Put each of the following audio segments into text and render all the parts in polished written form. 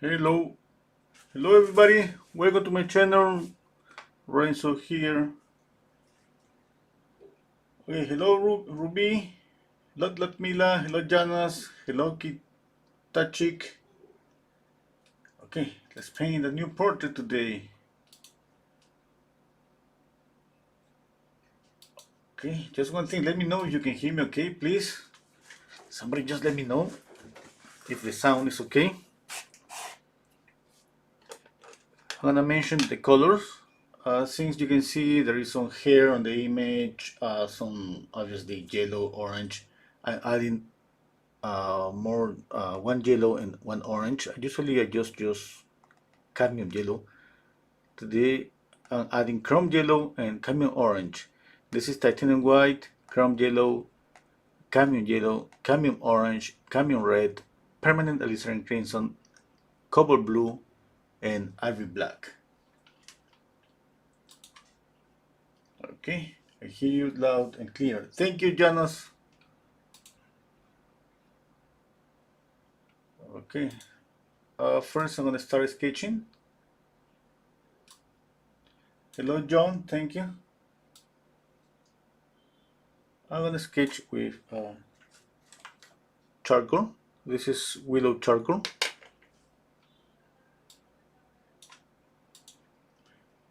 Hello, hello everybody. Welcome to my channel. Renzo here. Okay, hello Ruby. Hello Lakmila. Hello Janas. Hello Kitachik. Okay, let's paint a new portrait today. Okay, just one thing. Let me know if you can hear me. Okay, please. Somebody just let me know if the sound is okay. I'm gonna mention the colors. Since you can see there is some hair on the image, some obviously yellow, orange. I'm adding more one yellow and one orange. Usually I just use cadmium yellow. Today I'm adding chrome yellow and cadmium orange. This is titanium white, chrome yellow, cadmium orange, cadmium red, permanent alizarin crimson, cobalt blue, and ivory black. Okay, I hear you loud and clear. Thank you, Janos. Okay, first I'm going to start sketching. Hello, John. Thank you. I'm going to sketch with charcoal. This is willow charcoal.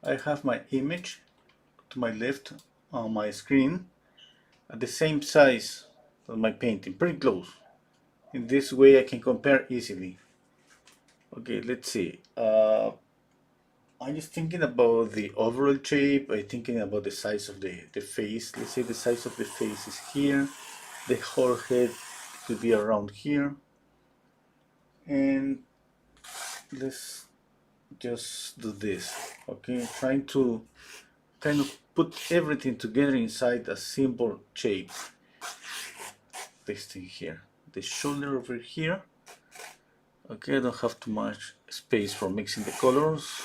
I have my image to my left on my screen at the same size as my painting, pretty close. In this way I can compare easily. Okay, let's see. I'm just thinking about the overall shape. I'm thinking about the size of the face. Let's say the size of the face is here. The whole head could be around here. And let's just do this. Okay, trying to kind of put everything together inside a simple shape. This thing here, the shoulder over here. Okay, I don't have too much space for mixing the colors.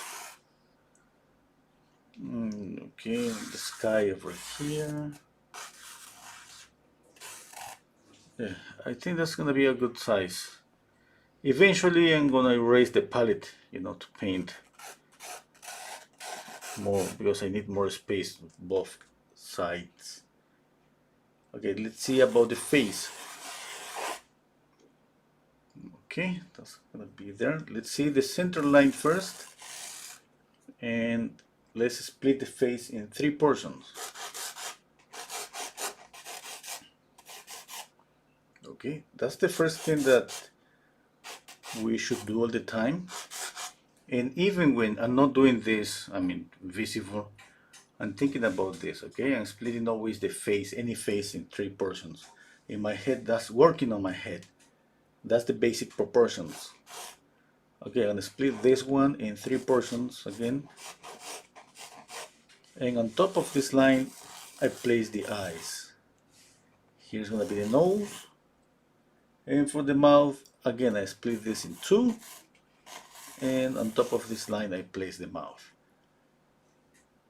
Okay, the sky over here. Yeah, I think that's gonna be a good size. Eventually I'm gonna erase the palette, to paint more because I need more space on both sides. Okay, let's see about the face. Okay, that's gonna be there. Let's see the center line first, and let's split the face in 3 portions. Okay, that's the first thing that we should do all the time. And even when I'm not doing this, I mean visible, I'm thinking about this. Okay, I'm splitting always the face, any face, in 3 portions. In my head, that's working on my head. That's the basic proportions. Okay, I'm gonna split this one in 3 portions again. And on top of this line, I place the eyes. Here's gonna be the nose. And for the mouth, again, I split this in 2. And on top of this line, I place the mouth.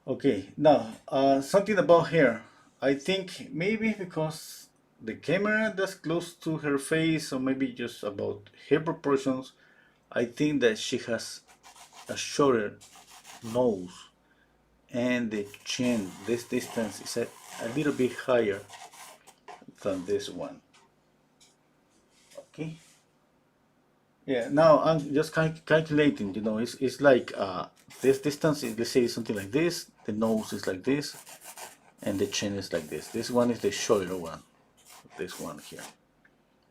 Okay, now, something about hair. I think maybe because the camera that's close to her face, or maybe just about hair proportions, I think that she has a shorter nose, and the chin, this distance is a little bit higher than this one. Okay. Yeah, now I'm just calculating, it's like this distance is, let's say, something like this, the nose is like this, and the chin is like this. This one is the shorter one, this one here.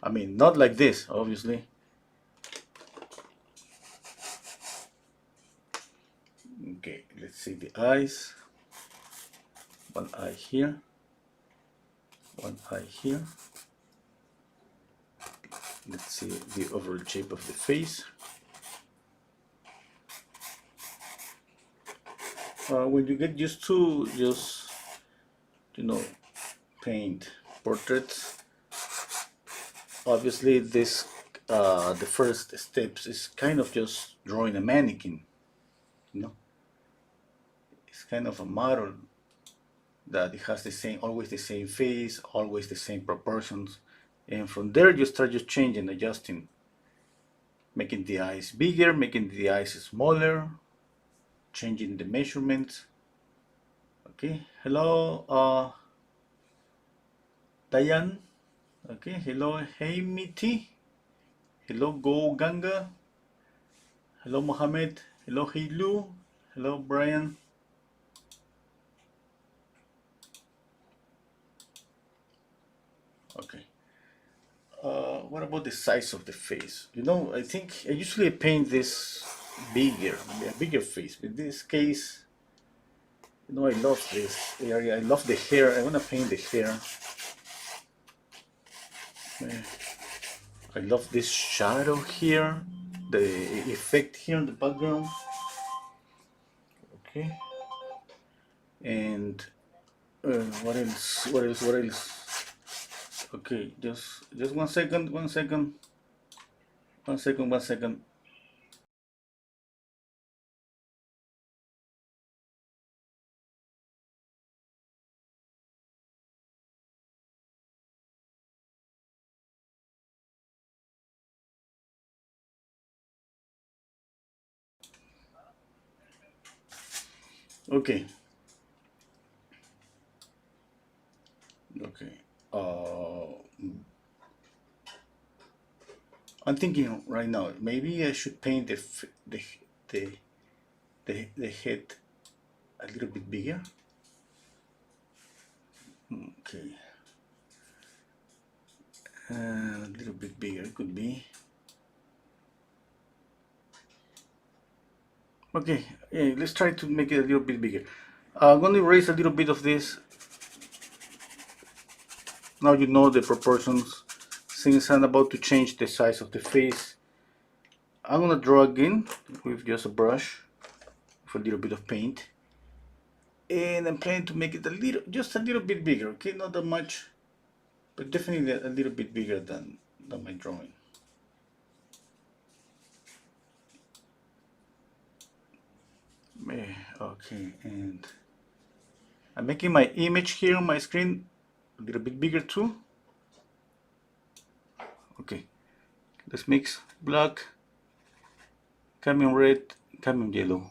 I mean, not like this, obviously. Okay, let's see the eyes. One eye here, one eye here. Let's see the overall shape of the face. When you get used to just, paint portraits, obviously this, the first steps is kind of just drawing a mannequin, It's kind of a model that it has always the same face, always the same proportions. And from there you start just changing, adjusting. making the eyes bigger, making the eyes smaller, changing the measurements. Okay, hello, Diane. Okay, hello, hey Miti. Hello, Go Ganga. Hello, Mohammed. Hello, Hilu. Hello, Brian. Okay. What about the size of the face? You know, I think I usually paint this bigger, a bigger face. But in this case, you know, I love this area. I love the hair. I want to paint the hair. I love this shadow here, the effect here in the background. Okay. And what else? What else? What else? Okay, just 1 second. 1 second. 1 second. 1 second. Okay. Okay. I'm thinking right now. Maybe I should paint the the head a little bit bigger. Okay. A little bit bigger could be. Okay. Yeah, let's try to make it a little bit bigger. I'm going to erase a little bit of this. Now you know the proportions. Since I'm about to change the size of the face, I'm gonna draw again with just a brush, with a little bit of paint, and I'm planning to make it just a little bit bigger. Okay, not that much, but definitely a little bit bigger than my drawing. Okay, and I'm making my image here on my screen a little bit bigger too. Okay, let's mix black, cadmium red, cadmium yellow.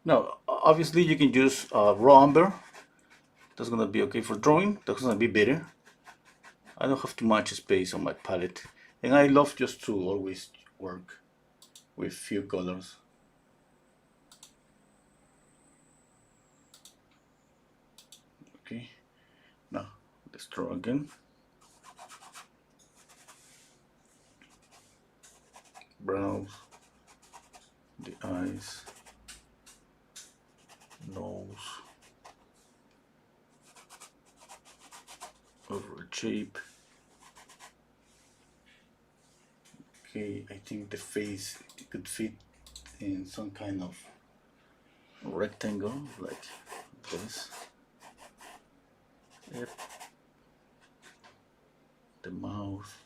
Now, obviously you can use raw umber. That's gonna be okay for drawing. That's gonna be better. I don't have too much space on my palette, and I love just to always work with few colors. Okay, now let's draw again. Brows, the eyes, nose, overall shape. Okay, I think the face could fit in some kind of rectangle like this. Yep. The mouth.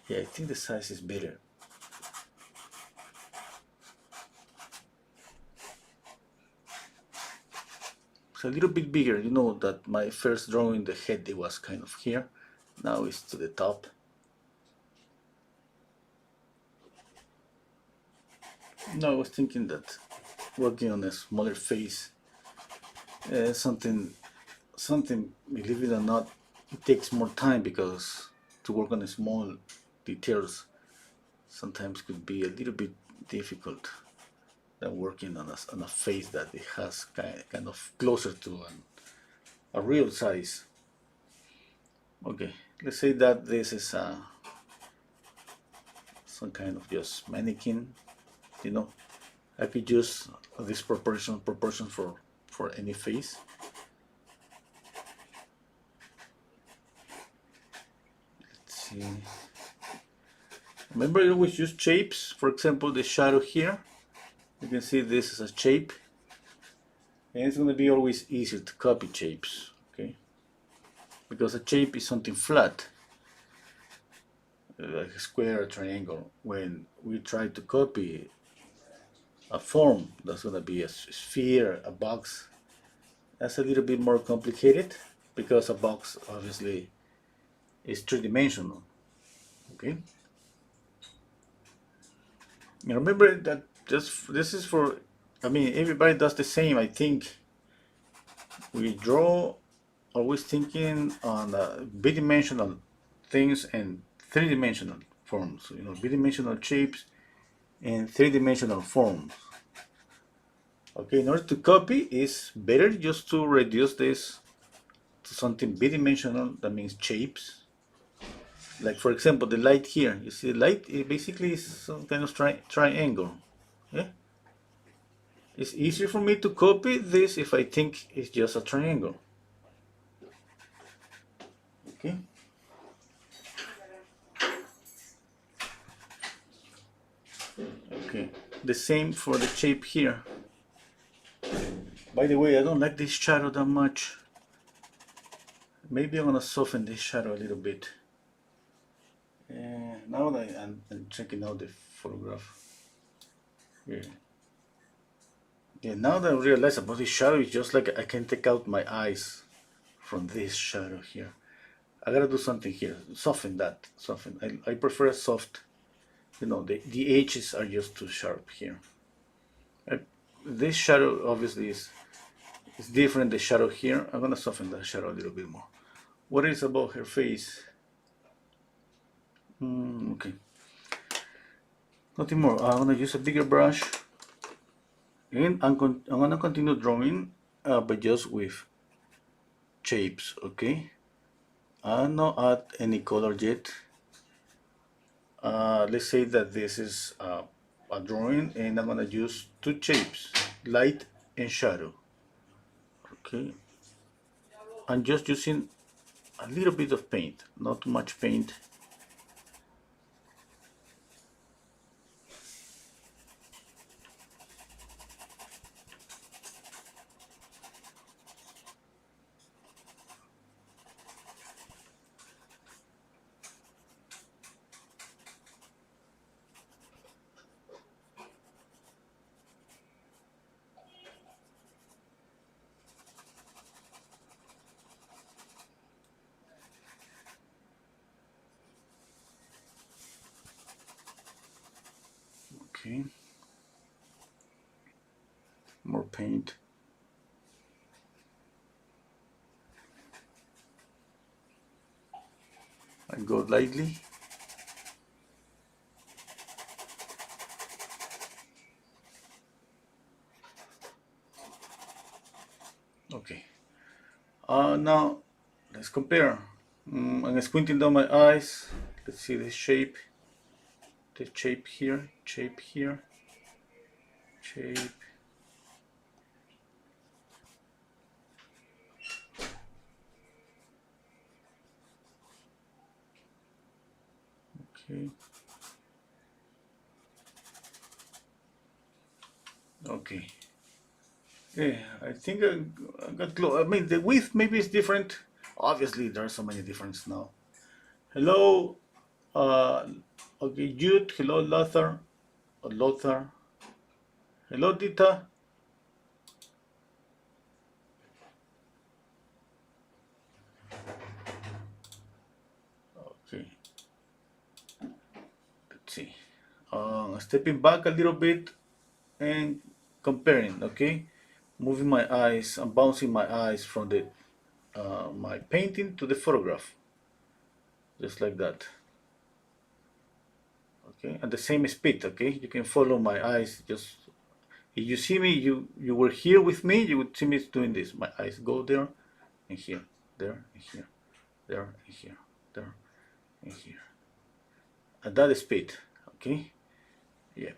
Yeah, I think the size is better. It's a little bit bigger. You know that my first drawing, the head, it was kind of here. Now it's to the top. No, I was thinking that working on a smaller face, something, believe it or not, it takes more time because to work on a small details sometimes could be a little bit difficult than working on a face that it has kind of closer to a real size. Okay, let's say that this is some kind of just mannequin. You know, I could use this proportion for any face. Let's see. Remember, I always use shapes. For example, the shadow here. You can see this is a shape, and it's going to be always easier to copy shapes. Okay, because a shape is something flat, like a square, a triangle. When we try to copy a form, that's going to be a sphere, a box. That's a little bit more complicated because a box obviously is three-dimensional. Okay. And remember that this is for, I mean, everybody does the same. I think we draw always thinking on bidimensional things and three-dimensional forms. You know, bidimensional shapes and three-dimensional forms. Okay, in order to copy, it's better just to reduce this to something bidimensional. That means shapes. Like for example, the light here. You see, the light it basically is some kind of triangle. Yeah. It's easier for me to copy this if I think it's just a triangle. Okay. Okay. The same for the shape here. By the way, I don't like this shadow that much. Maybe I'm gonna soften this shadow a little bit. Now that I'm checking out the photograph. Yeah. Yeah, now that I realize about this shadow, it's just like I can take out my eyes from this shadow here. I gotta do something here. Soften that. Soften. I prefer a soft. You know, the edges are just too sharp here. This shadow obviously is different. The shadow here. I'm gonna soften that shadow a little bit more. What is about her face? Okay. Nothing more. I'm gonna use a bigger brush, and I'm gonna continue drawing, but just with shapes. Okay. I'm not add any color yet. Let's say that this is a drawing, and I'm gonna use two shapes, light and shadow. Okay. I'm just using a little bit of paint, not too much paint. Okay. More paint. I go lightly. Okay. Now let's compare. I'm squinting down my eyes. Let's see the shape. The shape here, shape here, shape. Okay. Okay. Yeah, I think I got close. I mean, the width maybe is different. Obviously, there are so many differences now. Hello, okay, Jude. Hello, Lothar. Or Lothar. Hello, Dita. Okay. Let's see. Stepping back a little bit and comparing. Okay, moving my eyes. I'm bouncing my eyes from the my painting to the photograph, just like that. Okay, at the same speed. Okay, you can follow my eyes. Just if you see me, you were here with me, you would see me doing this. My eyes go there and here, there and here, there and here, there and here. At that speed. Okay. Yeah.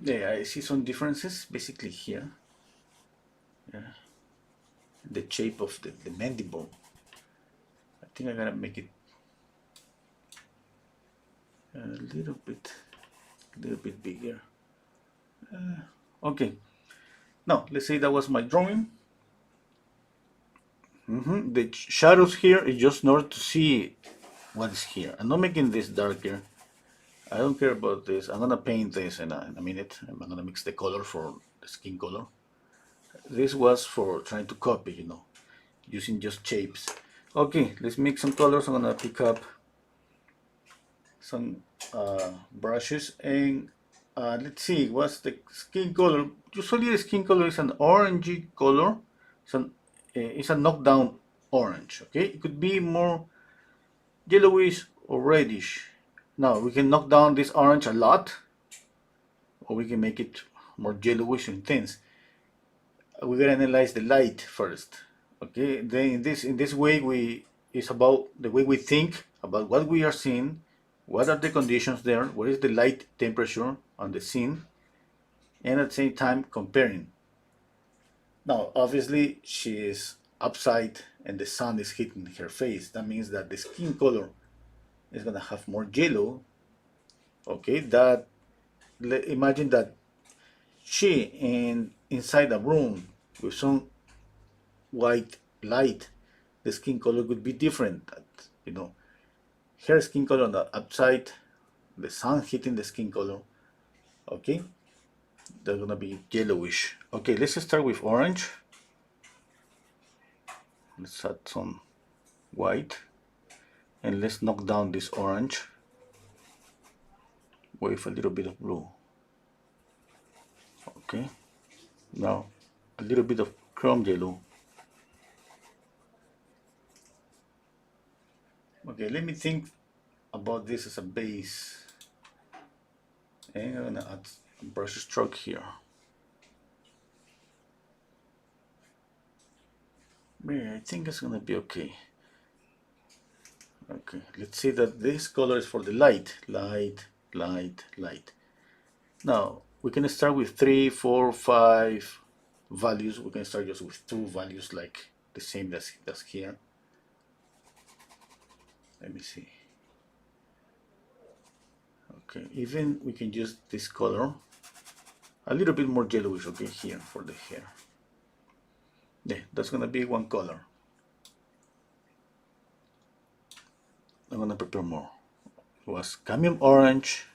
Yeah, I see some differences basically here. Yeah. The shape of the mandible. I think I gotta make it a little bit bigger. Okay. Now let's say that was my drawing. The shadows here is just in order to see what is here. I'm not making this darker. I don't care about this. I'm gonna paint this in a minute. I'm gonna mix the color for the skin color. This was for trying to copy, you know, using just shapes. Okay, let's make some colors. I'm gonna pick up some brushes and let's see what's the skin color. Usually the skin color is an orangey color. It's a knockdown orange. Okay, it could be more yellowish or reddish. Now we can knock down this orange a lot, or we can make it more yellowish and intense. We gotta analyze the light first. Okay, then in this way it's about the way we think about what we are seeing, what are the conditions there, what is the light temperature on the scene, and at the same time comparing. Now obviously she is upside and the sun is hitting her face. That means that the skin color is gonna have more yellow. Okay, that imagine that she inside a room with some white light, the skin color would be different. You know, her skin color on the upside, the sun hitting the skin color. Okay, they're gonna be yellowish. Okay, let's start with orange. Let's add some white and let's knock down this orange with a little bit of blue. Okay, now a little bit of chrome yellow. Okay, let me think about this as a base. And I'm gonna add a brush stroke here. Yeah, I think it's gonna be okay. Okay, let's see that this color is for the light, light, light, light. Now we can start with 3, 4, 5 values. We can start just with 2 values, like the same that's here. Let me see. Okay, even we can use this color a little bit more yellowish. Okay, here for the hair. Yeah, that's gonna be one color. I'm gonna prepare more. It was cadmium orange,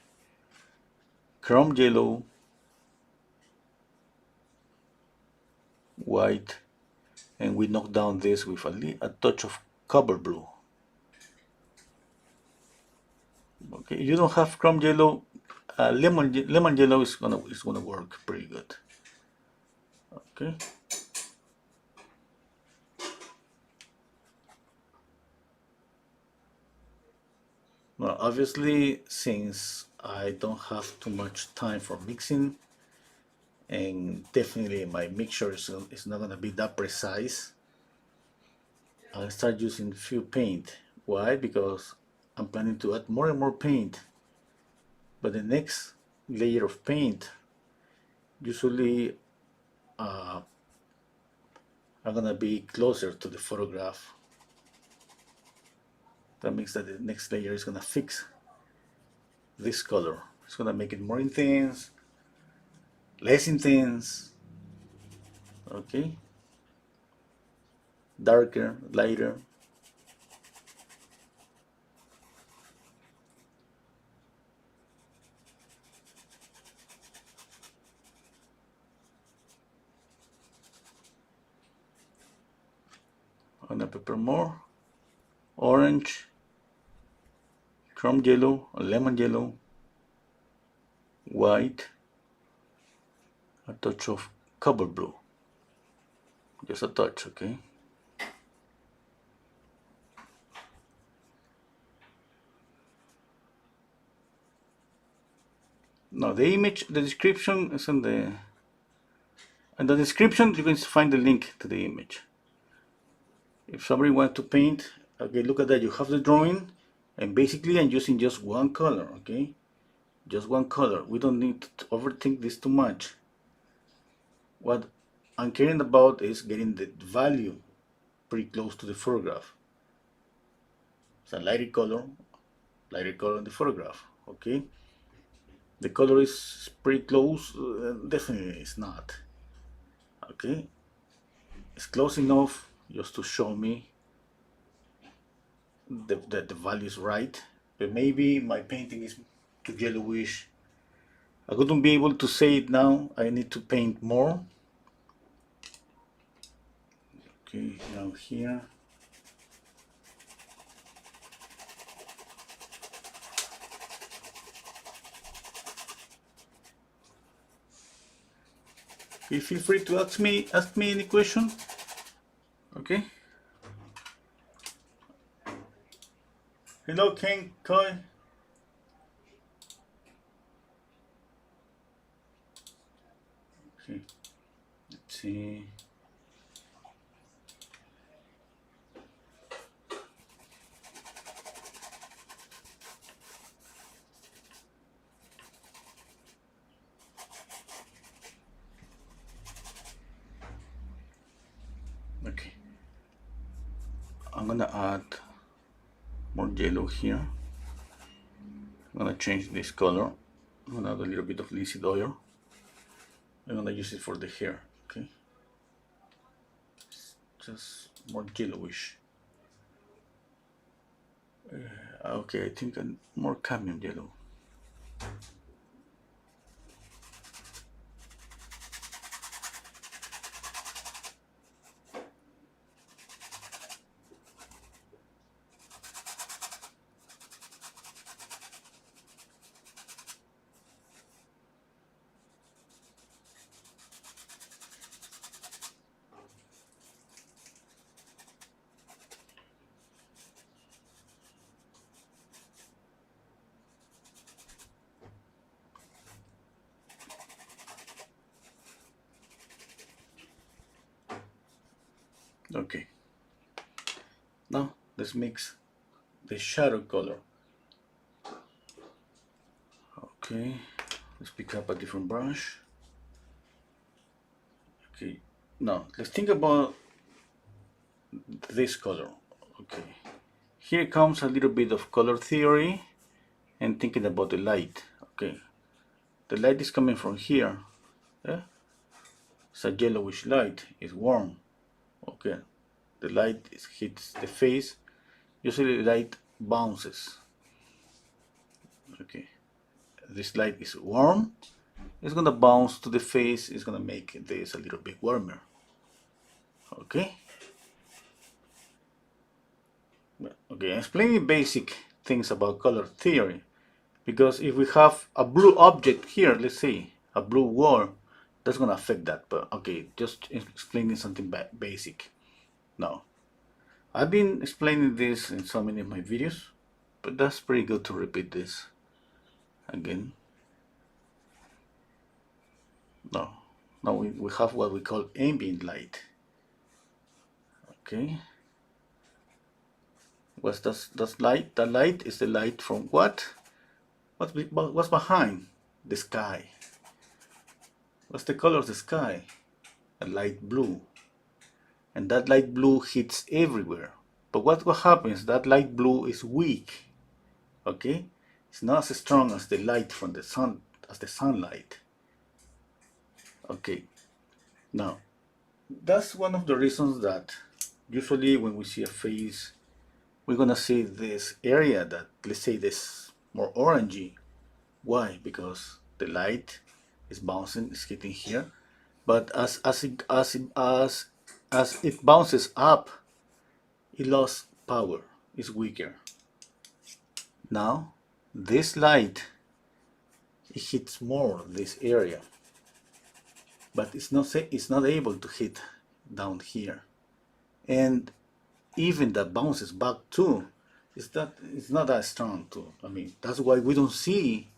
chrome yellow, white, and we knock down this with a touch of copper blue. Okay, if you don't have chrome yellow, lemon yellow is gonna work pretty good. Okay. Well, obviously, since I don't have too much time for mixing, and definitely my mixture is not gonna be that precise, I'll start using few paint. Why? Because I'm planning to add more and more paint. But the next layer of paint usually are gonna be closer to the photograph. That means that the next layer is gonna fix this color. It's gonna make it more intense, less intense, okay, darker, lighter. I'm gonna prepare more orange, chrome yellow, lemon yellow, white, a touch of copper blue, just a touch, okay. Now the image, the description is in the description. You can find the link to the image. If somebody wants to paint, okay, look at that. You have the drawing, and basically I'm using just one color, okay, just one color. We don't need to overthink this too much. What I'm caring about is getting the value pretty close to the photograph. It's a lighter color in the photograph, okay. The color is pretty close, definitely it's not, okay. It's close enough just to show me that the value is right, but maybe my painting is too yellowish. I wouldn't be able to say it now. I need to paint more. Okay, now here Okay, feel free to ask me any question. Okay. Hello, King Koi. Okay. Let's see. Okay. I'm gonna add more yellow here. I'm gonna change this color. I'm gonna add a little bit of linseed oil. I'm gonna use it for the hair. Okay. Just more yellowish. Okay, I think more cadmium yellow. Okay. Now let's mix the shadow color. Okay, let's pick up a different brush. Okay, now let's think about this color. Okay, here comes a little bit of color theory and thinking about the light. Okay, the light is coming from here. Yeah? It's a yellowish light, it's warm. Okay, the light hits the face. Usually the light bounces. Okay, this light is warm. It's gonna bounce to the face. It's gonna make this a little bit warmer. Okay. Okay, explaining basic things about color theory. Because if we have a blue object here, let's say a blue wall, that's gonna affect that. But okay, just explaining something basic. Now, I've been explaining this in so many of my videos, but that's pretty good to repeat this again. Now we have what we call ambient light. Okay. What's that light? The light is the light from what? What's behind the sky? What's the color of the sky? A light blue. And that light blue hits everywhere. But what happens? That light blue is weak. Okay? It's not as strong as the light from the sun, as the sunlight. Okay. Now, that's one of the reasons that usually when we see a face, we're gonna see this area that, let's say, this more orangey. Why? Because the light is bouncing, it's hitting here. But as it bounces up, it lost power, it's weaker. Now, this light, it hits more this area, but it's not able to hit down here. And even that bounces back too, it's not that strong too. I mean, that's why we don't see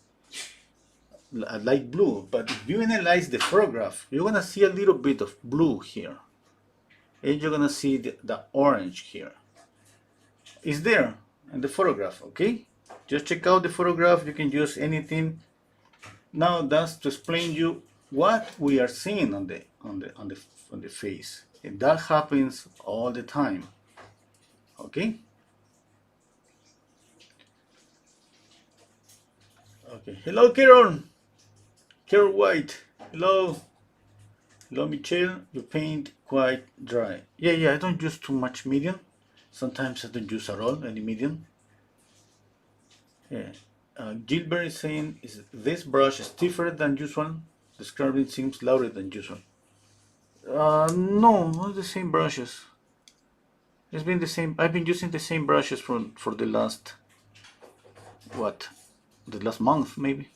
a light blue. But if you analyze the photograph, you're gonna see a little bit of blue here, and you're gonna see the orange here. It's there in the photograph. Okay, just check out the photograph. You can use anything. Now that's to explain you what we are seeing on the face, and that happens all the time. Okay. Okay. Hello, Karen. Karen White. Hello. Hello, Michelle. You paint quite dry. Yeah. I don't use too much medium. Sometimes I don't use at all any medium. Yeah. Gilbert is saying, is this brush stiffer than usual? The scrubbing seems louder than usual. No, not the same brushes. It's been the same. I've been using the same brushes for the last, what? The last month, maybe.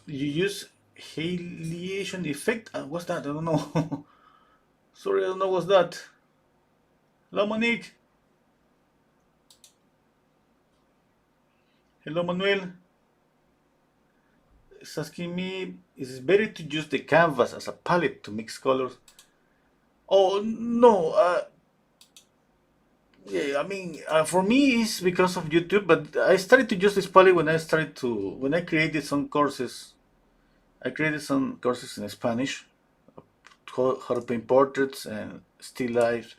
You use Halation effect? What's that? I don't know. Sorry, I don't know what's that. Hello, Monique. Hello, Manuel. It's asking me, is it better to use the canvas as a palette to mix colors? Oh, no. Yeah, I mean, for me, it's because of YouTube, but I started to use this palette when I created some courses. I created some courses in Spanish, how to paint portraits and still life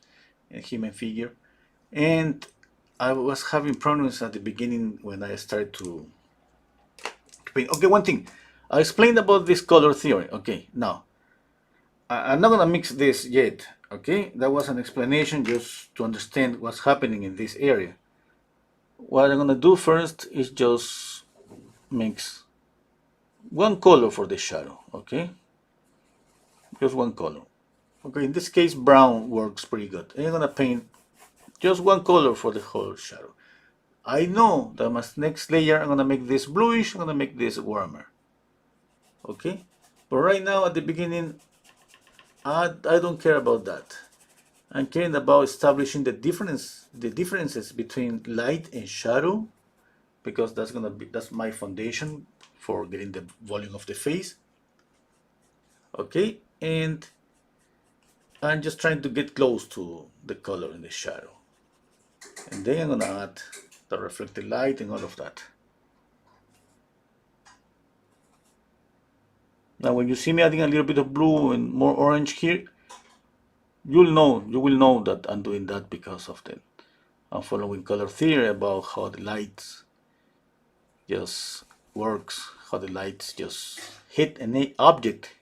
and human figure. And I was having problems at the beginning when I started to paint. Okay, one thing. I explained about this color theory. Okay, now I'm not gonna mix this yet. Okay, that was an explanation just to understand what's happening in this area. What I'm gonna do first is just mix one color for the shadow. Okay, just one color. Okay, in this case, brown works pretty good. And I'm gonna paint just one color for the whole shadow. I know that my next layer, I'm gonna make this bluish, I'm gonna make this warmer. Okay, but right now at the beginning, I don't care about that. I'm caring about establishing the differences between light and shadow, because that's my foundation for getting the volume of the face. Okay, and I'm just trying to get close to the color in the shadow. And then I'm gonna add the reflected light and all of that. Now when you see me adding a little bit of blue and more orange here, you will know that I'm doing that because of I'm following color theory about how the lights just works, how the lights just hit an object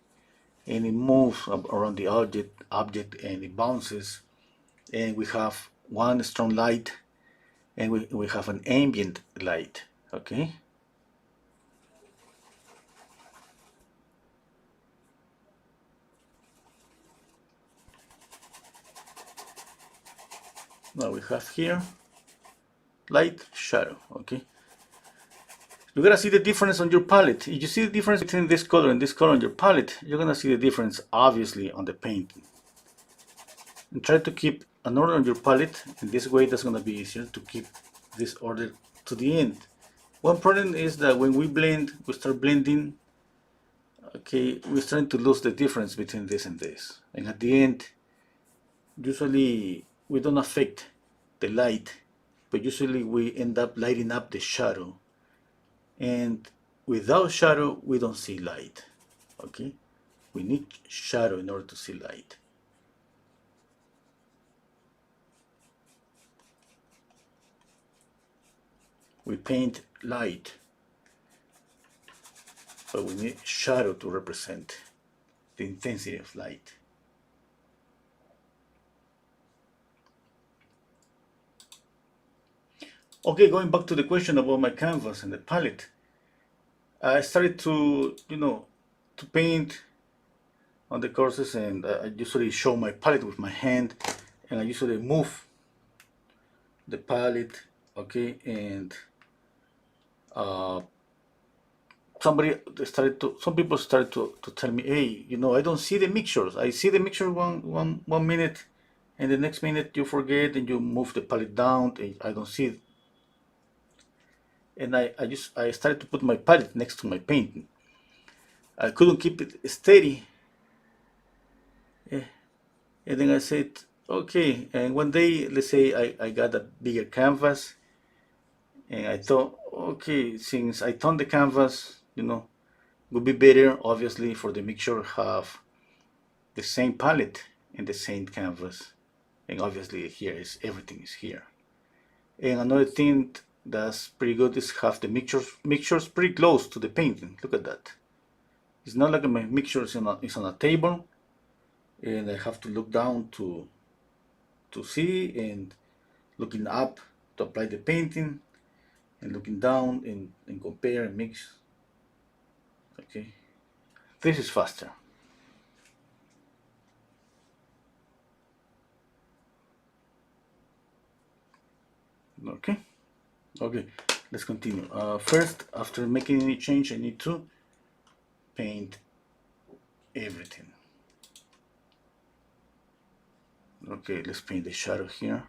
and it moves around the object and it bounces, and we have one strong light and we have an ambient light. Okay, now we have here light, shadow. Okay, you're gonna see the difference on your palette. If you see the difference between this color and this color on your palette, you're gonna see the difference obviously on the painting. And try to keep an order on your palette. In this way, that's gonna be easier to keep this order to the end. One problem is that when we start blending, okay, we're starting to lose the difference between this and this. And at the end, usually we don't affect the light, but usually we end up lighting up the shadow. And without shadow, we don't see light. Okay, we need shadow in order to see light. We paint light, but we need shadow to represent the intensity of light. Okay, going back to the question about my canvas and the palette, I started to, to paint on the courses, and I usually show my palette with my hand, and I usually move the palette, okay, and some people started to tell me, hey, I don't see the mixtures. I see the mixture one minute, and the next minute you forget and you move the palette down, and I don't see it. And I started to put my palette next to my painting. I couldn't keep it steady. And then I said, okay. And one day, let's say I got a bigger canvas, and I thought, okay, since I turned the canvas, would be better, obviously, for the mixture have the same palette and the same canvas. And obviously here is everything is here. And another thing that's pretty good is have the mixtures pretty close to the painting. Look at that. It's not like my mixture is on a table and I have to look down to see, and looking up to apply the painting, and looking down and compare and mix. Okay, this is faster. Okay, let's continue. First, after making any change, I need to paint everything. Okay, let's paint the shadow here.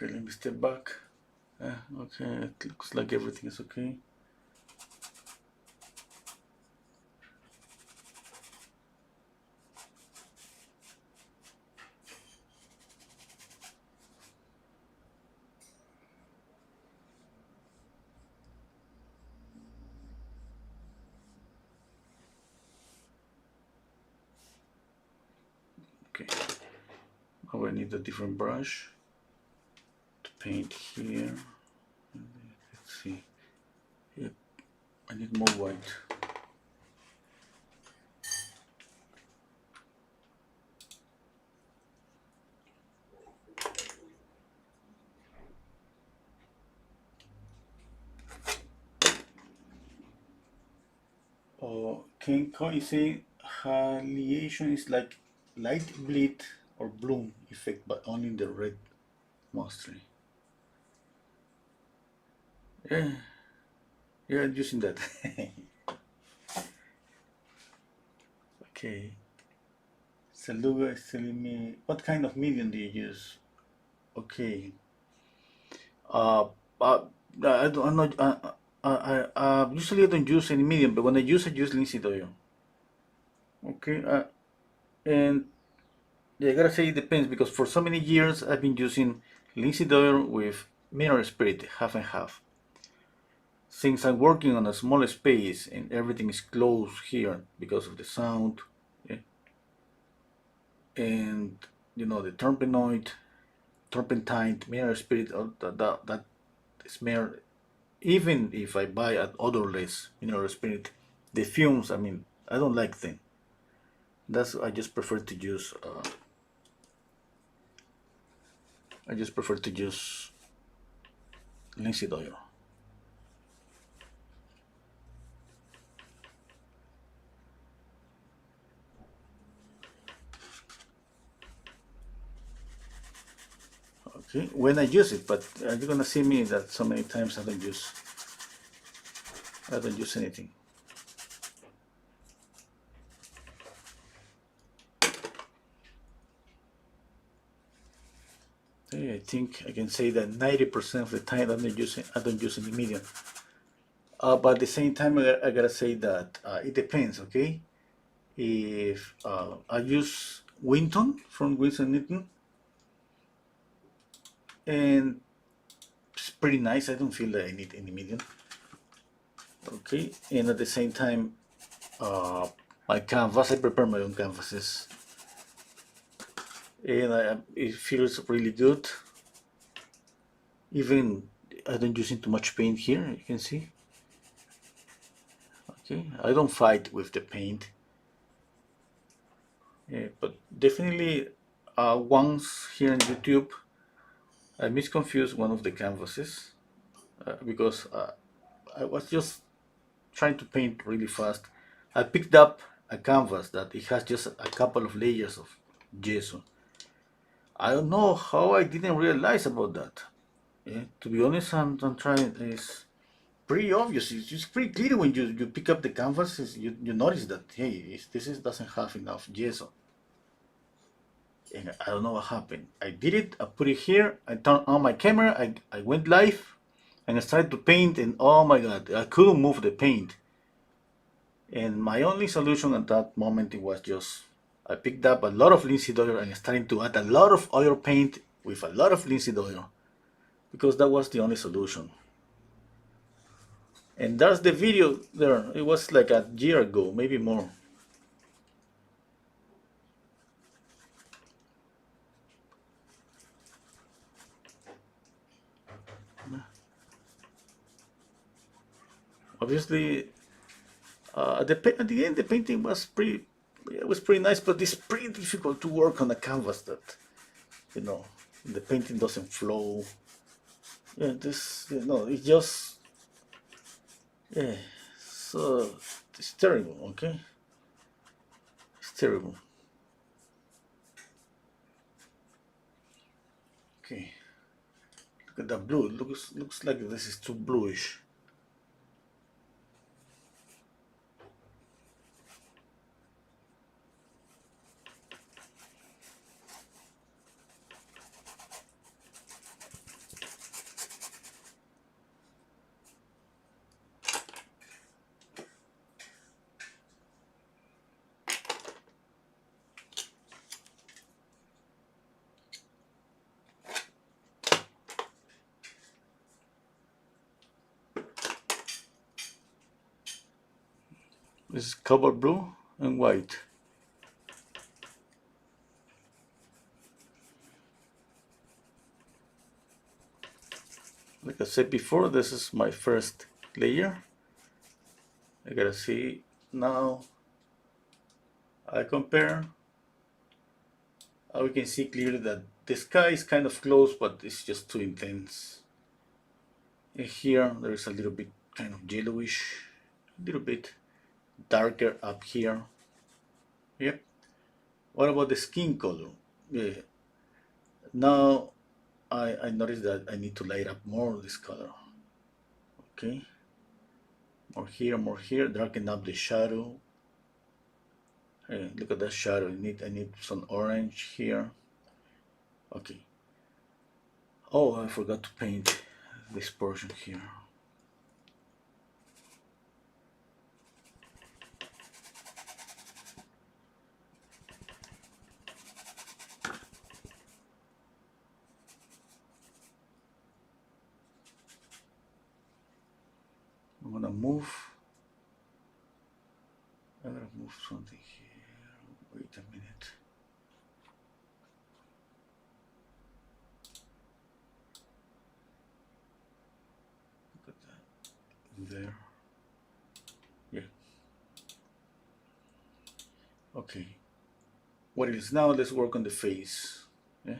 Okay, let me step back. Okay, it looks like everything is okay. Okay, now I need a different brush to paint here. Let's see. Yep, I need more white. Can you say halation is like light bleed or bloom effect, but only in the red mostly? Yeah, yeah, I'm using that. Okay. Saluga is telling me, what kind of medium do you use? Okay. Uh, uh, I don't, I'm not, usually I don't use any medium, but when I use linseed oil. Okay. And yeah, I gotta say it depends because for so many years I've been using linseed oil with mineral spirit, half and half. Since I'm working on a small space and everything is closed here because of the sound, yeah, and the turpentine, mineral spirit, that smell. Even if I buy an odorless mineral spirit, the fumes, I mean, I don't like them. That's I just prefer to use. I just prefer to use linseed oil. Okay, when I use it, but you're gonna see me that so many times I don't use anything. Okay, I think I can say that 90% of the time I don't use any medium. But at the same time, I gotta say that it depends. Okay, if I use Winton from Winston Newton, and it's pretty nice. I don't feel that I need any medium. Okay, and at the same time, my canvas, I prepare my own canvases, and it feels really good. Even I don't using too much paint here. You can see. Okay, I don't fight with the paint, but definitely once here on YouTube, I misconfused one of the canvases because I was just trying to paint really fast. I picked up a canvas that it has just a couple of layers of gesso. I don't know how I didn't realize about that. To be honest, I'm trying. It's pretty obvious. It's just pretty clear when you pick up the canvas. You notice that hey, doesn't have enough gesso. And I don't know what happened. I did it. I put it here. I turned on my camera. I went live, and I started to paint. And oh my god, I couldn't move the paint. And my only solution at that moment it was just I picked up a lot of linseed oil and started to add a lot of oil paint with a lot of linseed oil because that was the only solution. And that's the video there. It was like a year ago, maybe more. Obviously, at the end, the painting was pretty nice, but it's pretty difficult to work on a canvas that, you know, the painting doesn't flow. Yeah, it's just, yeah, so it's terrible, okay? It's terrible. Okay, look at that blue. It looks like this is too bluish. This is cobalt blue and white. Like I said before, this is my first layer. I gotta see now. I compare. We can see clearly that the sky is kind of close, but it's just too intense. And here there is a little bit kind of yellowish, a little bit darker up here. Yep. What about the skin color? Yeah. Now I noticed that I need to light up more of this color. Okay. More here, darken up the shadow. Hey, look at that shadow. I need some orange here. Okay. Oh, I forgot to paint this portion here. I'm gonna move. I'm gonna move something here. Wait a minute. Look at that. There. Yeah. Okay. What it is now? Let's work on the face. Yeah.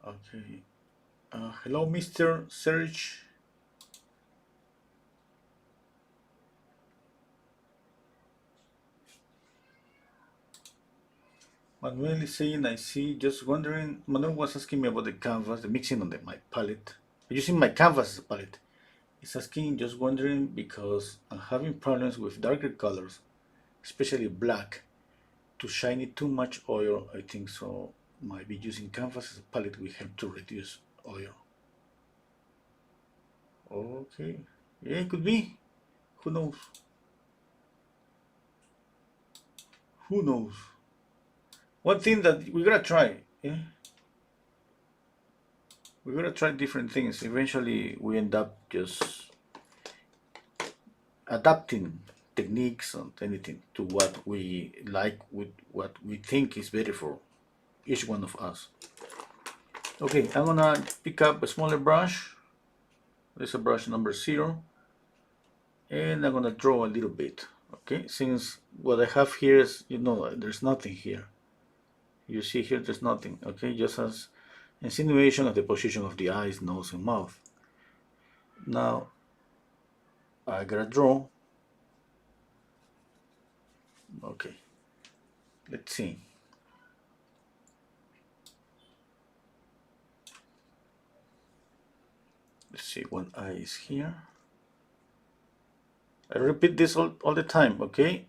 Okay. Hello, Mr. Serge. Manuel is saying, I see, just wondering. Manuel was asking me about the canvas, the mixing on my palette. Using my canvas as a palette. He's asking, just wondering, because I'm having problems with darker colors, especially black. To shine it too much oil, I think so. Might be using canvas as a palette will help to reduce oil. Okay. Yeah, it could be. Who knows? Who knows? One thing that we gotta try. Yeah. We gotta try different things. Eventually, we end up just adapting techniques and anything to what we like, with what we think is better for each one of us. Okay, I'm gonna pick up a smaller brush. This is a brush number 0, and I'm gonna draw a little bit. Okay, since what I have here is, there's nothing here. You see here, there's nothing. Okay, just as insinuation of the position of the eyes, nose, and mouth. Now I gotta draw. Okay, let's see. Let's see, one eye is here. I repeat this all the time, okay?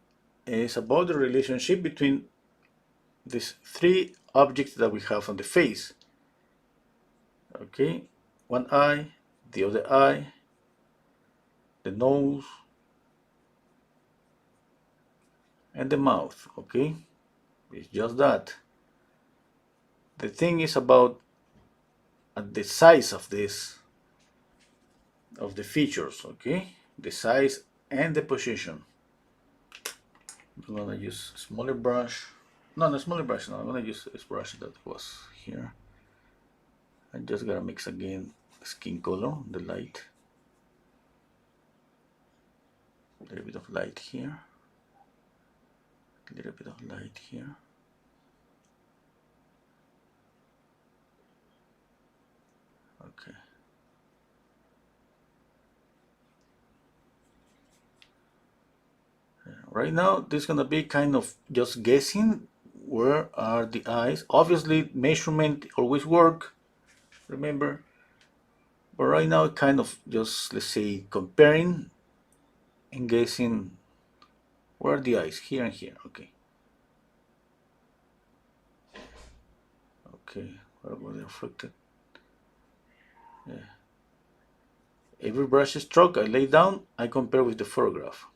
It's about the relationship between these 3 objects that we have on the face. Okay, one eye, the other eye, the nose, and the mouth, okay? It's just that. The thing is about the size of this, of the features, okay? The size and the position. I'm gonna use a smaller brush. No, the smaller brush. No, I'm gonna use this brush that was here. I just gotta mix again skin color, the light. A little bit of light here. A little bit of light here. Okay. Right now, this is gonna be kind of just guessing where are the eyes. Obviously, measurement always work, remember. But right now, kind of just, let's say, comparing and guessing where are the eyes, here and here. Okay. Okay, where were they reflected? Yeah. Every brush stroke I lay down, I compare with the photograph.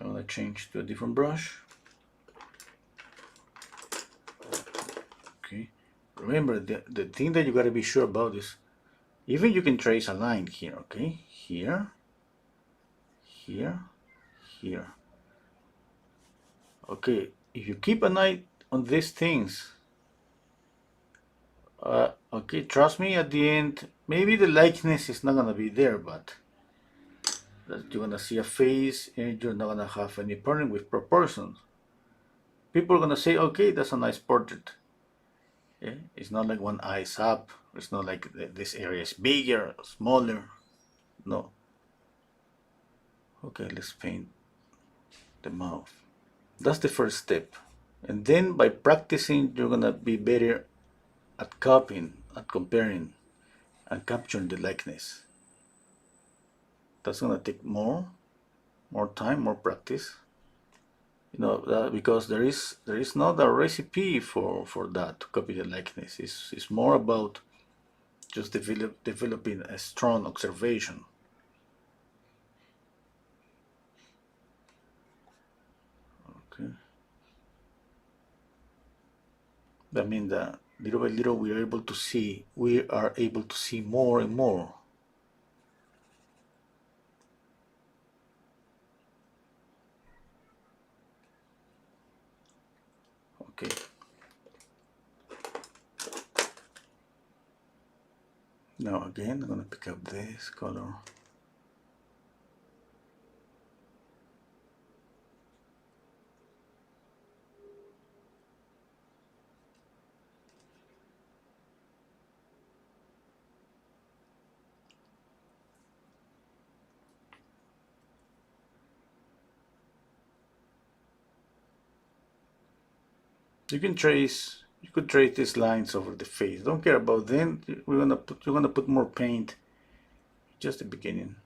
I'm gonna change to a different brush. Okay. Remember, the thing that you gotta be sure about is, even you can trace a line here, okay? Here, here, here. Okay, if you keep an eye on these things, okay, trust me, at the end, maybe the likeness is not gonna be there, but you're gonna see a face and you're not gonna have any problem with proportions. People are gonna say, okay, that's a nice portrait. Yeah? It's not like one eye is up. It's not like this area is bigger, smaller. No. Okay, let's paint the mouth. That's the first step. And then by practicing, you're gonna be better at copying, at comparing, and capturing the likeness. That's gonna take more time, more practice. You know, because there is not a recipe for that to copy the likeness. It's more about just developing a strong observation. Okay. That means that little by little we are able to see more and more. Okay. Now again, I'm gonna pick up this color. You could trace these lines over the face. Don't care about them. You're gonna put more paint. Just the beginning.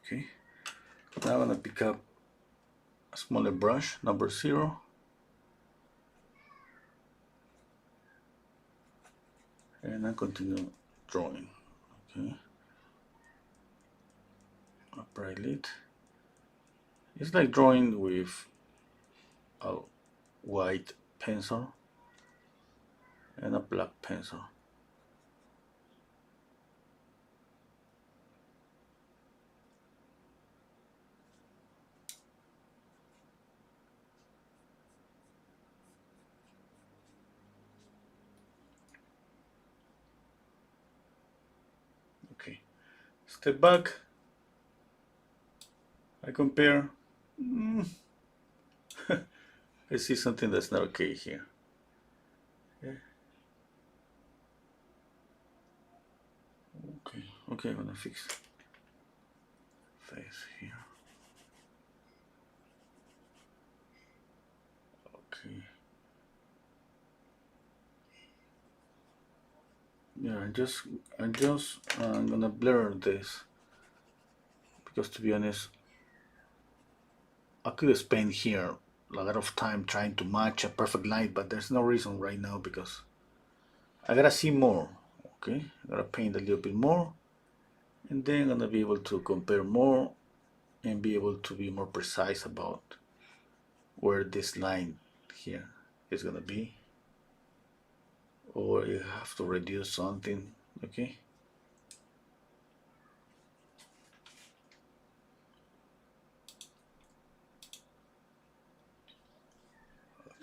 Okay. Now I'm gonna pick up a smaller brush, number 0. And I continue drawing. Okay. A bright lit. It's like drawing with a white pencil and a black pencil. Okay. Step back. I compare. I see something that's not okay here. Yeah. Okay, I'm gonna fix face here. Okay. Yeah, I'm gonna blur this because, to be honest, I could spend here a lot of time trying to match a perfect light, but there's no reason right now because I gotta see more. Okay, I gotta paint a little bit more, and then I'm gonna be able to compare more and be able to be more precise about where this line here is gonna be, or you have to reduce something. Okay.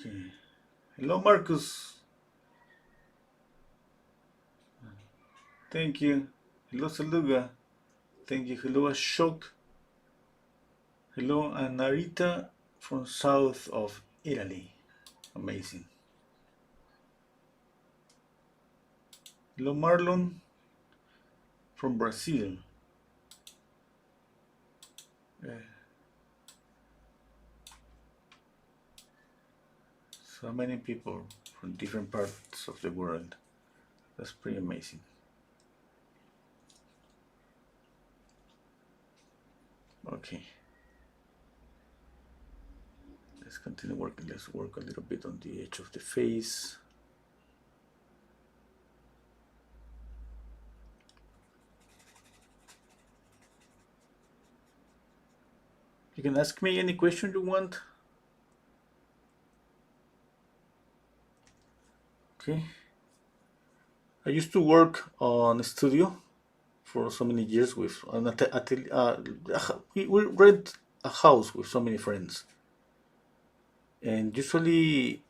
Okay. Hello, Marcus. Thank you. Hello, Saluga. Thank you. Hello, Ashok. Hello, Anarita from south of Italy. Amazing. Hello, Marlon from Brazil. Uh, so many people from different parts of the world. That's pretty amazing. Okay. Let's continue working. Let's work a little bit on the edge of the face. You can ask me any question you want. Okay. I used to work on a studio for so many years with we rent a house with so many friends, and usually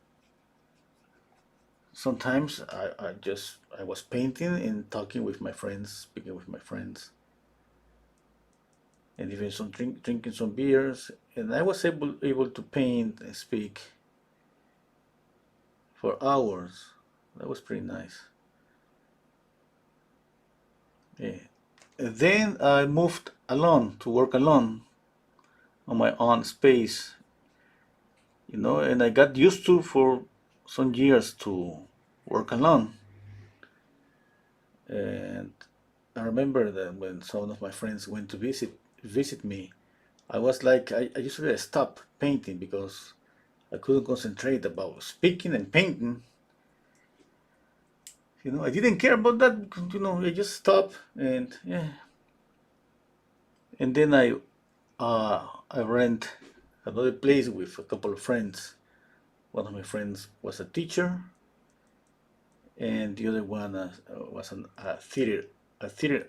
sometimes I was painting and talking with my friends, speaking with my friends, and even drinking some beers, and I was able to paint and speak for hours. That was pretty nice. Yeah. And then I moved alone to work alone on my own space, and I got used to for some years to work alone. And I remember that when some of my friends went to visit me, I was like, I usually stop painting because I couldn't concentrate about speaking and painting. I didn't care about that because, I just stopped and yeah. And then I rent another place with a couple of friends. One of my friends was a teacher, and the other one was a theater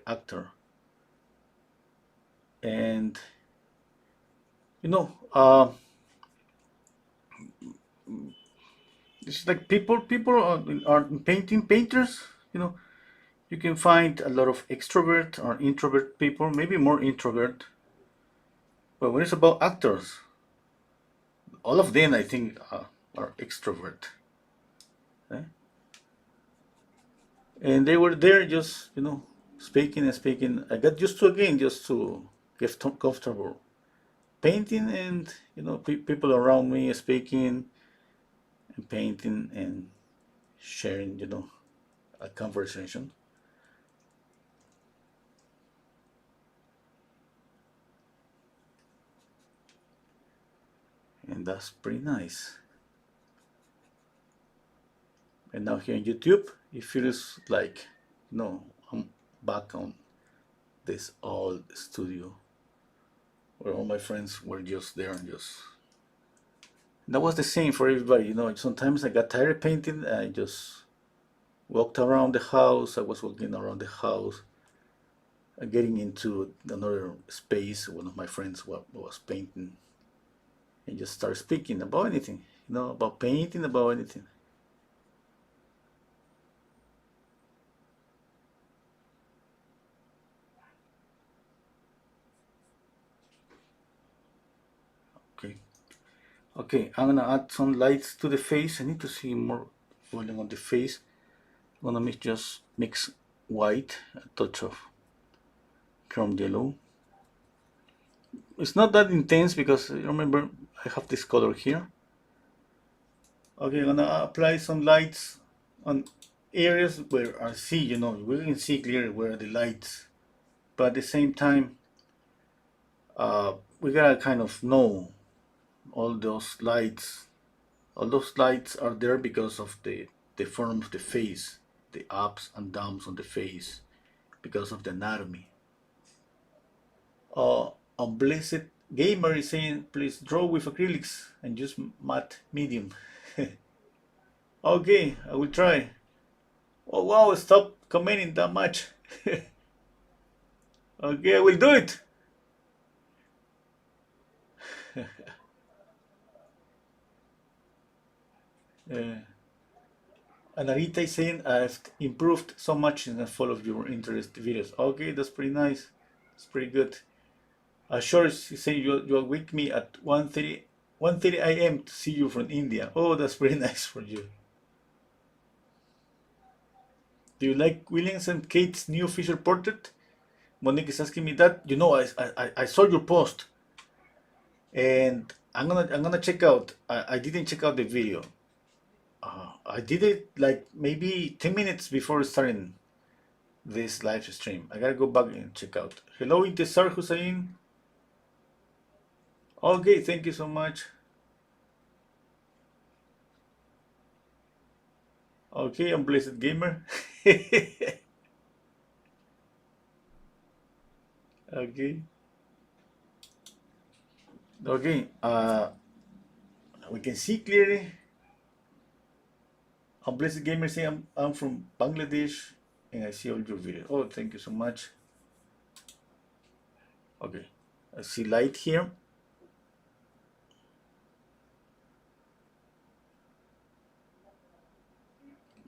actor. And you know, it's like people are painters. You know, you can find a lot of extrovert or introvert people, maybe more introvert. But when it's about actors, all of them I think are extrovert. Eh? And they were there just speaking and speaking. I got used to again just to get comfortable painting, and people around me speaking and painting and sharing a conversation. And that's pretty nice. And now here on YouTube, it feels like I'm back on this old studio where all my friends were just there and just. And that was the same for everybody. Sometimes I got tired of painting. I just walked around the house. I was walking around the house, getting into another space. One of my friends was painting, and just started speaking about anything. About painting, about anything. Okay. Okay, I'm gonna add some lights to the face. I need to see more volume on the face. I'm gonna just mix white, a touch of chrome yellow. It's not that intense because remember I have this color here. Okay, I'm gonna apply some lights on areas where I see, you know, we can see clearly where the lights, but at the same time, we gotta kind of know all those lights. All those lights are there because of the form of the face, the ups and downs on the face, because of the anatomy. A blessed gamer is saying, please draw with acrylics and use matte medium. Okay, I will try. Oh wow, stop commenting that much. Okay, I will do it. Uh, and Arita is saying, I've improved so much in the fall of your interest videos. Okay, that's pretty nice. It's pretty good. Sure is saying you'll wake me at 1:30 a.m. to see you from India. Oh, that's pretty nice for you. Do you like Williams and Kate's new Fisher portrait? Monique is asking me that. You know, I saw your post, and I'm gonna check out. I didn't check out the video. I did it like maybe 10 minutes before starting this live stream. I gotta go back and check out. Hello, Intesar Hussein. Okay, thank you so much. Okay, I'm Blessed Gamer. Okay. Okay. We can see clearly. I'm Blessed Gamer saying I'm from Bangladesh and I see all your videos. Oh, thank you so much. Okay. I see light here.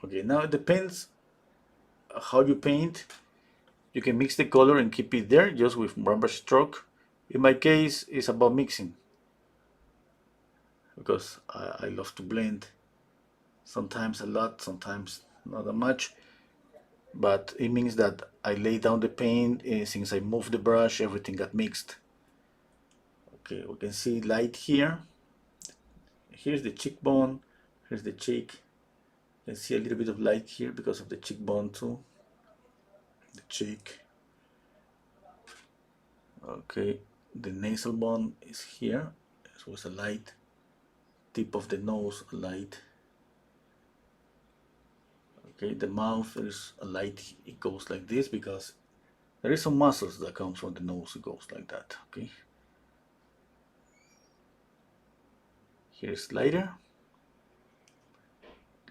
Okay, now it depends how you paint. You can mix the color and keep it there just with rubber stroke. In my case, it's about mixing because I love to blend. Sometimes a lot, sometimes not that much. But it means that I lay down the paint since I moved the brush, everything got mixed. Okay, we can see light here. Here's the cheekbone, here's the cheek. You can see a little bit of light here because of the cheekbone too. The cheek. Okay, the nasal bone is here. So it's a light. Tip of the nose, a light. Okay, the mouth is a light. It goes like this because there is some muscles that comes from the nose. It goes like that. Okay. Here's lighter.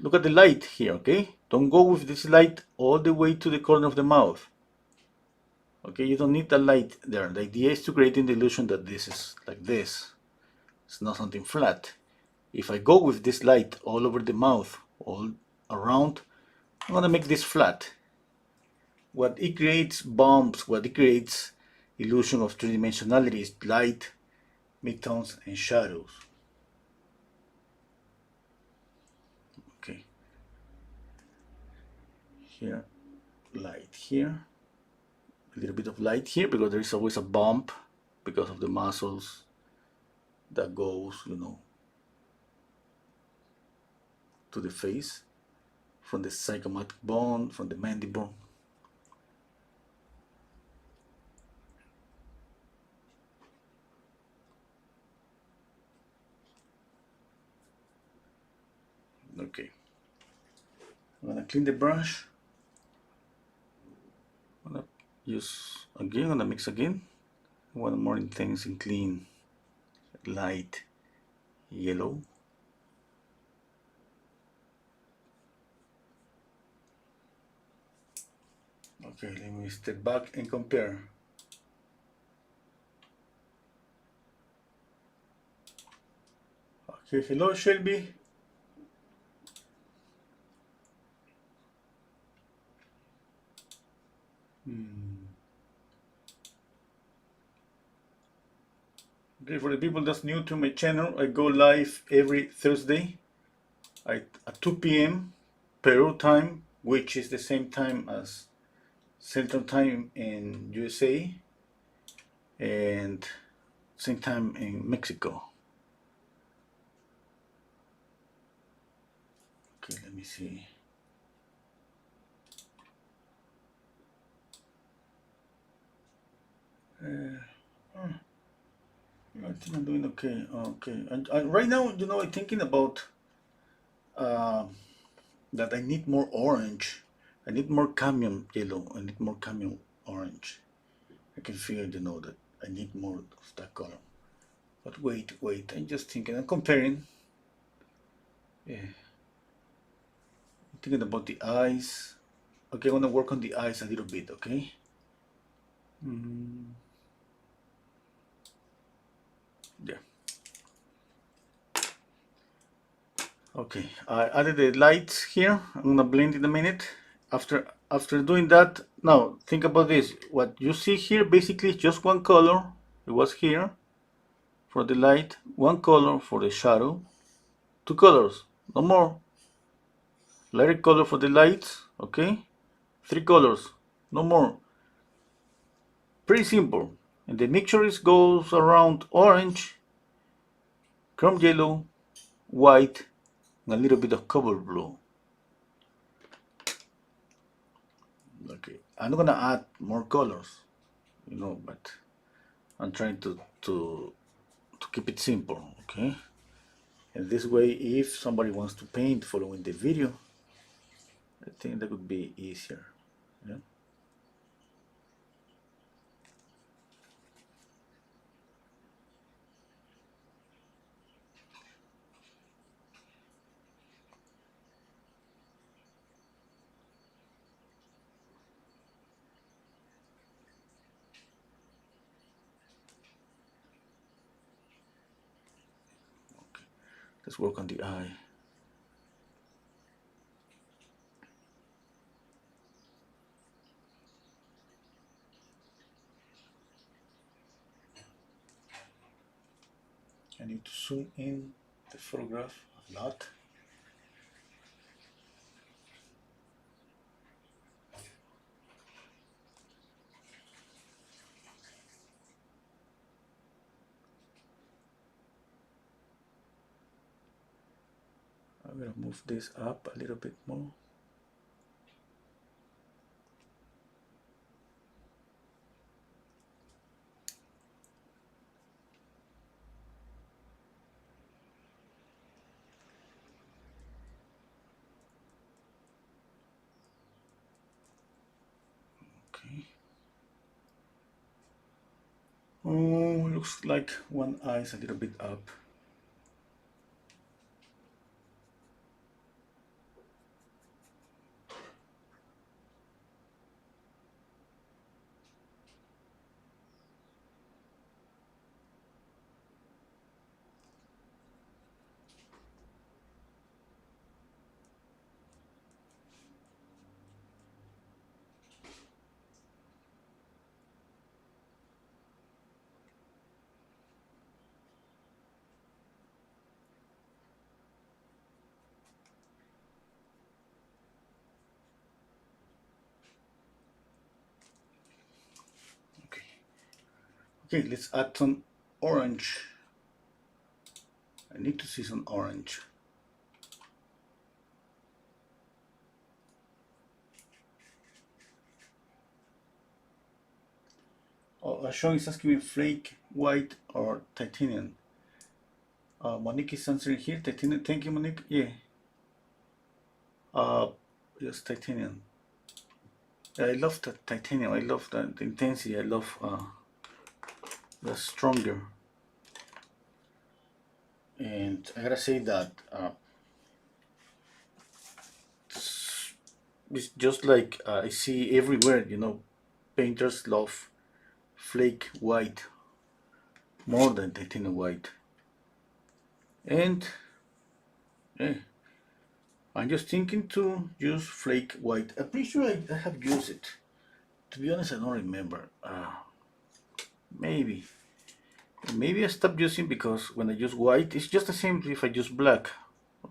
Look at the light here. Okay. Don't go with this light all the way to the corner of the mouth. Okay, you don't need the light there. The idea is to create an illusion that this is like this. It's not something flat. If I go with this light all over the mouth, all around, I'm gonna make this flat. What it creates bumps, what it creates illusion of three-dimensionality is light, midtones, and shadows. Okay. Here, light here. A little bit of light here because there is always a bump because of the muscles that goes, you know, to the face from the zygomatic bone, from the mandible. Okay. I'm gonna clean the brush. I'm gonna use again, I'm gonna mix again. One more intense and clean, light yellow. Okay, let me step back and compare. Okay, hello Shelby. Okay, for the people that's new to my channel, I go live every Thursday at 2 p.m. Peru time, which is the same time as Central Time in USA and same time in Mexico. Okay, let me see. I think I'm doing okay. Okay, and right now, I'm thinking about uh, that I need more orange. I need more cadmium yellow. I need more cadmium orange. I can feel, that I need more of that color. But wait. I'm just thinking. I'm comparing. Yeah, I'm thinking about the eyes. Okay, I want to work on the eyes a little bit. Okay. Mm, yeah. Okay, I added the lights here. I'm gonna blend in a minute. After doing that, now think about this. What you see here basically is just one color. It was here for the light, one color for the shadow, two colors, no more. Lighter color for the lights, okay? Three colors, no more. Pretty simple. And the mixture goes around orange, chrome yellow, white, and a little bit of cobalt blue. Okay, I'm not gonna add more colors, but I'm trying to keep it simple, okay? And this way, if somebody wants to paint following the video, I think that would be easier. Yeah? Okay. Let's work on the eye. I need to zoom in the photograph a lot. I'm gonna move this up a little bit more. Okay. Oh, looks like one eye is a little bit up. Okay. Okay, let's add some orange. I need to see some orange. Oh, Sean is asking me flake, white, or titanium. Monique is answering here. Titanium. Thank you, Monique. Yeah. Uh, yes, titanium. Yeah, I love the titanium. I love the intensity. I love the stronger. And I gotta say that it's just like I see everywhere. Painters love flake white more than titanium white. And yeah, I'm just thinking to use flake white. I'm pretty sure I have used it. To be honest, I don't remember. Maybe. Maybe I stopped using because when I use white, it's just the same if I use black.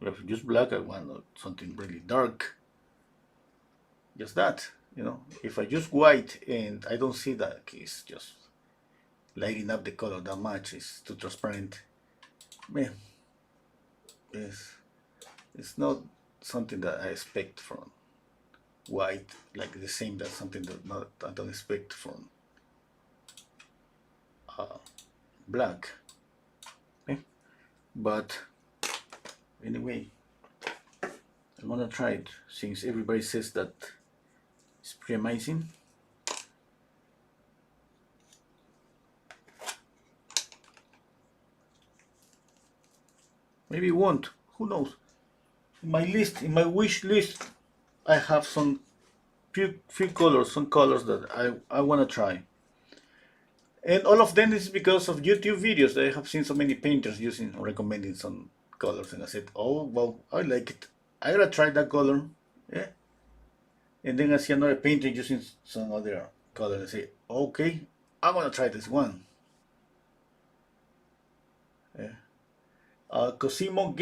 If I use black, I want something really dark. Just that, If I use white and I don't see that, it's just lighting up the color that much. It's too transparent. Man, it's not something that I expect from white, like the same. That's something that I don't expect from black. Okay? But anyway, I'm gonna try it since everybody says that it's pretty amazing. Maybe it won't. Who knows? In my wish list, I have some few colors, some colors that I wanna try. And all of them is because of YouTube videos. I have seen so many painters using or recommending some colors, and I said, "Oh well, I like it. I gotta try that color." Yeah. And then I see another painter using some other color, and I say, "Okay, I'm gonna try this one." Yeah. Cosimo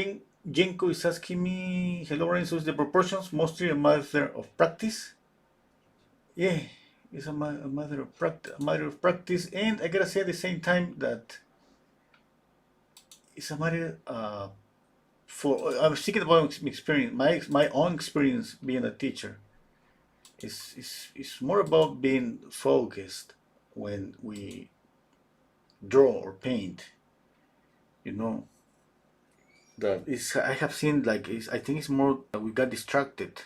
Genko is asking me, "Hello, Lorenzo, is the proportions mostly a matter of practice?" Yeah, it's a matter of practice, and I gotta say at the same time that it's a matter for I was thinking about experience, my own experience being a teacher. It's more about being focused when we draw or paint. You know that is I have seen like I think it's more we got distracted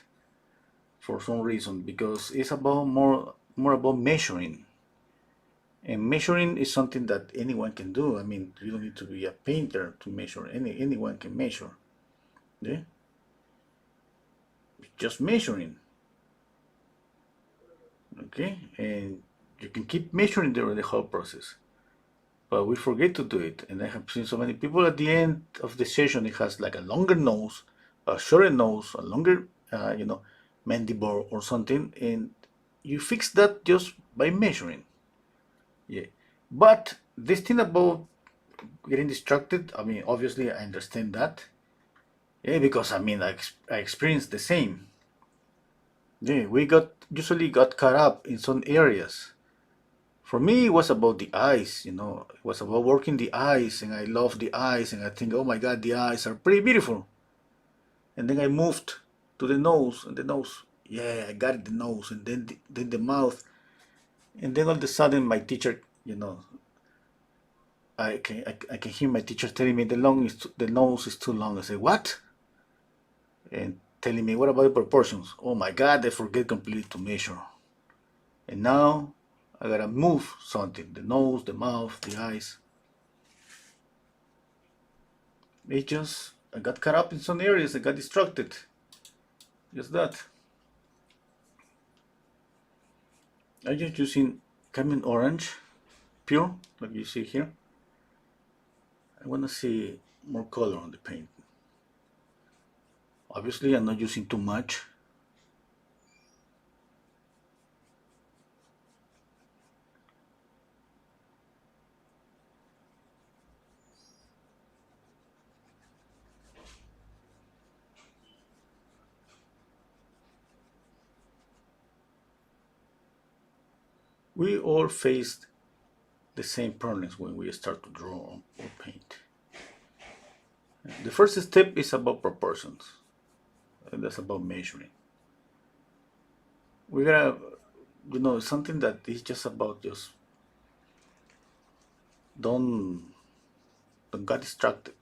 for some reason because it's about more about measuring. And measuring is something that anyone can do. I mean, you don't need to be a painter to measure. Anyone can measure. Yeah, just measuring. Okay, and you can keep measuring during the whole process, but we forget to do it. And I have seen so many people at the end of the session. It has like a longer nose, a shorter nose, a longer, mandible or something, and you fix that just by measuring. Yeah, but this thing about getting distracted. I mean, obviously, I understand that. Yeah, because I mean, I experienced the same. Yeah, we got usually got caught up in some areas. For me, it was about the eyes, It was about working the eyes, and I love the eyes, and I think, oh my God, the eyes are pretty beautiful. And then I moved to the nose, and the nose, yeah, I got it, the nose, and then the mouth, and then all of a sudden, my teacher, I can hear my teacher telling me the nose is too long. I say, what? And telling me, what about the proportions? Oh my God, I forget completely to measure. And now I gotta move something, the nose, the mouth, the eyes. I got caught up in some areas, I got distracted. Just that. I'm just using Carmine Orange, pure, like you see here. I wanna see more color on the paint. Obviously, I'm not using too much. We all faced the same problems when we start to draw or paint. The first step is about proportions, and that's about measuring. We gotta, something that is just about just don't don't get distracted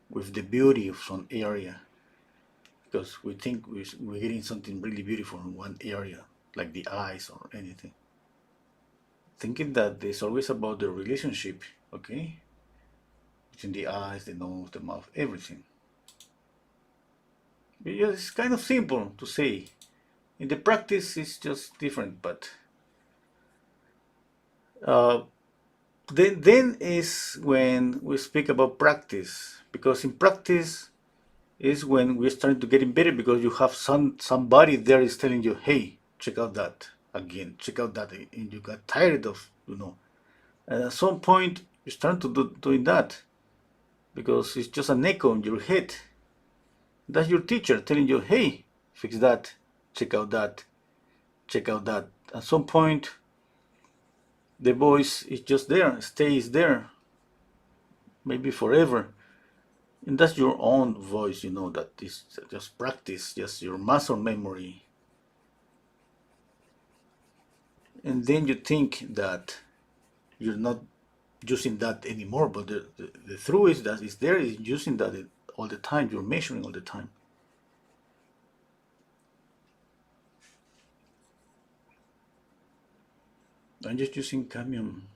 with the beauty of some area because we think we're getting something really beautiful in one area, like the eyes or anything. Thinking that it's always about the relationship, okay, between the eyes, the nose, the mouth, everything. It's kind of simple to say. In the practice, it's just different, but uh, then is when we speak about practice, because in practice is when we're starting to getting better because you have somebody there is telling you, hey, check out that again, check out that, and you got tired of, and at some point you start to doing that because it's just an echo in your head. That's your teacher telling you, hey, fix that, check out that, check out that. At some point, the voice is just there, stays there, maybe forever. And that's your own voice, that is just practice, just your muscle memory. And then you think that you're not using that anymore, but the truth is that it's there, is using that all the time. You're measuring all the time. I'm just using cadmium,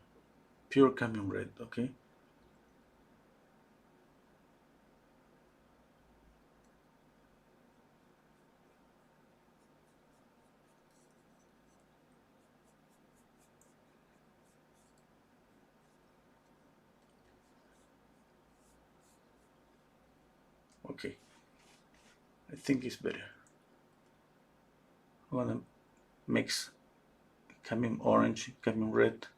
pure cadmium red, okay? Okay, I think it's better. I'm gonna mix cadmium orange, cadmium red.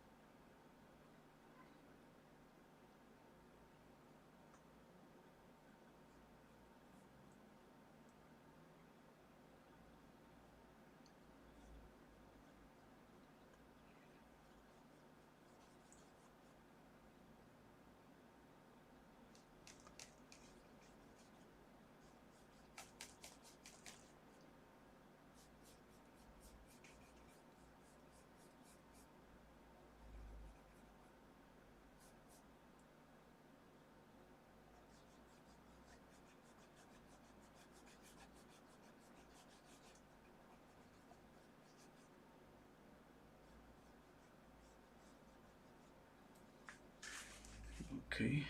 Okay,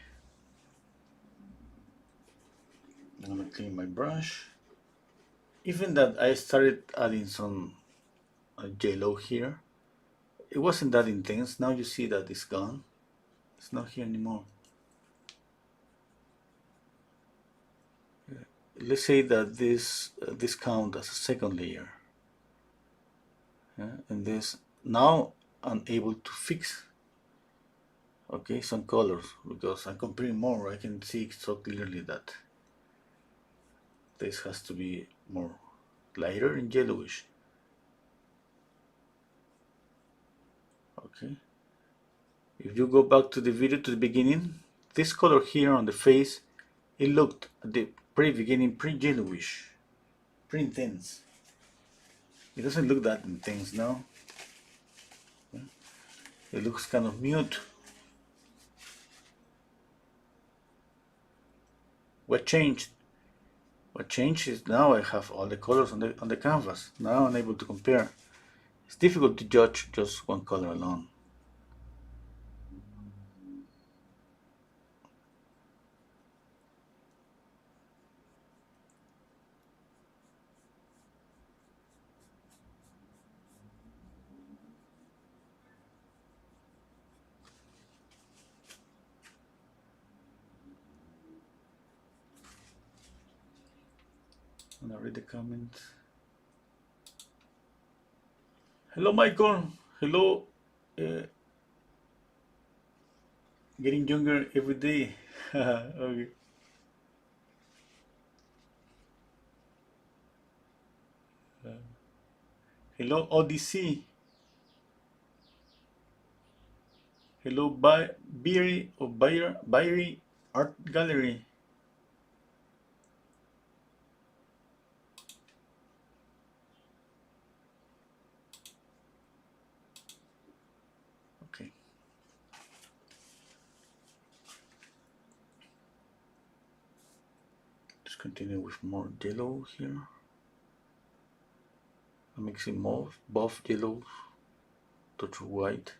I'm gonna clean my brush. Even that I started adding some yellow here, it wasn't that intense. Now you see that it's gone. It's not here anymore. Let's say that this count as a second layer. Yeah? And this, now I'm able to fix, okay, some colors, because I'm comparing more. I can see so clearly that this has to be more lighter and yellowish. Okay, if you go back to the video to the beginning, this color here on the face, it looked at the pretty beginning pretty yellowish, pretty intense. It doesn't look that intense now. It looks kind of mute. What changed? What changed is now I have all the colors on the canvas. Now I'm able to compare. It's difficult to judge just one color alone. I'm gonna read the comments. Hello, Michael. Hello. Uh, Getting younger every day. Okay. Hello, Odyssey. Hello, Beery or Byrie Art Gallery. Okay. Let's continue with more yellow here. I'm mixing more buff yellows, touch of white.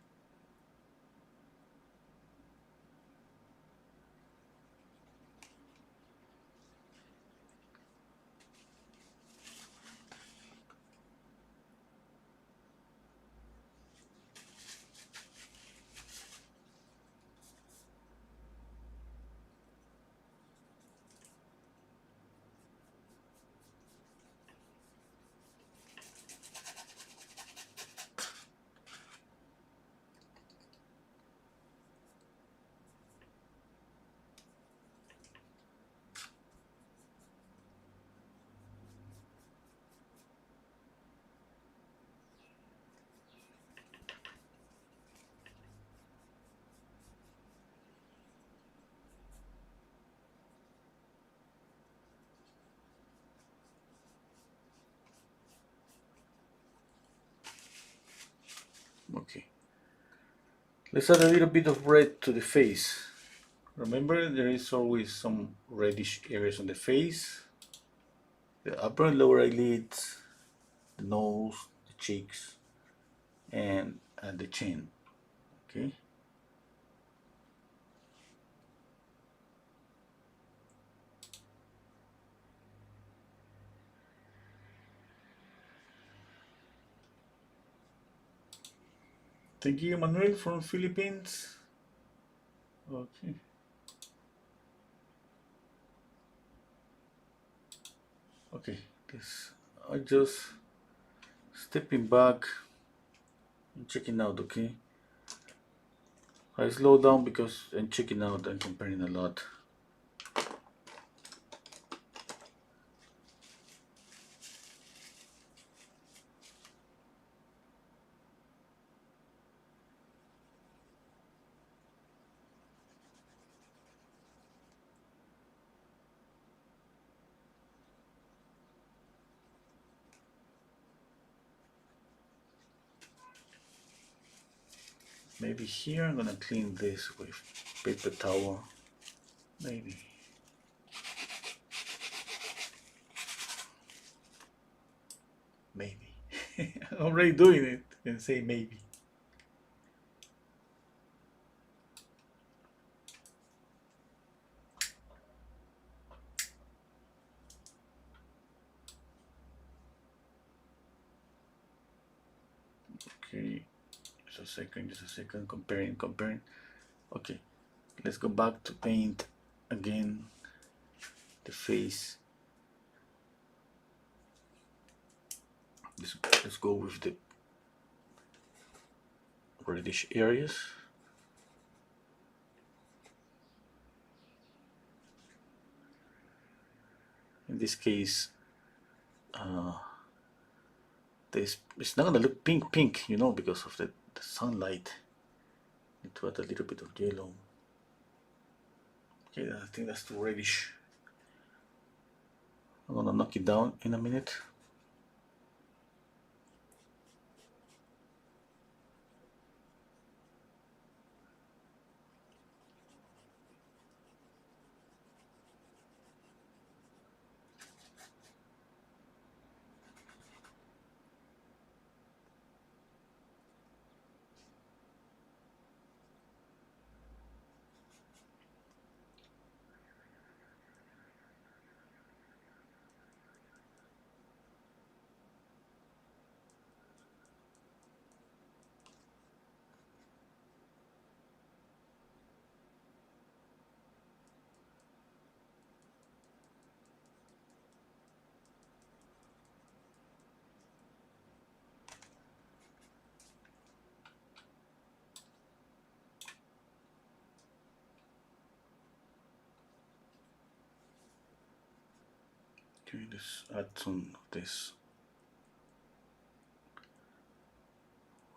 Let's add a little bit of red to the face. Remember, there is always some reddish areas on the face, the upper and lower eyelids, the nose, the cheeks, and the chin. Okay. Thank you, Manuel from Philippines. Okay. Okay. This I just stepping back and checking out. Okay. I slow down because I'm checking out and comparing a lot. Maybe here I'm gonna clean this with paper towel. Maybe. Maybe. I'm already doing it and say maybe. Okay. Just a second. Comparing. Okay. Let's go back to paint again the face. Let's go with the reddish areas. In this case, it's not gonna look pink, you know, because of the sunlight. Need to add a little bit of yellow. Okay, I think that's too reddish. I'm gonna knock it down in a minute. Okay, let's add some of this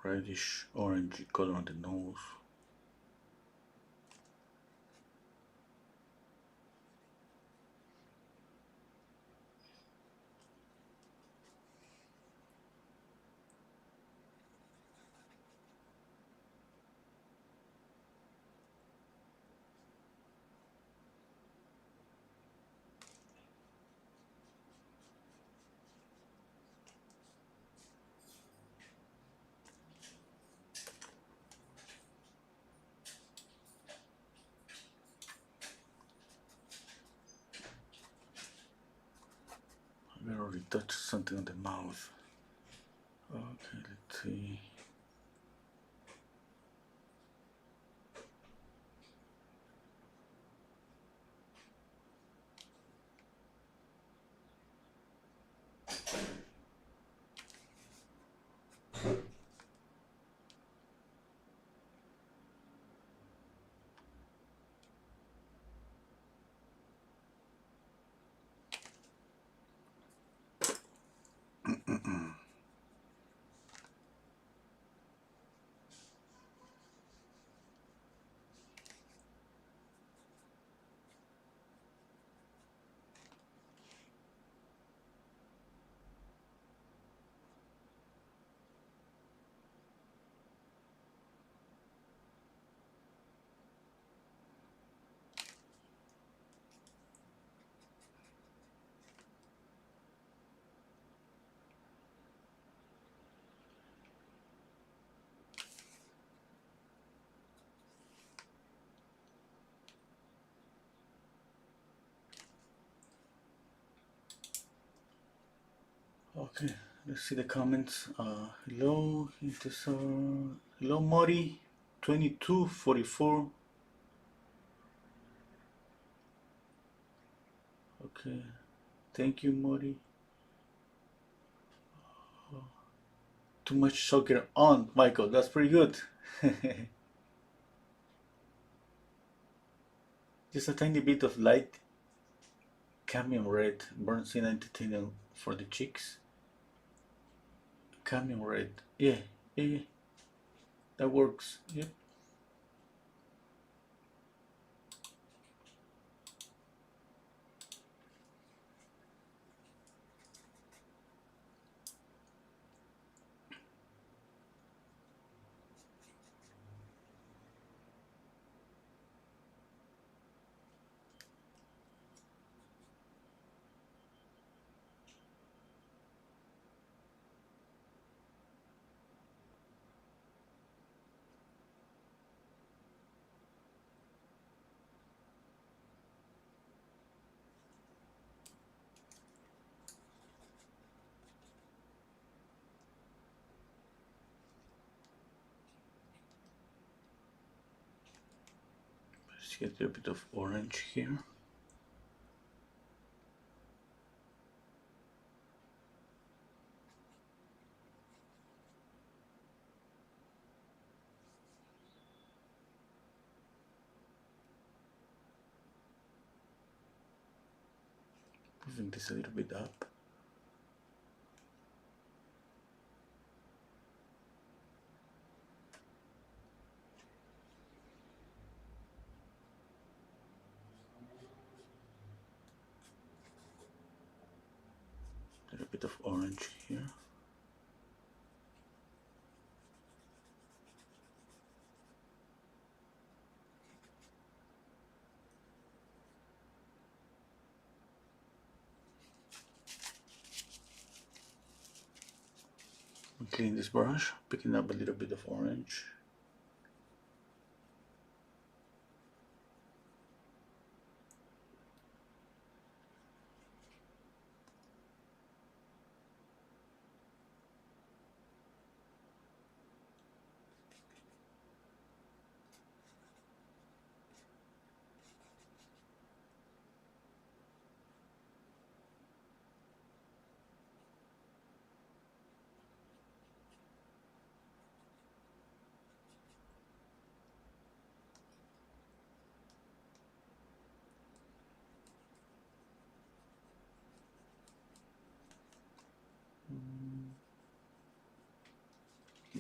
reddish orangey color on the nose. I already touched something on the mouth. Okay, let's see. Okay, let's see the comments. Hello, hello Mori, 2244. Okay, thank you Mori. Too much soccer on, Michael. That's pretty good. Just a tiny bit of light cadmium red burns in entertaining for the cheeks. Cadmium red. Yeah, yeah, yeah. That works. Yep. Let's get a little bit of orange here. Moving this a little bit up. A little bit of orange here. Clean this brush, picking up a little bit of orange.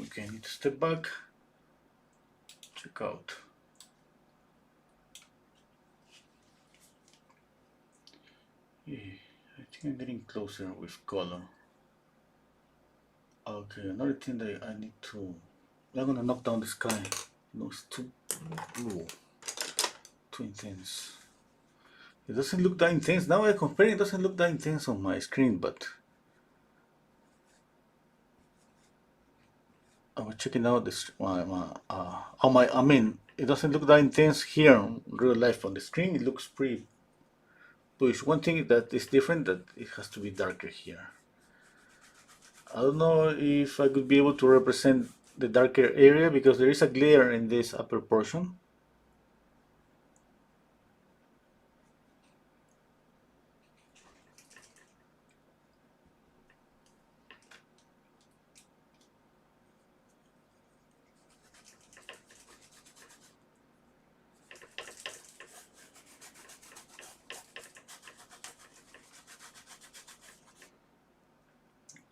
Okay, I need to step back. Check out. Yeah, I think I'm getting closer with color. Okay, another thing that I need to... I'm gonna knock down the sky. No, it's too blue. Too intense. It doesn't look that intense. Now I compare it doesn't look that intense on my screen, but I was checking out this I mean it doesn't look that intense here in real life on the screen. It looks pretty bluish. One thing that is different that it has to be darker here. I don't know if I could be able to represent the darker area because there is a glare in this upper portion.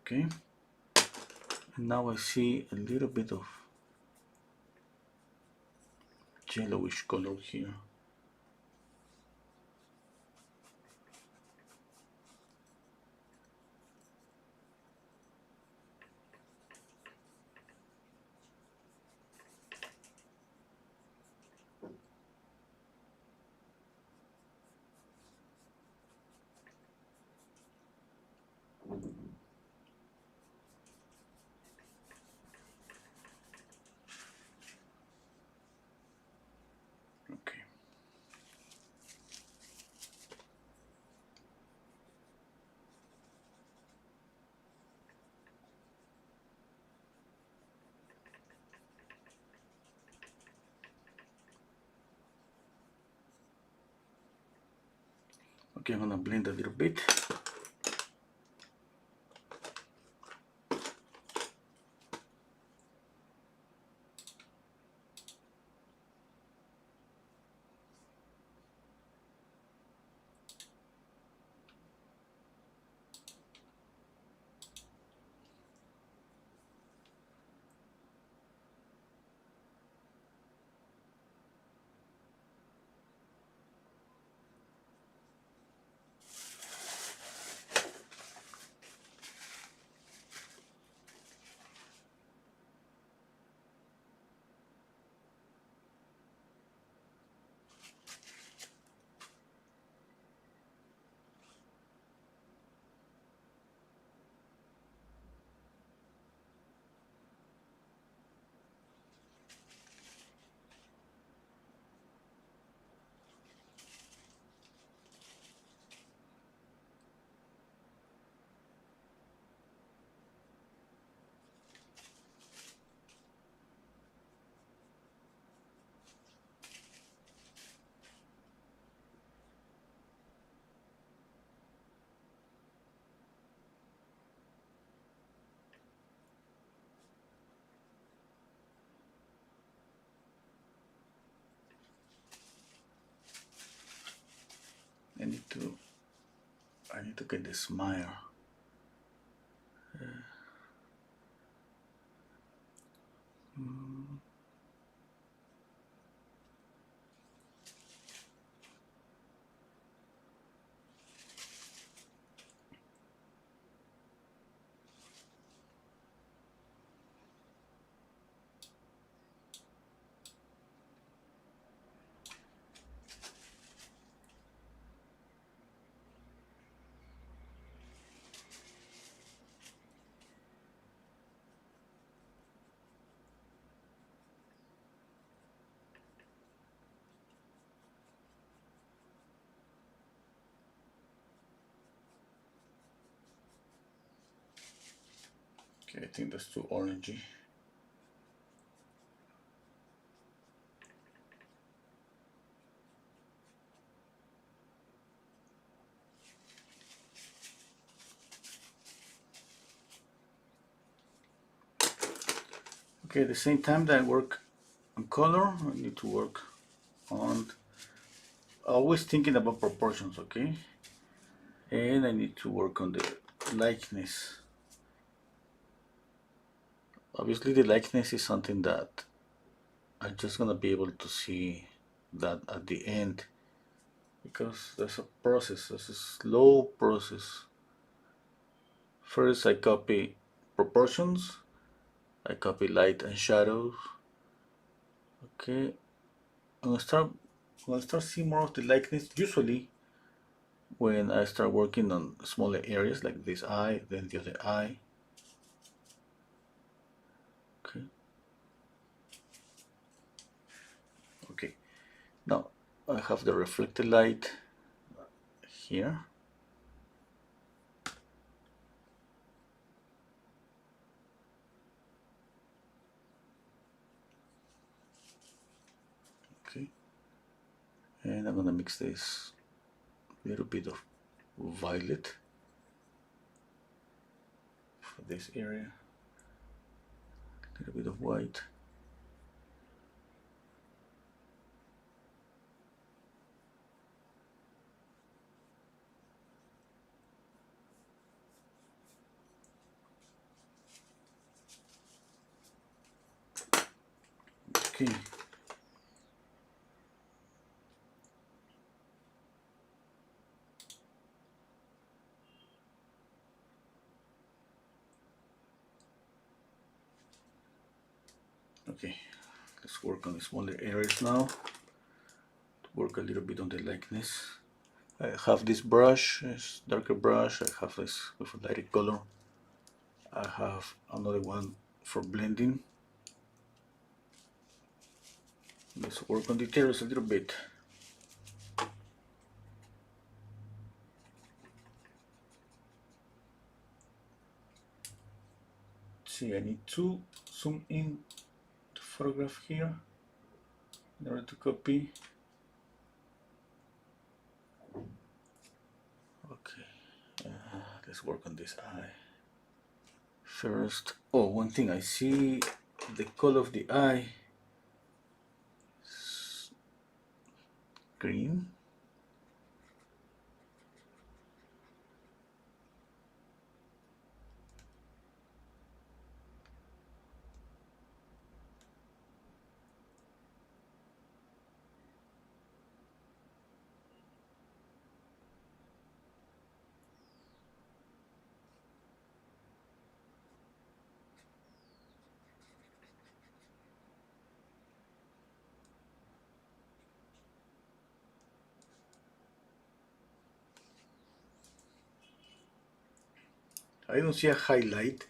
Okay, and now I see a little bit of yellowish color here. Okay. Okay, I'm gonna blend a little bit. I need to get the smile. Okay, I think that's too orangey. Okay, at the same time that I work on color, I need to work on always thinking about proportions, okay? And I need to work on the likeness. Obviously the likeness is something that I'm just gonna be able to see that at the end, because there's a process, there's a slow process. First I copy proportions, I copy light and shadows. Okay, I'm gonna start seeing more of the likeness usually when I start working on smaller areas like this eye, then the other eye. Okay. Okay. Now I have the reflected light here. Okay. And I'm gonna mix this little bit of violet for this area, a little bit of white. Okay. Okay, let's work on the smaller areas now. To work a little bit on the likeness. I have this brush, it's darker brush. I have this with a lighter color. I have another one for blending. Let's work on details a little bit. See, I need to zoom in the photograph here in order to copy. let's work on this eye. First, oh, one thing I see, the color of the eye is green. I don't see a highlight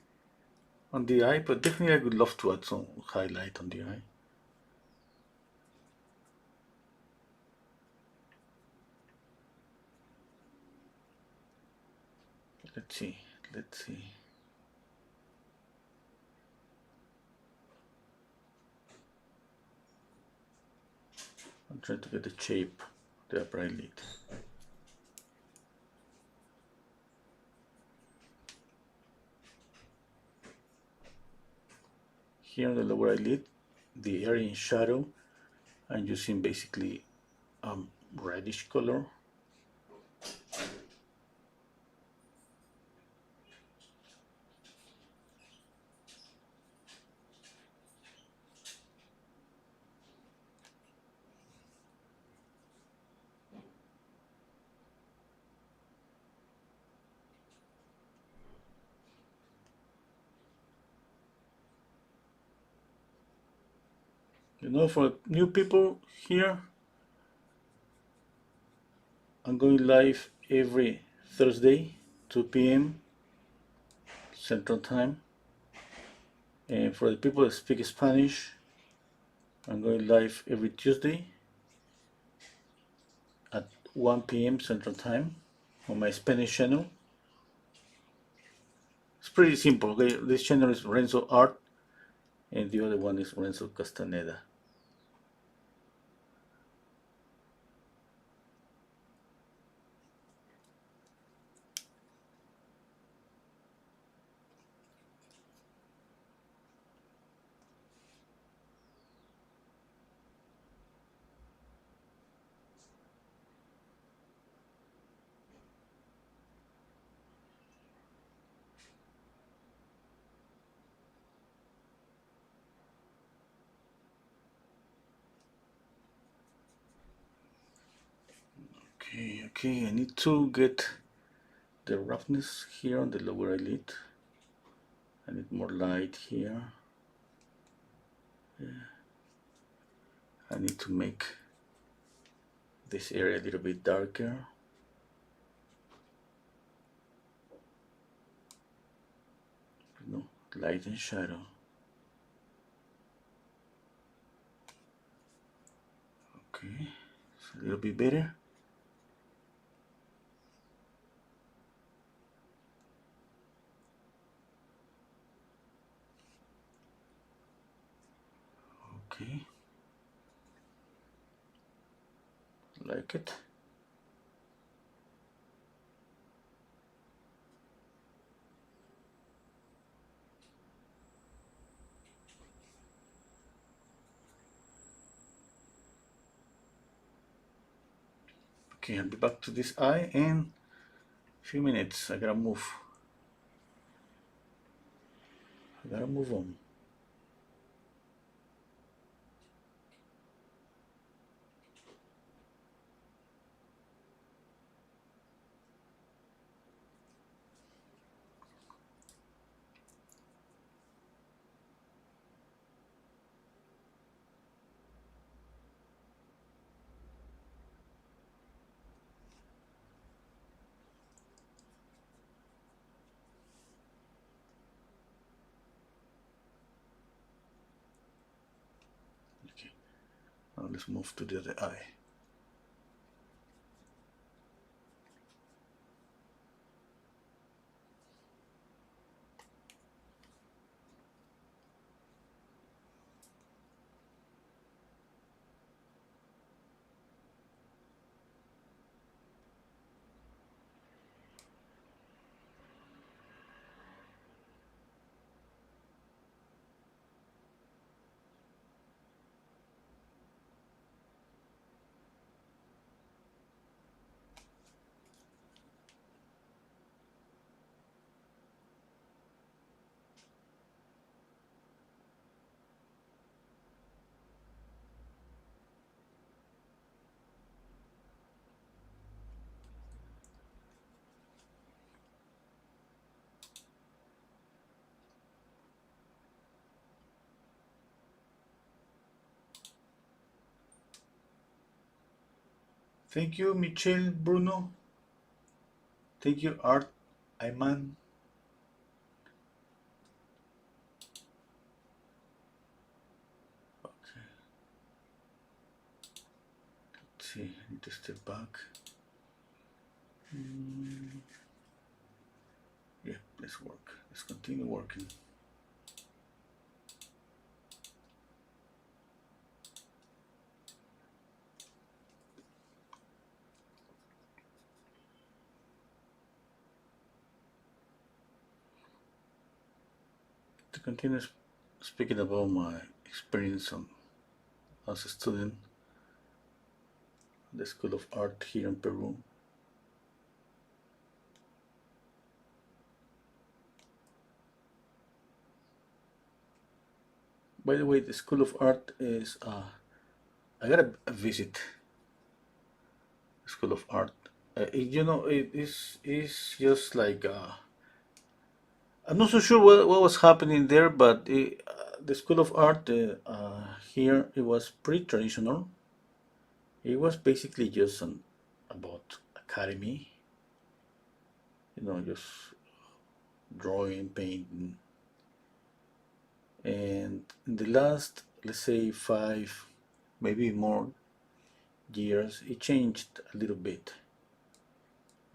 on the eye, but definitely I would love to add some highlight on the eye. Let's see, let's see. I'm trying to get the shape of the upper eyelid. Here on the lower eyelid, the area in shadow, I'm using basically reddish color. You know, for new people here, I'm going live every Thursday, 2 p.m. Central Time. And for the people that speak Spanish, I'm going live every Tuesday at 1 p.m. Central Time on my Spanish channel. It's pretty simple, okay? This channel is Renzo Art, and the other one is Renzo Castaneda. Okay, I need to get the roughness here on the lower eyelid. I need more light here. Yeah. I need to make this area a little bit darker. You know, light and shadow. Okay, it's a little bit better. Okay, like it. Okay, I'll be back to this eye in a few minutes. I gotta move on. Okay, now let's move to the other eye. Thank you, Michelle, Bruno. Thank you, Art, Ayman. Okay, let's see, I need to step back. Yeah, let's work. Let's continue working. To continue speaking about my experience as a student at the School of Art here in Peru. By the way, the School of Art is, I gotta visit the School of Art. It is just like, I'm not so sure what was happening there, but the School of Art here, it was pretty traditional. It was basically just about academy, just drawing, painting. And in the last, let's say, 5, maybe more years, it changed a little bit.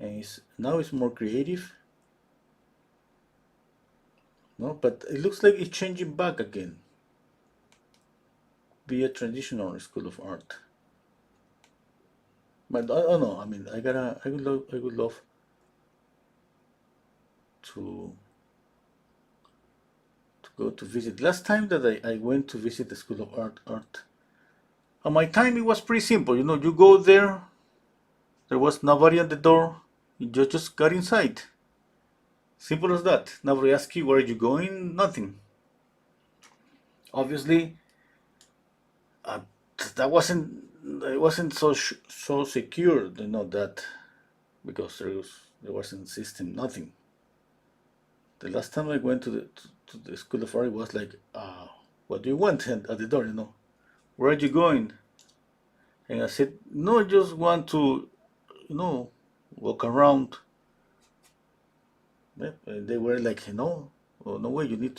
And now it's more creative, no? But it looks like it's changing back again. Be a traditional school of art. But I don't know. I mean, I would love to go to visit. Last time that I went to visit the School of Art, at my time it was pretty simple. You go there, there was nobody at the door, you just got inside. Simple as that. Nobody asked you where are you going, nothing. Obviously, uh, that wasn't it wasn't so secure, that because there wasn't system, nothing. The last time I went to the School of Art, it was like, what do you want at the door? Where are you going? And I said, no, I just want to, you know, walk around. Yeah, and they were like, no, oh, no way, you need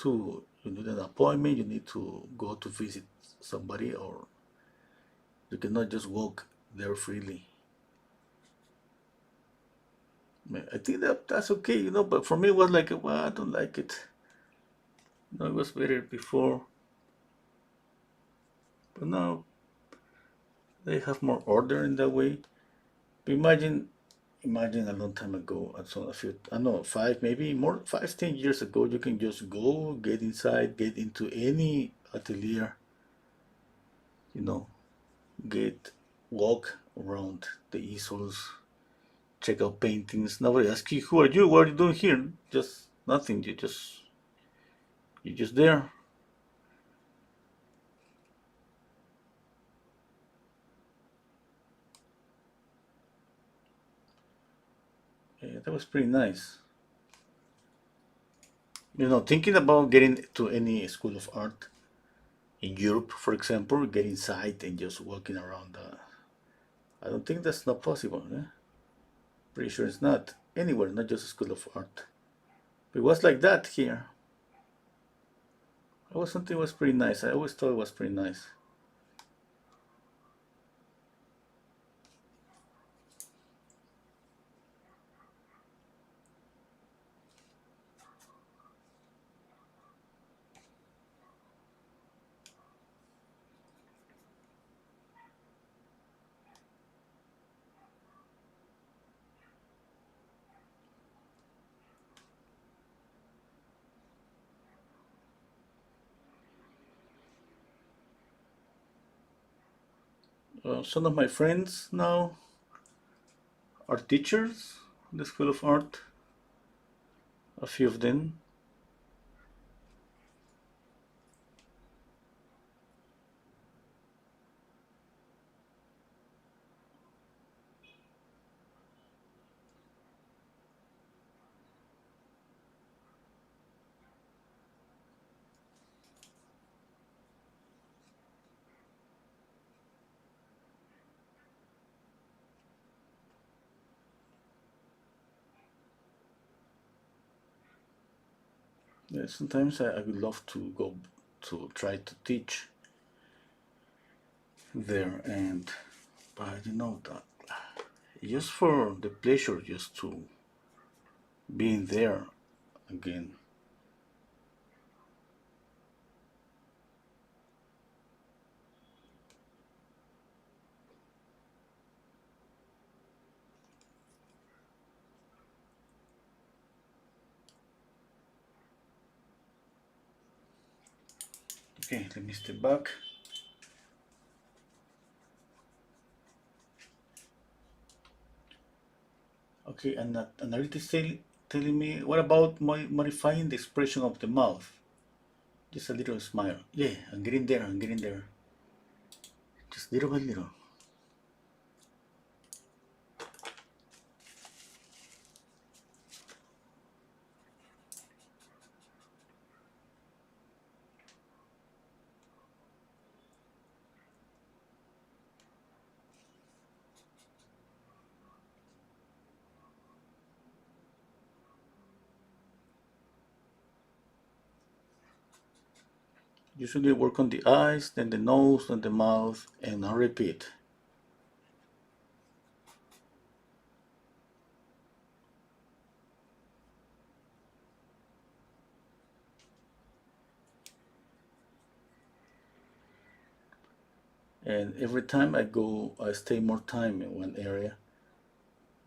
an appointment, you need to go to visit somebody, or you cannot just walk there freely. I think that's okay, but for me it was like, well, I don't like it. No, it was better before, but now they have more order in that way. But imagine a long time ago, a few, I don't know, 5, maybe more, 5, 10 years ago, you can just go, get inside, get into any atelier, you know, get, walk around the easels, check out paintings. Nobody asks you, who are you? What are you doing here? Just nothing. You're just there. Yeah, that was pretty nice. Thinking about getting to any school of art in Europe, for example, get inside and just walking around. I don't think that's not possible. Eh? Pretty sure it's not anywhere, not just a school of art. But it was like that here. It was something was pretty nice. I always thought it was pretty nice. Some of my friends now are teachers in the School of Art. A few of them. Yeah, sometimes I would love to go to try to teach there, and but you know that just for the pleasure, just to being there again. Okay, let me step back. Okay, and analytics telling me, what about modifying the expression of the mouth? Just a little smile. Yeah, I'm getting there, I'm getting there. Just little by little. Usually work on the eyes, then the nose, then the mouth, and I'll repeat. And every time I go, I stay more time in one area.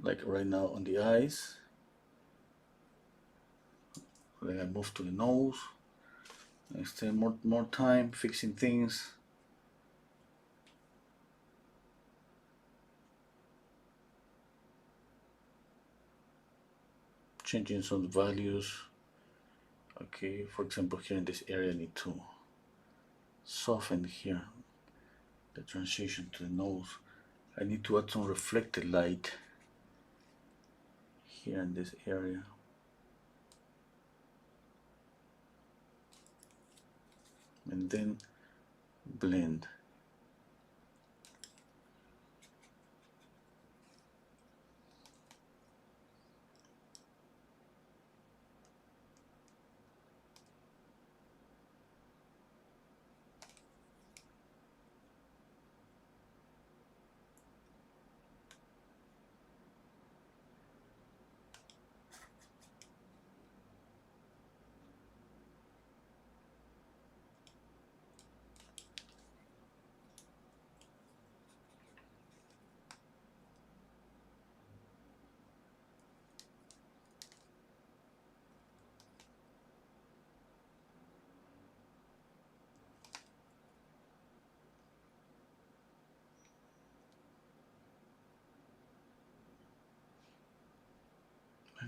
Like right now on the eyes. Then I move to the nose. I stay more time fixing things. Changing some values. Okay, for example, here in this area, I need to soften here the transition to the nose. I need to add some reflected light here in this area. And then blend.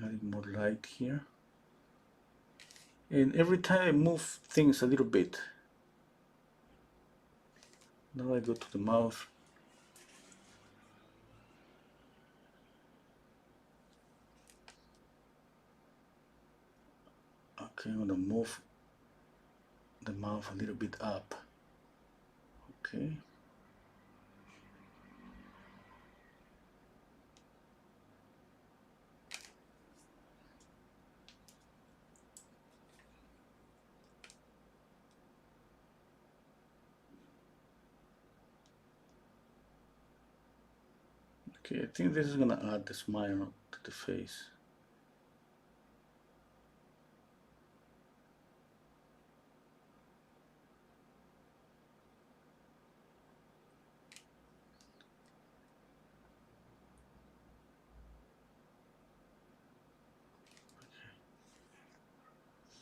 Adding more light here. And every time I move things a little bit. Now I go to the mouth. Okay, I'm gonna move the mouth a little bit up. Okay. Okay, I think this is gonna add the smile to the face.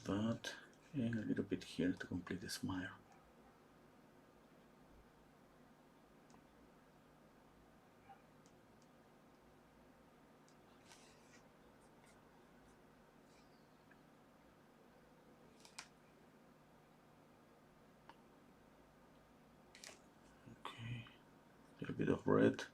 That, and a little bit here to complete the smile. Okay, a little bit of red.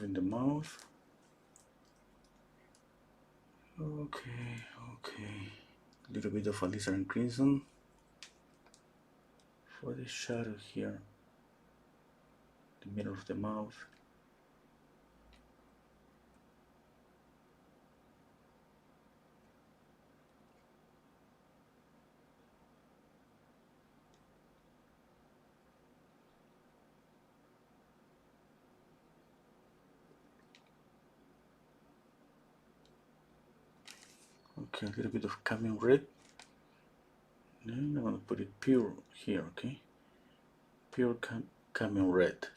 in the mouth. Okay, okay. A little bit of alizarin crimson for the shadow here, the middle of the mouth. Okay, a little bit of cadmium red. Then I'm gonna put it pure here, okay? Pure cadmium red.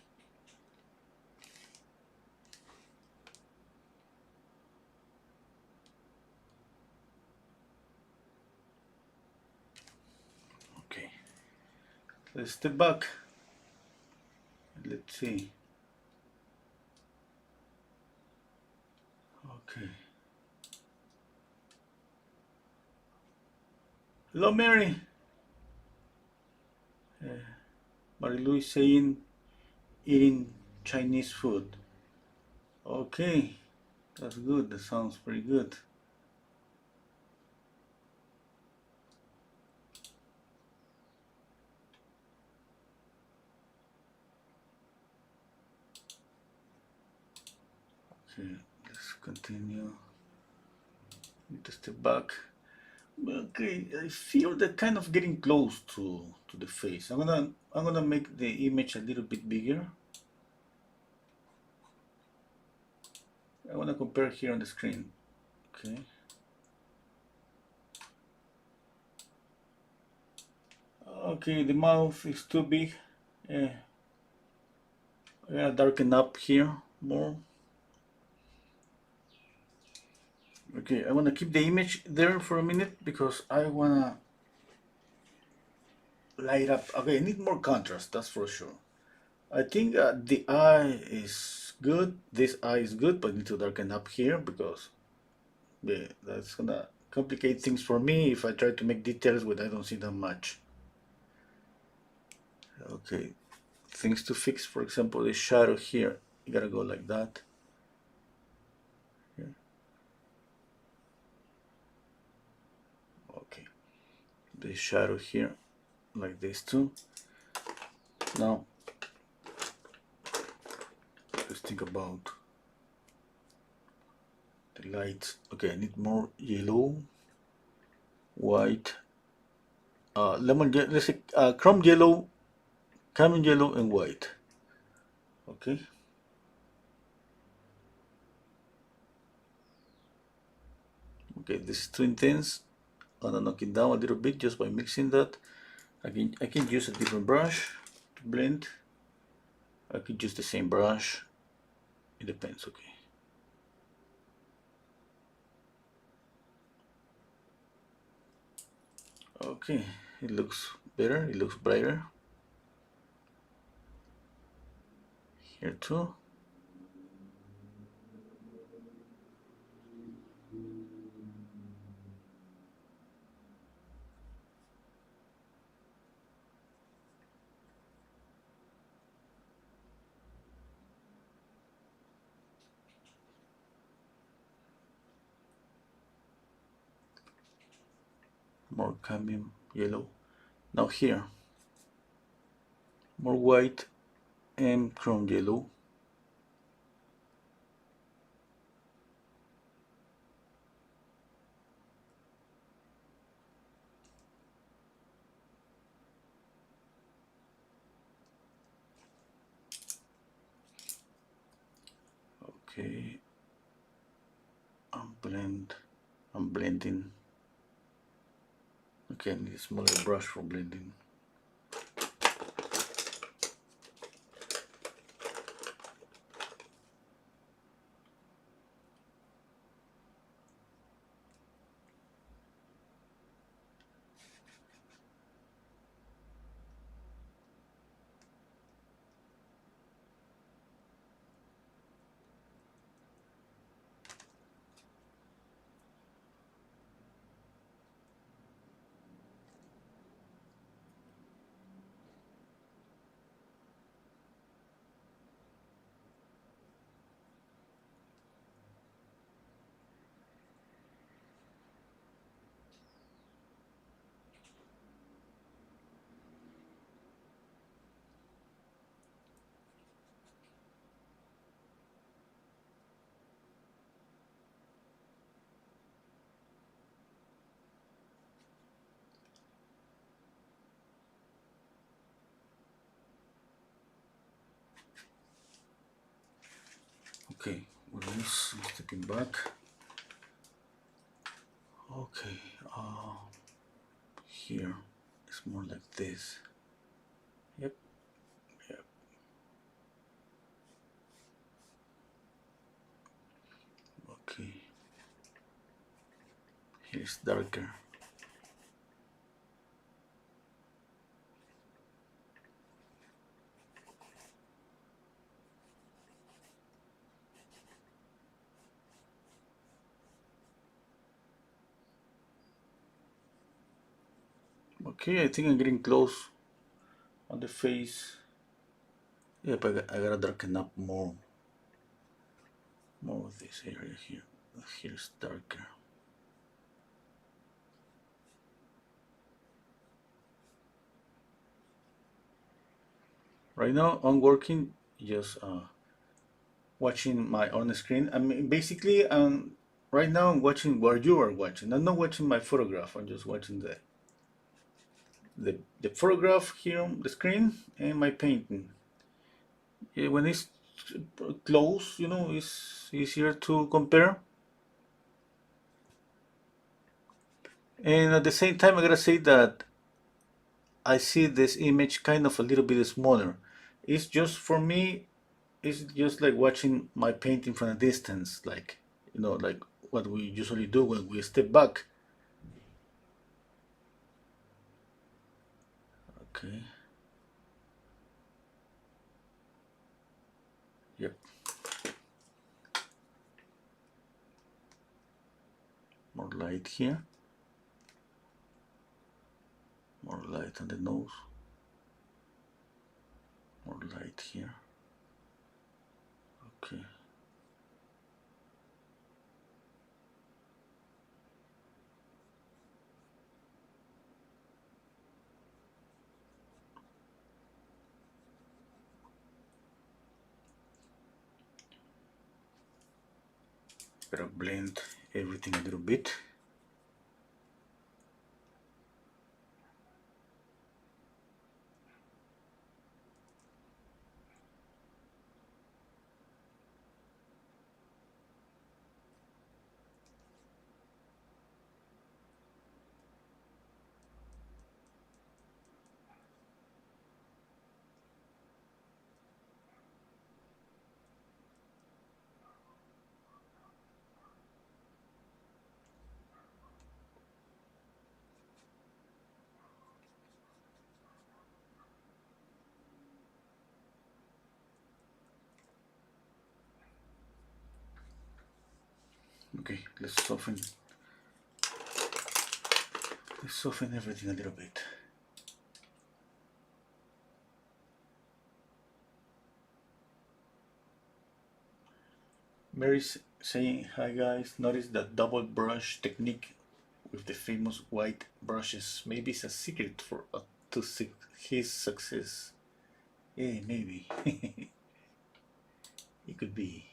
Okay, let's step back. Let's see. Okay. Hello, Mary. Marilu is saying eating Chinese food. Okay, that's good. That sounds pretty good. Okay, let's continue. Need to step back. Okay, I feel that kind of getting close to the face. I'm gonna make the image a little bit bigger. I wanna compare here on the screen. Okay. Okay, the mouth is too big. Yeah, I gotta darken up here more. Okay, I wanna keep the image there for a minute because I wanna light up. Okay, I need more contrast, that's for sure. I think the eye is good. This eye is good, but I need to darken up here because yeah, that's gonna complicate things for me if I try to make details when I don't see that much. Okay, things to fix, for example, the shadow here. You gotta go like that. Here. Okay, the shadow here, like this too. Now, let's think about the lights. Okay, I need more yellow, white, lemon, let's say chrome yellow, camel yellow, and white. Okay. Okay, this is too intense. I'm gonna knock it down a little bit just by mixing that. I can use a different brush to blend. I could use the same brush. It depends, okay. Okay, it looks better, it looks brighter. Here too. More cadmium yellow. Now here, more white and chrome yellow. Okay, I'm blending. Okay, I need a smaller brush for blending. Okay, stepping back. Okay, here it's more like this. Yep, yep. Okay, here's darker. Okay, I think I'm getting close on the face. Yep, I gotta darken up more of this area here. Here's darker. Right now I'm working just watching my own screen. I mean, basically, right now I'm watching what you are watching. I'm not watching my photograph. I'm just watching the photograph here on the screen and my painting. When it's close, you know, it's easier to compare. And at the same time, I gotta say that I see this image kind of a little bit smaller. It's just for me, it's just like watching my painting from a distance, like, you know, like what we usually do when we step back. Okay. Yep. More light here. More light on the nose. More light here. Okay. Gotta blend everything a little bit. Okay, let's soften everything a little bit. Mary's saying, hi guys, notice that double brush technique with the famous white brushes. Maybe it's a secret for to his success. Yeah, maybe. It could be.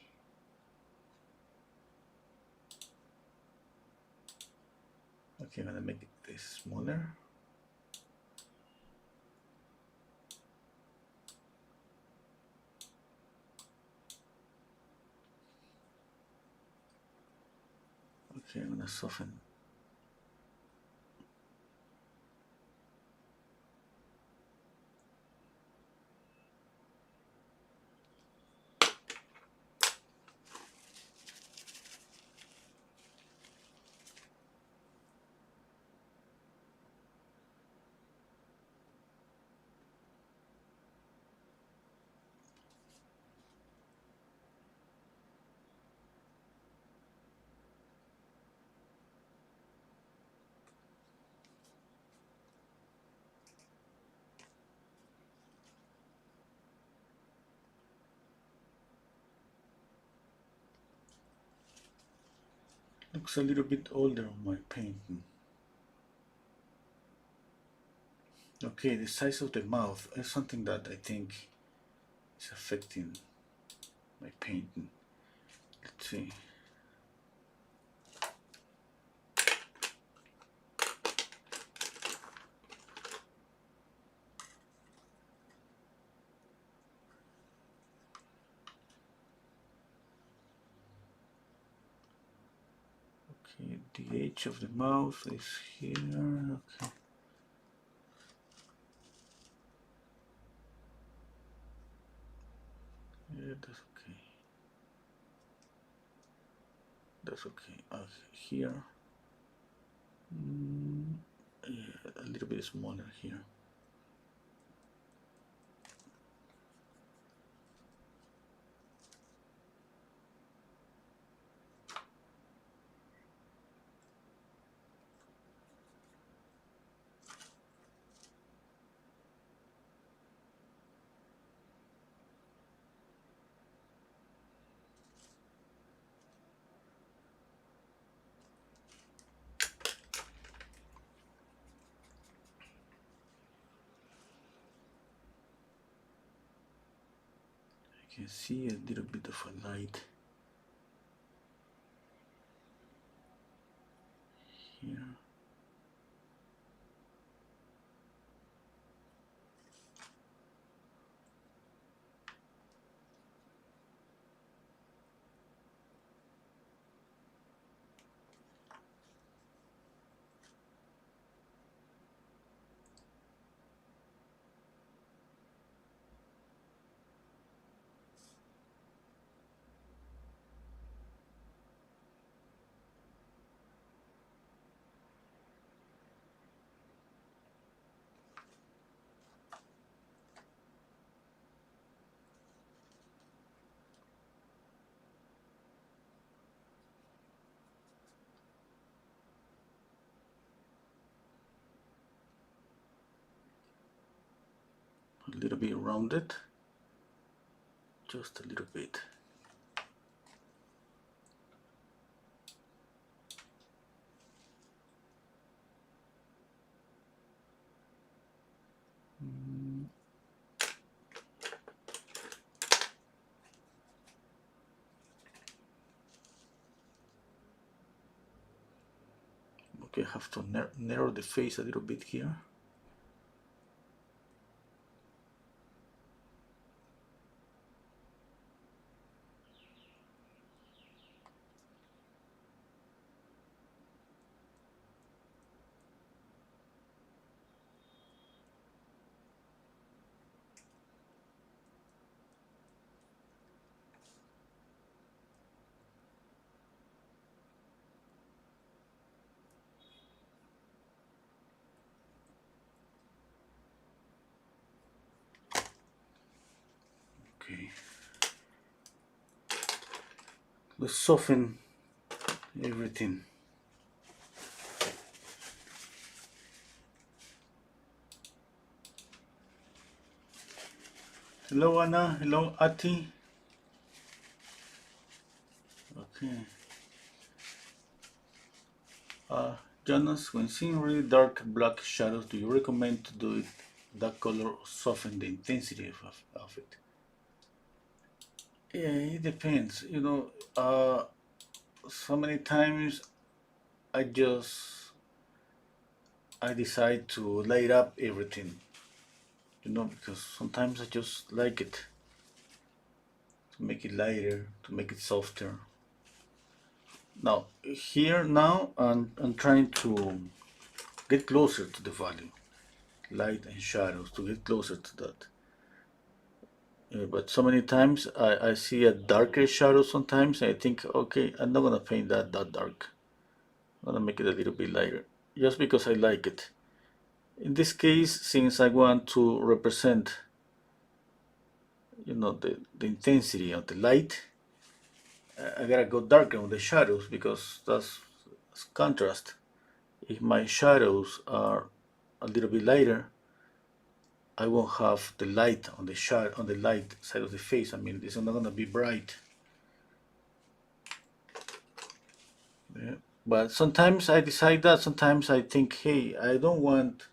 Okay, I'm gonna make this smaller. Okay, I'm gonna soften. Looks a little bit older on my painting. Okay, the size of the mouth is something that I think is affecting my painting. Let's see. The edge of the mouth is here. Okay. Yeah, that's okay. That's okay. Here. Yeah, a little bit smaller here. I can see a little bit of a light here. A little bit rounded, just a little bit. Okay, I have to narrow the face a little bit here. Okay. Let's soften everything. Hello, Anna. Hello, Ati. Okay. Jonas, when seeing really dark black shadows, do you recommend to do it that color or soften the intensity of it? Yeah, it depends. So many times I decide to light up everything, because sometimes I just like it to make it lighter, to make it softer. Now, now I'm trying to get closer to the value, light and shadows, to get closer to that. But so many times I see a darker shadow sometimes, and I think, okay, I'm not gonna paint that dark. I'm gonna make it a little bit lighter, just because I like it. In this case, since I want to represent, the intensity of the light, I gotta go darker on the shadows because that's contrast. If my shadows are a little bit lighter, I won't have the light on the light side of the face. I mean, it's not gonna be bright. Yeah. But sometimes I decide that. Sometimes I think, hey, I don't want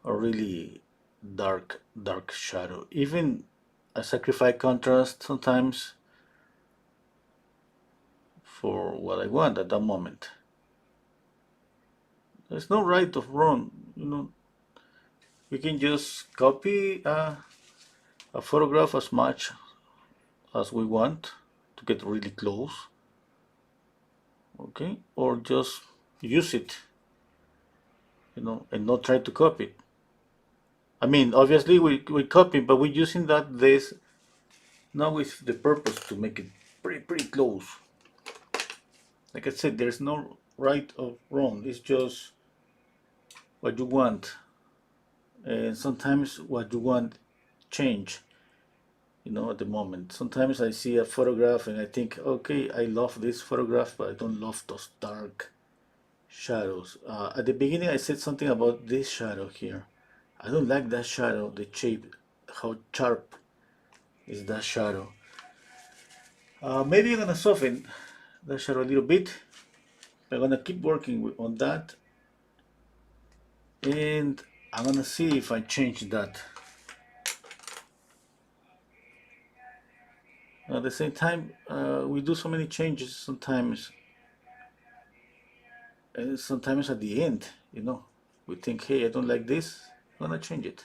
a really dark shadow. Even I sacrifice contrast sometimes for what I want at that moment. There's no right or wrong. We can just copy a photograph as much as we want to get really close, okay? Or just use it, and not try to copy it. I mean, obviously we copy, but we're using this now with the purpose to make it pretty close. Like I said, there's no right or wrong. It's just what you want, and sometimes what you want change. At the moment. Sometimes I see a photograph and I think, okay, I love this photograph, but I don't love those dark shadows. At the beginning, I said something about this shadow here. I don't like that shadow, the shape, how sharp is that shadow. Maybe I'm gonna soften that shadow a little bit. I'm gonna keep working on that, and I'm gonna see if I change that. At the same time, we do so many changes sometimes, and sometimes at the end, we think, hey, I don't like this, I'm gonna change it.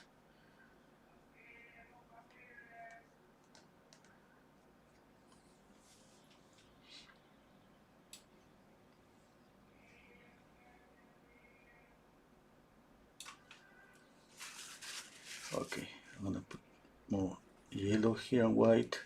Okay, I'm gonna put more yellow here and white.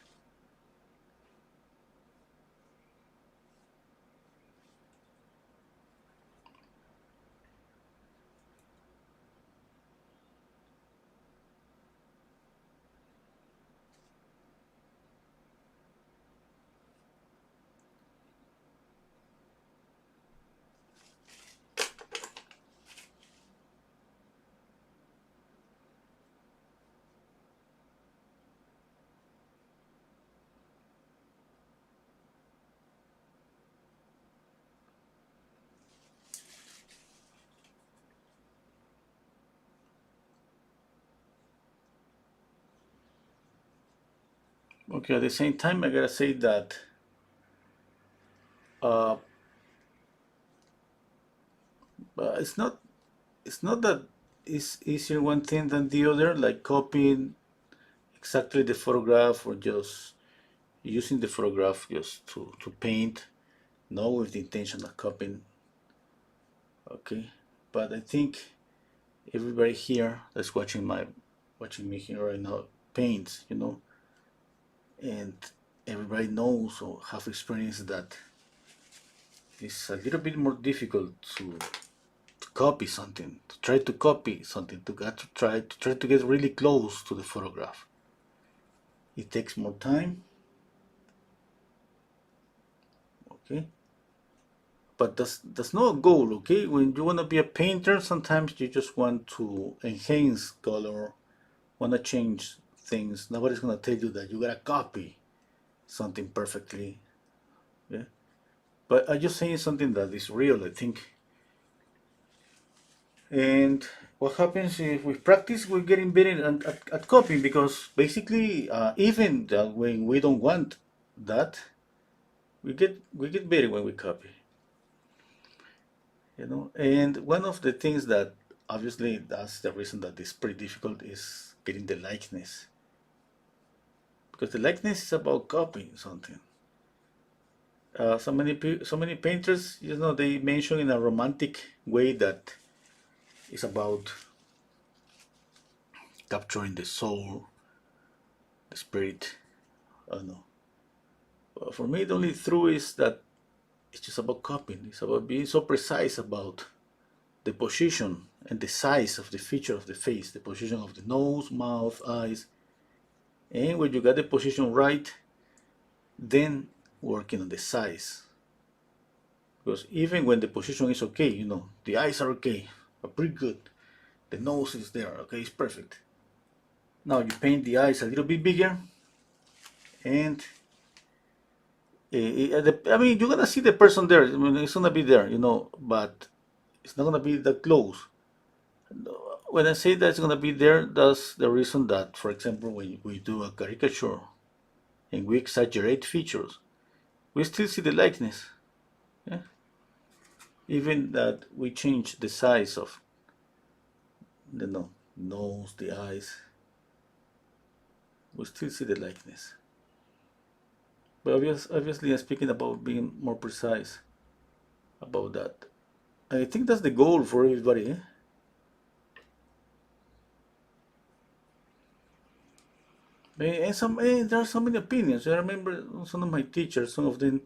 Okay, at the same time, I gotta say that uh, it's not that it's easier one thing than the other, like copying exactly the photograph or just using the photograph just to paint, not with the intention of copying. Okay, but I think everybody here that's watching me here right now paints, and everybody knows or have experienced that it's a little bit more difficult to copy something, to try to copy something, to try to get really close to the photograph. It takes more time, okay? But that's not a goal, okay? When you want to be a painter, sometimes you just want to enhance color, want to change things. Nobody's gonna tell you that you gotta copy something perfectly, yeah? But I'm just saying something that is real, I think. And what happens is with practice, we're getting better at copying because basically, even when we don't want that, we get better when we copy. And one of the things that obviously that's the reason that it's pretty difficult is getting the likeness because the likeness is about copying something. So many painters, they mention in a romantic way that it's about capturing the soul, the spirit. I don't know. For me, the only truth is that it's just about copying. It's about being so precise about the position and the size of the feature of the face, the position of the nose, mouth, eyes. And when you got the position right, then working on the size. Because even when the position is okay, the eyes are okay, are pretty good. The nose is there, okay, it's perfect. Now you paint the eyes a little bit bigger, and I mean, you're gonna see the person there. I mean, it's gonna be there, but it's not gonna be that close. When I say that it's gonna be there, that's the reason that, for example, when we do a caricature and we exaggerate features, we still see the likeness. Yeah? Even that we change the size of the nose, the eyes, we still see the likeness. But obviously, I'm speaking about being more precise about that. I think that's the goal for everybody. There are so many opinions. I remember some of my teachers, some of them,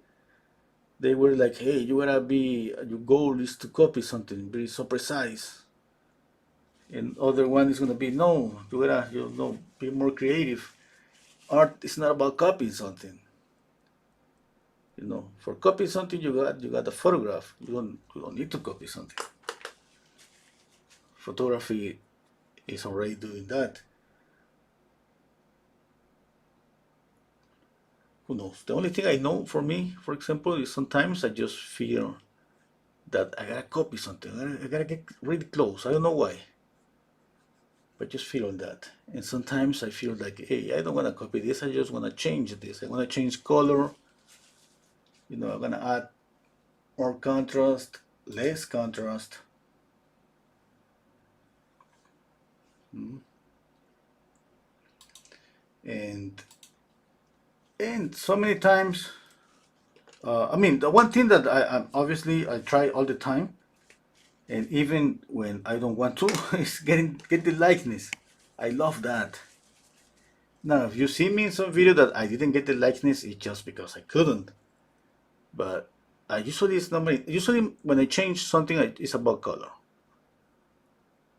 they were like, "Hey, you gotta be. Your goal is to copy something, be so precise." And other one is gonna be, "No, you gotta, be more creative. Art is not about copying something. For copying something, you got a photograph. You don't need to copy something. Photography is already doing that. Who knows? The only thing I know for me, for example, is sometimes I just feel that I gotta copy something. I gotta get really close. I don't know why, but just feel that. And sometimes I feel like, hey, I don't wanna copy this. I just wanna change this. I wanna change color. I'm gonna add more contrast, less contrast. Mm. And so many times, I mean, the one thing that I obviously I try all the time, and even when I don't want to, is get the likeness. I love that. Now, if you see me in some video that I didn't get the likeness, it's just because I couldn't. But I usually it's not my, usually when I change something, it's about color.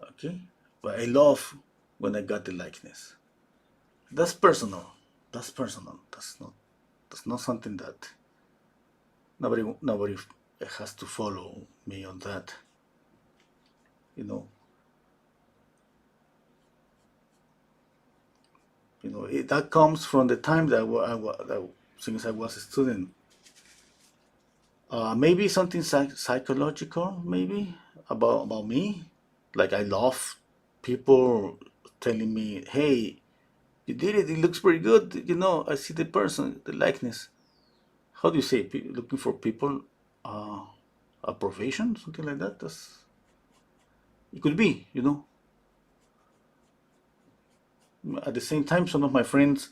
Okay, but I love when I got the likeness. That's personal. That's personal. That's not something that nobody has to follow me on that. You know. That comes from the time that since I was a student. Maybe something psychological, maybe about me. Like I love people telling me, "Hey, you did it. It looks pretty good." I see the person, the likeness. How do you say? Looking for people, uh, approbation, something like that. It could be. At the same time, some of my friends,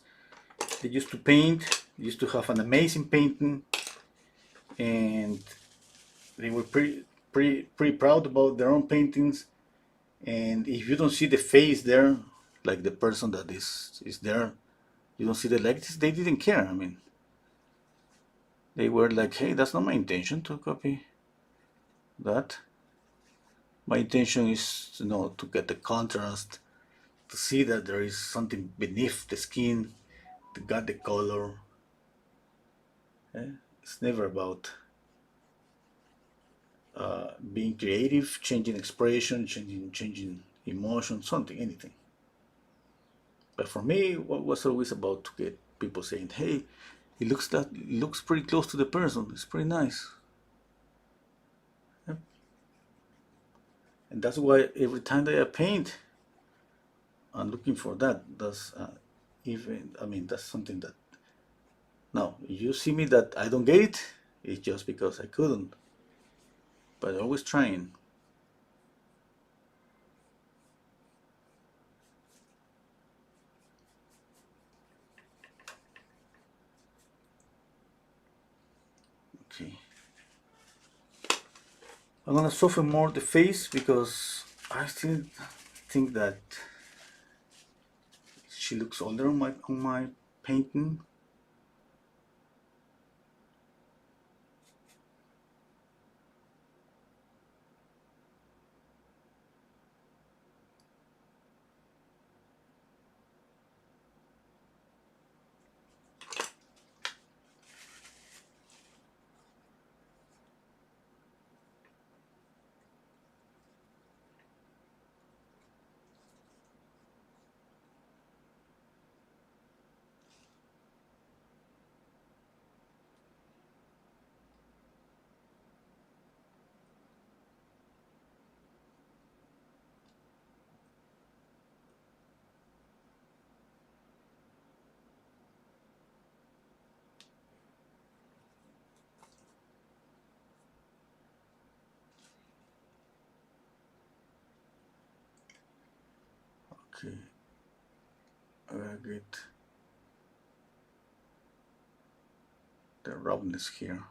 they used to paint. They used to have an amazing painting, and they were pretty proud about their own paintings. And if you don't see the face there, like the person that is there, you don't see the legs, they didn't care. I mean, they were like, hey, that's not my intention to copy that. My intention is to get the contrast, to see that there is something beneath the skin, to get the color. It's never about being creative, changing expression, changing emotion, something, anything. But for me, it was always about to get people saying, "Hey, it looks pretty close to the person. It's pretty nice." Yep. And that's why every time that I paint, I'm looking for that. That's even. I mean, that's something that. Now, you see me that I don't get it. It's just because I couldn't. But always trying. Okay. I'm gonna soften more the face because I still think that she looks older on my painting. Okay. I gotta get the roughness here.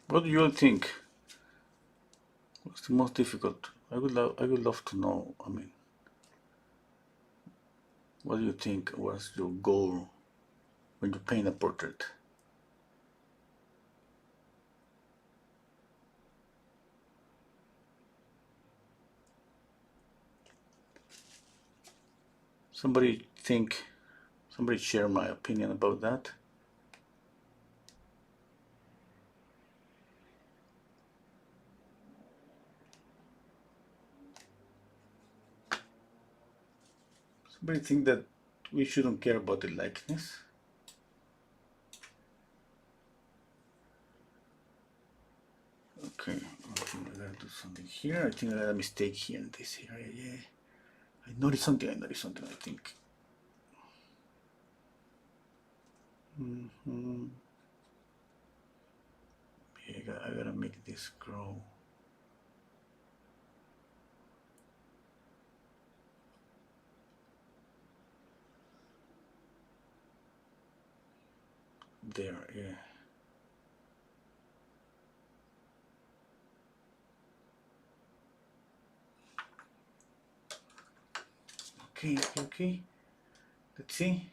What do you think? What's the most difficult? I would love to know. I mean, what do you think? What's your goal when you paint a portrait? Somebody share my opinion about that. Somebody think that we shouldn't care about the likeness. Okay, I think I gotta do something here. I think I got a mistake here in this area. Yeah, I noticed something. I think. Yeah, I gotta make this grow. There, yeah. Okay. Let's see.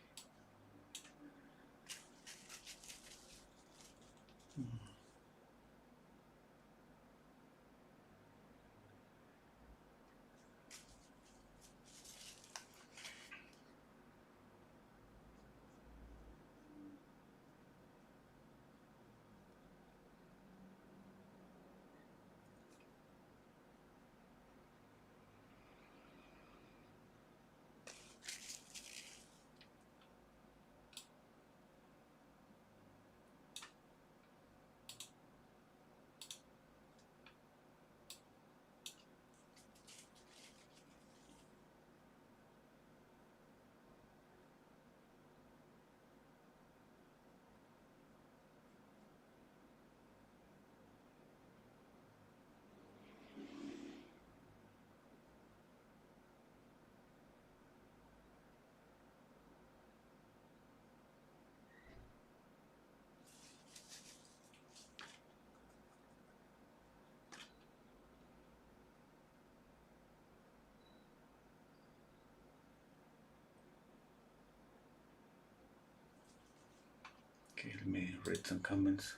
Okay, let me read some comments.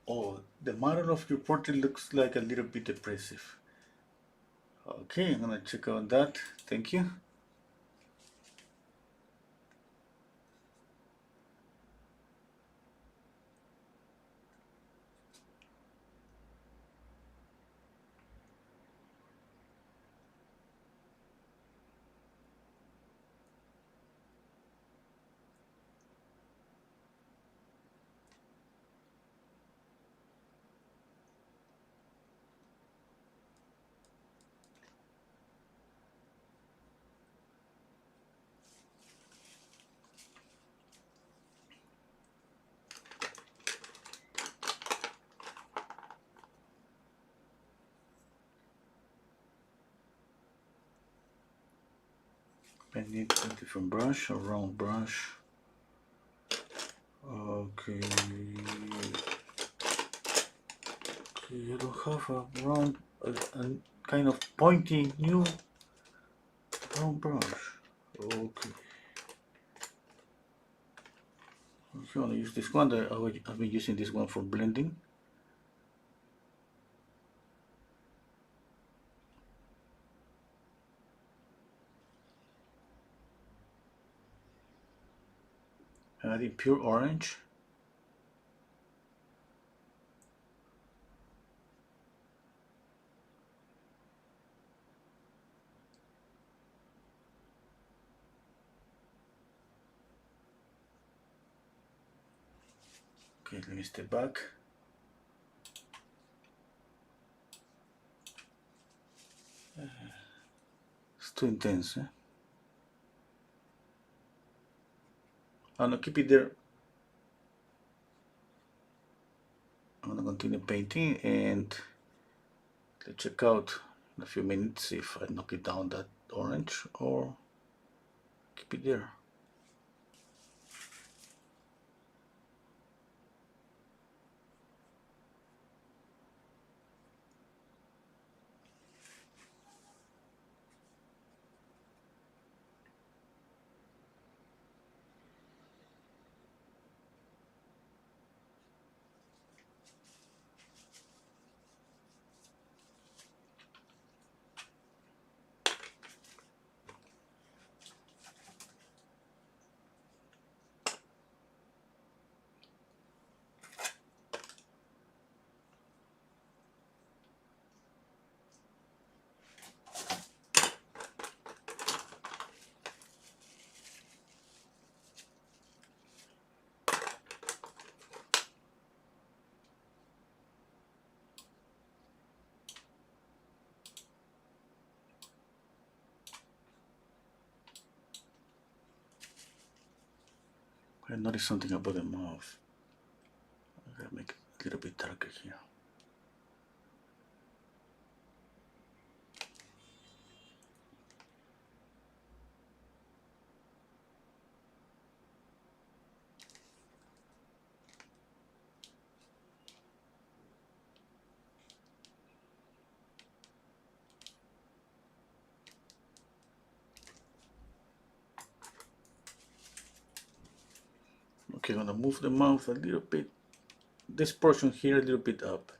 Oh, the model of your portrait looks like a little bit depressive. Okay, I'm gonna check out that. Thank you. I need a different brush, a round brush. Okay. I don't have a round, a kind of pointy new round brush. Okay. I'm gonna use this one. I've been using this one for blending. Adding pure orange. Okay, let me step back. It's too intense, eh? I'm gonna keep it there. I'm gonna continue painting and let's check out in a few minutes if I knock it down that orange or keep it there. I noticed something about the mouth. I gotta make it a little bit darker here. Okay, I'm gonna move the mouth a little bit, this portion here a little bit up.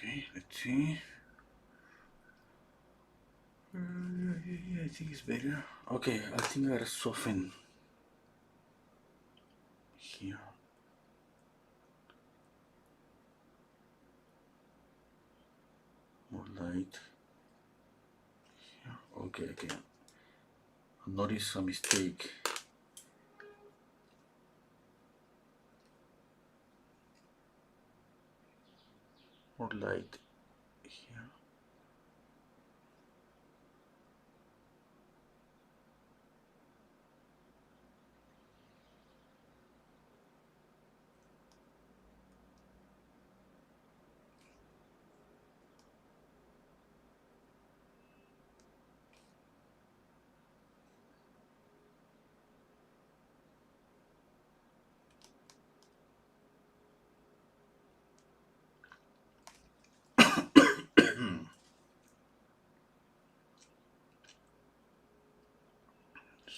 Okay, let's see. Yeah, I think it's better. Okay, I think I gotta soften here. More light. Here. Okay, okay. I noticed a mistake. More light here.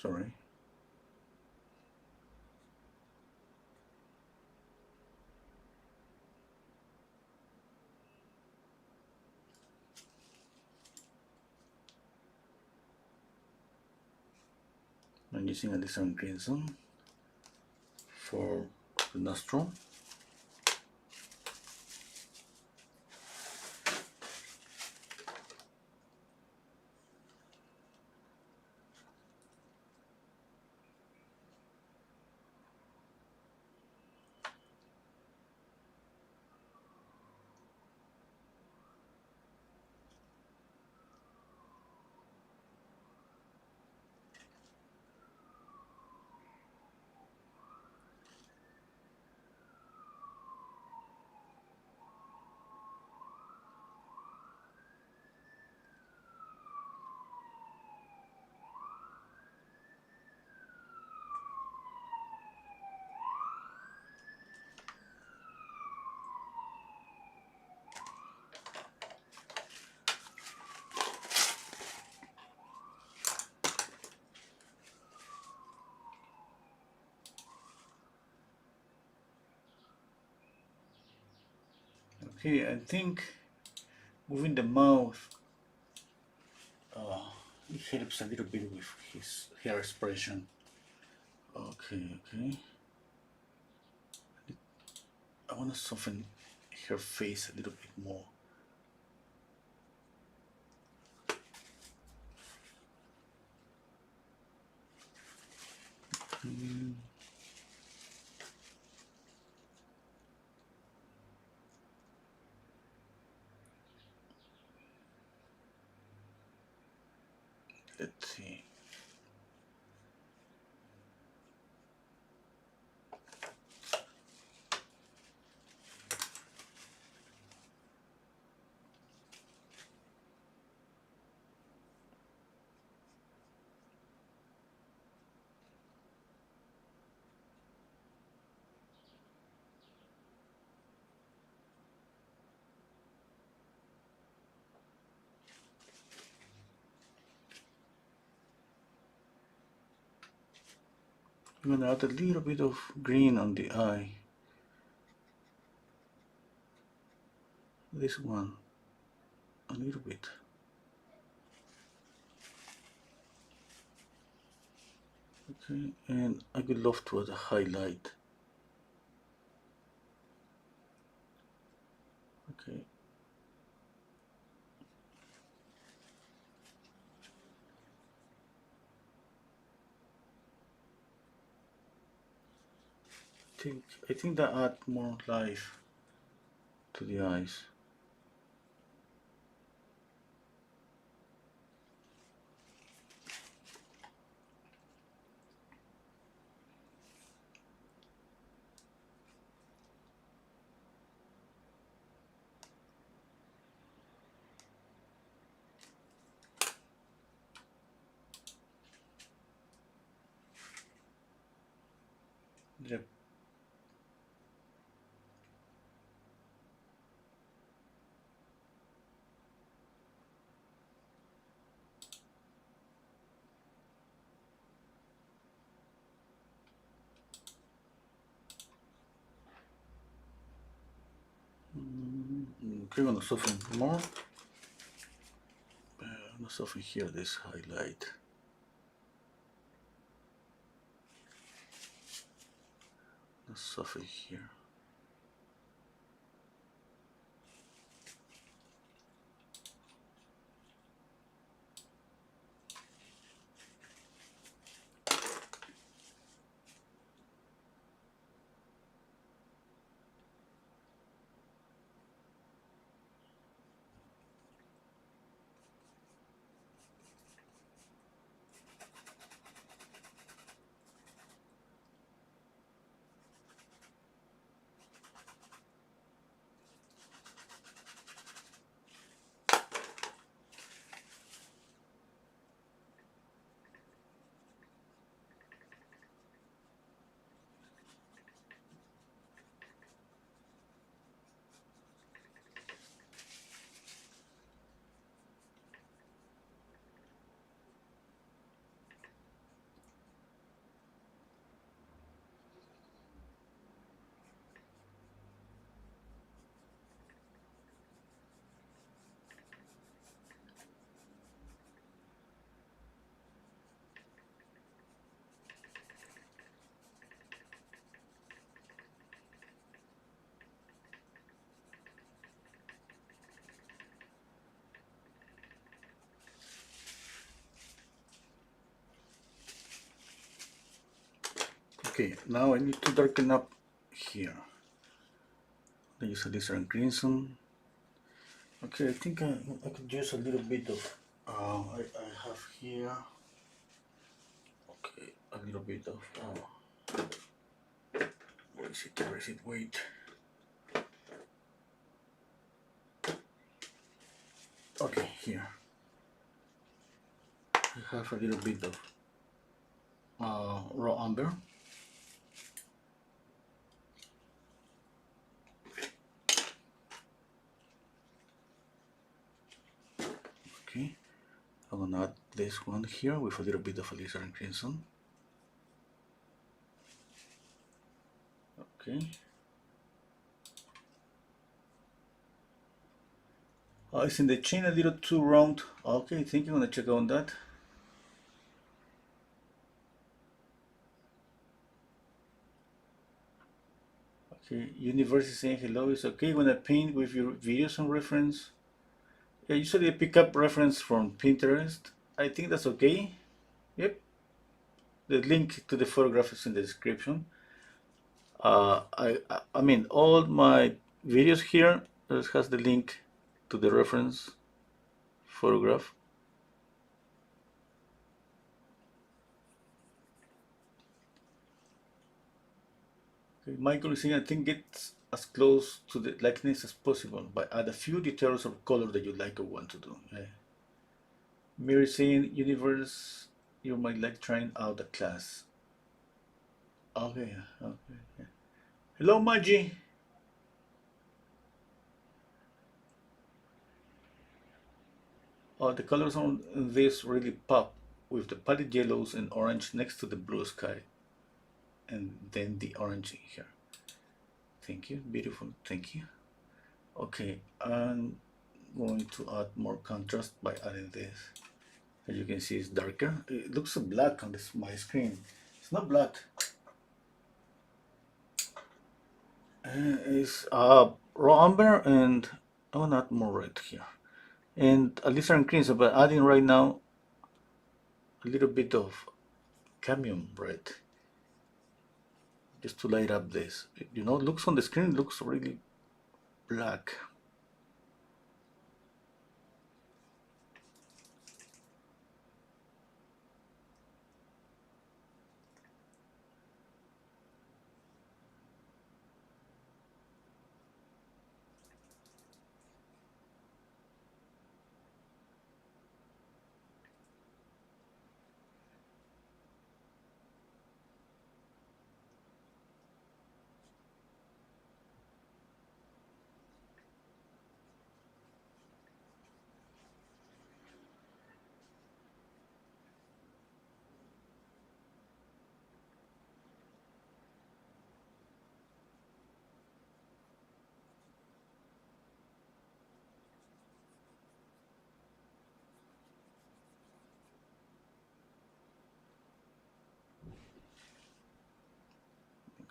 Sorry. I'm using a different crimson for the nostril. Okay, I think moving the mouth it helps a little bit with his hair expression. Okay. I want to soften her face a little bit more. Let's see. I'm gonna add a little bit of green on the eye. This one, a little bit. Okay, and I would love to add a highlight. Okay. I think that add more life to the eyes. Yep. Okay, I'm gonna soften more. I'm gonna soften here this highlight. Let's soften here. Okay, now I need to darken up here. I use a different crimson. Okay, I think I could use a little bit of, I have here, okay, a little bit of, where is it, wait. Okay, here. I have a little bit of raw amber. Okay, I'm gonna add this one here with a little bit of alizarin crimson. Okay. Is in the chain a little too round? Okay, I think I'm gonna check on that. Okay, universe is saying hello. It's okay when I paint with your videos on reference. Yeah, usually I pick up reference from Pinterest. I think that's okay. Yep. The link to the photograph is in the description. I mean, all my videos here has the link to the reference photograph. Okay, Michael is saying, I think it's as close to the likeness as possible, but add a few details of color that you like or want to do. Yeah. Mary saying, universe, you might like trying out a class. Okay, okay. Yeah. Hello, Maggie. The colors on this really pop with the palette yellows and orange next to the blue sky, and then the orange here. Thank you, beautiful. Thank you. Okay, I'm going to add more contrast by adding this. As you can see, it's darker. It looks so black on my screen. It's not black. It's raw amber, and I want to add more red here. And a lizard green, so by adding right now a little bit of cadmium red just to light up this. You know, looks on the screen looks really black.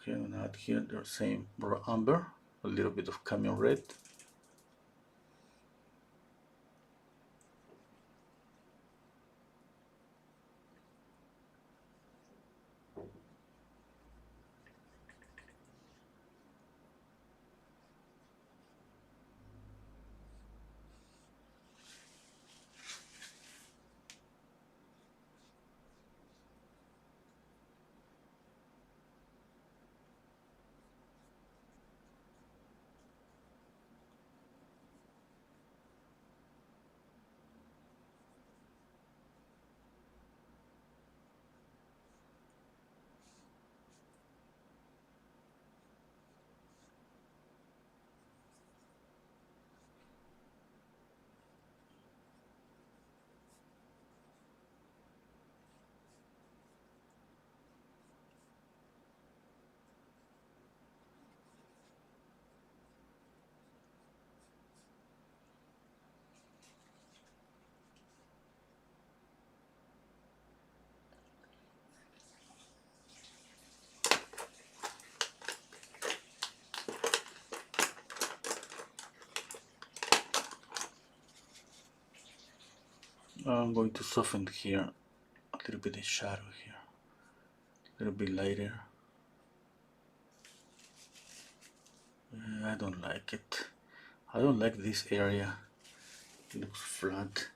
Okay, I'm gonna add here the same raw amber, a little bit of cadmium red. I'm going to soften here a little bit of shadow here, a little bit lighter. I don't like it. I don't like this area. It looks flat.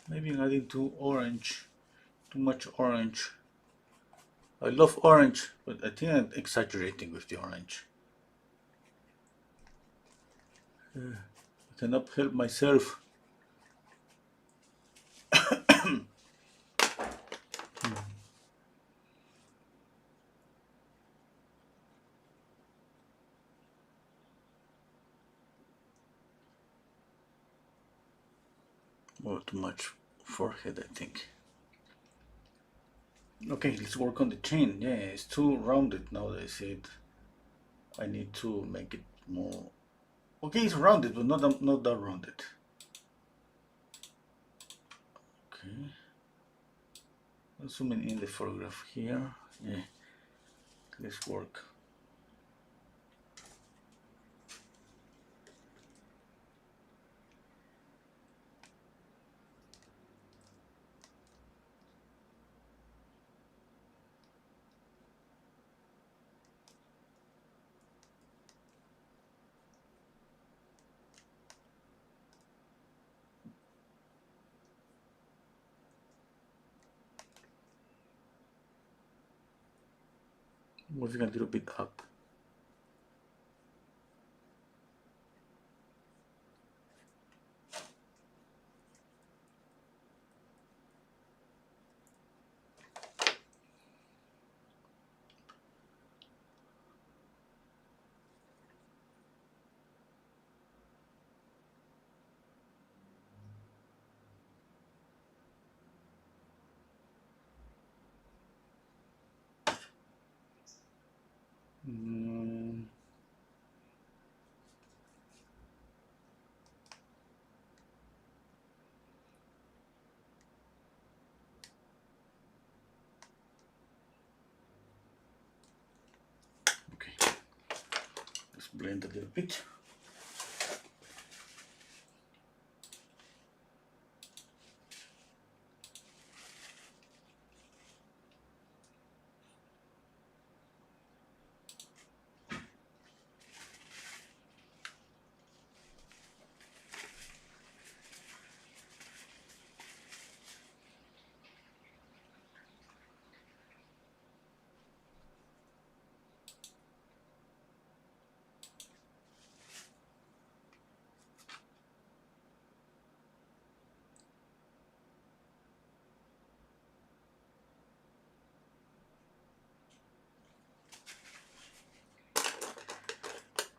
Maybe I'm adding too much orange. I love orange, but I think I'm exaggerating with the orange. I cannot help myself. Or too much forehead, I think. Okay, let's work on the chin. Yeah, it's too rounded now that I see it. I need to make it more. Okay, it's rounded, but not that rounded. Okay. I'm zooming in the photograph here. Yeah, let's work. Moving a little bit up. Okay, let's blend a little bit.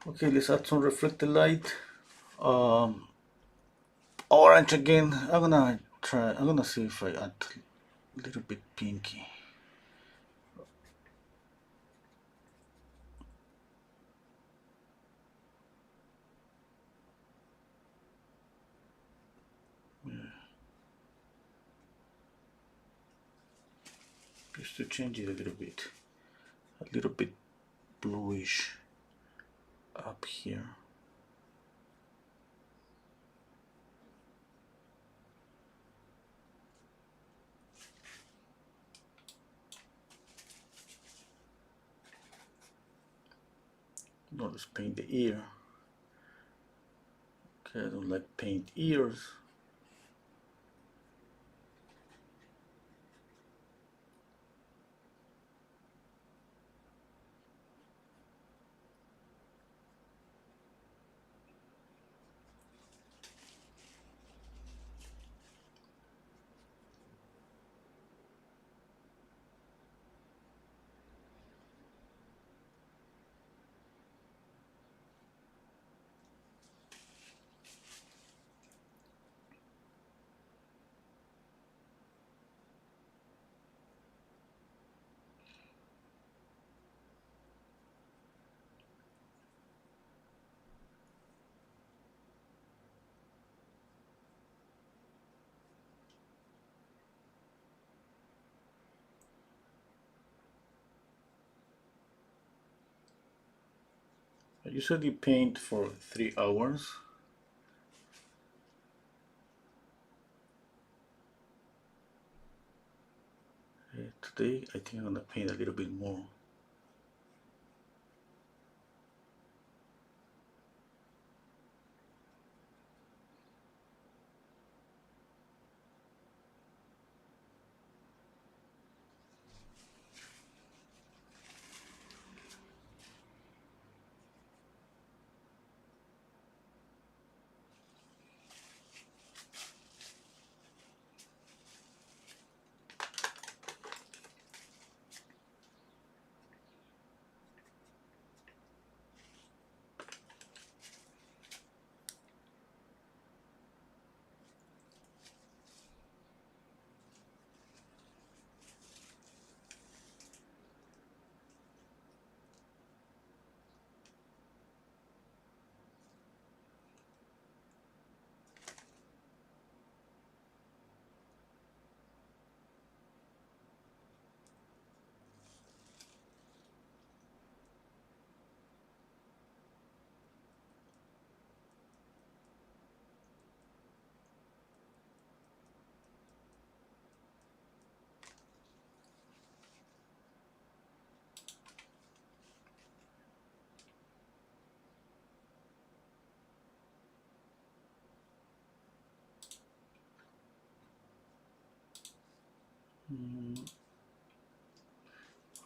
Okay, let's add some reflected light. Orange again. I'm gonna see if I add a little bit pinky. Just to change it a little bit bluish up here. Now let's paint the ear. Okay, I don't like paint ears. I usually paint for 3 hours. Today I think I'm gonna paint a little bit more.